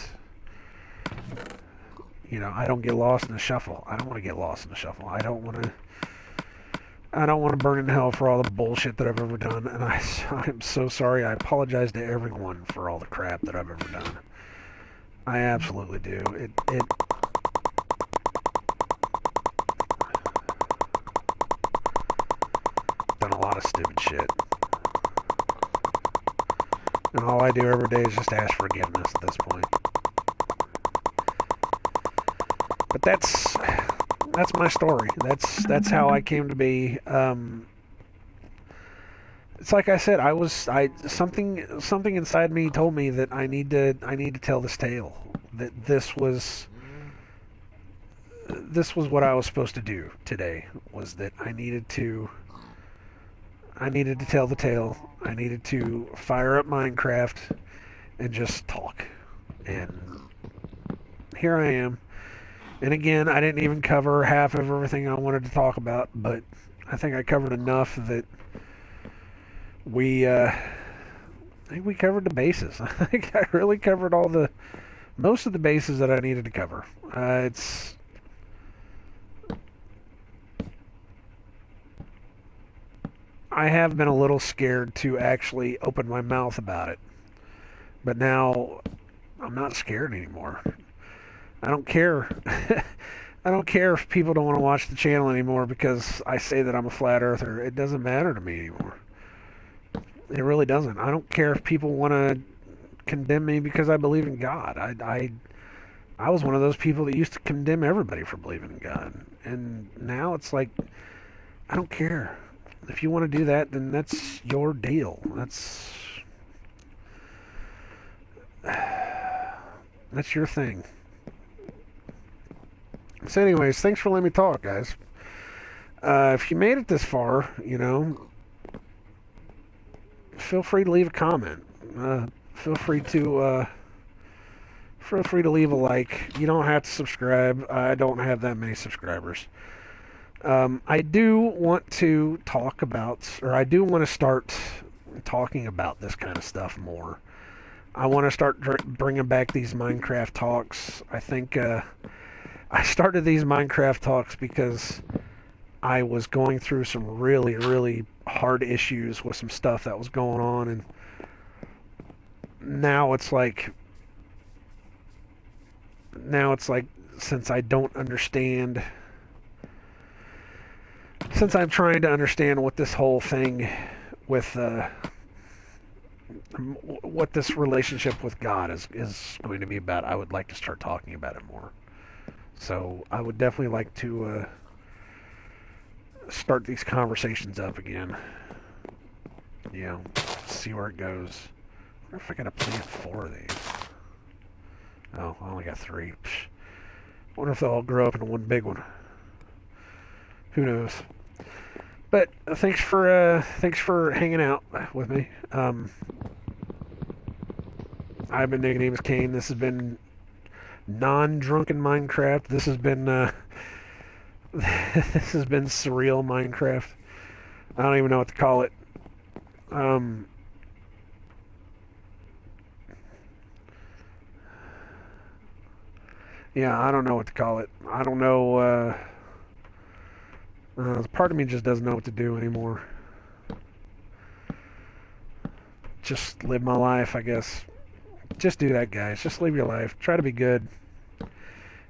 I don't get lost in the shuffle. I don't want to get lost in the shuffle. I don't want to burn in hell for all the bullshit that I've ever done. And I'm so sorry. I apologize to everyone for all the crap that I've ever done. I absolutely do. It done a lot of stupid shit. And all I do every day is just ask forgiveness at this point. But that's my story. That's how I came to be. It's like I said, something inside me told me that I need to tell this tale. That this was what I was supposed to do today. Was that I needed to tell the tale. I needed to fire up Minecraft and just talk. And here I am. And again, I didn't even cover half of everything I wanted to talk about, but I think I covered enough that I think we covered the bases. I think I really covered most of the bases that I needed to cover. I have been a little scared to actually open my mouth about it, but now I'm not scared anymore. I don't care. I don't care if people don't want to watch the channel anymore because I say that I'm a flat earther. It doesn't matter to me anymore. It really doesn't. I don't care if people want to condemn me because I believe in God. I was one of those people that used to condemn everybody for believing in God. And now it's like, I don't care. If you want to do that, then that's your deal. That's your thing. So anyways, thanks for letting me talk, guys. If you made it this far, feel free to leave a comment. Feel free to leave a like. You don't have to subscribe. I don't have that many subscribers. I do want to talk about, or I do want to start talking about this kind of stuff more. I want to start bringing back these Minecraft talks. I think I started these Minecraft talks because I was going through some really, really hard issues with some stuff that was going on, and now it's like, now it's like, since I don't understand, since I'm trying to understand what this whole thing with what this relationship with God is going to be about, I would like to start talking about it more. So I would definitely like to start these conversations up again. You know, see where it goes. I wonder if I gotta plant 4 of these. Oh, I only got 3. Psh. Wonder if they'll all grow up into one big one. Who knows? But thanks for hanging out with me. I've been nicodemoscain. This has been non-drunken Minecraft. This has been this has been surreal Minecraft. I don't even know what to call it. Um, yeah, I don't know what to call it. I don't know. Part of me just doesn't know what to do anymore. Just live my life, I guess. Just do that, guys. Just live your life. Try to be good.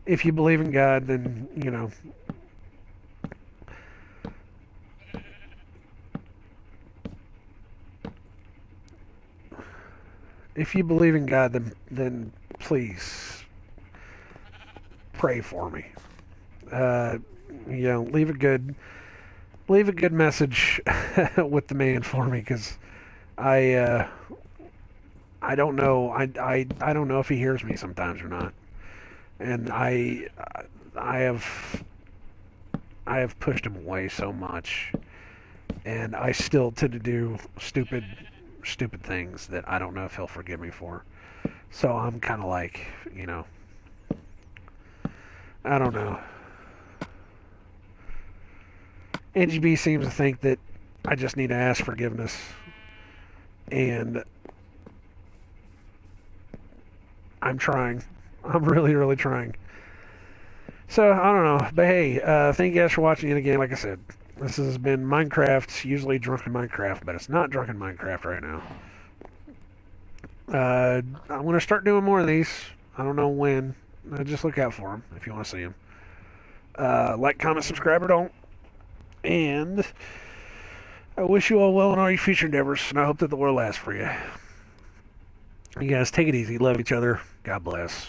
If you believe in God, then, you know, if you believe in God, then please pray for me. Uh, you know, leave a good message with the man for me, because I I don't know, I don't know if he hears me sometimes or not, and I have I have pushed him away so much, and I still tend to do stupid things that I don't know if he'll forgive me for. So I'm kind of like, you know, I don't know. NGB seems to think that I just need to ask forgiveness, and I'm trying. I'm really, really trying. So, I don't know. But hey, thank you guys for watching it again. Like I said, this has been Minecraft, usually Drunken Minecraft, but it's not Drunken Minecraft right now. I'm going to start doing more of these. I don't know when. Just look out for them if you want to see them. Like, comment, subscribe, or don't. And I wish you all well in all your future endeavors, and I hope that the world lasts for you. You guys take it easy. Love each other. God bless.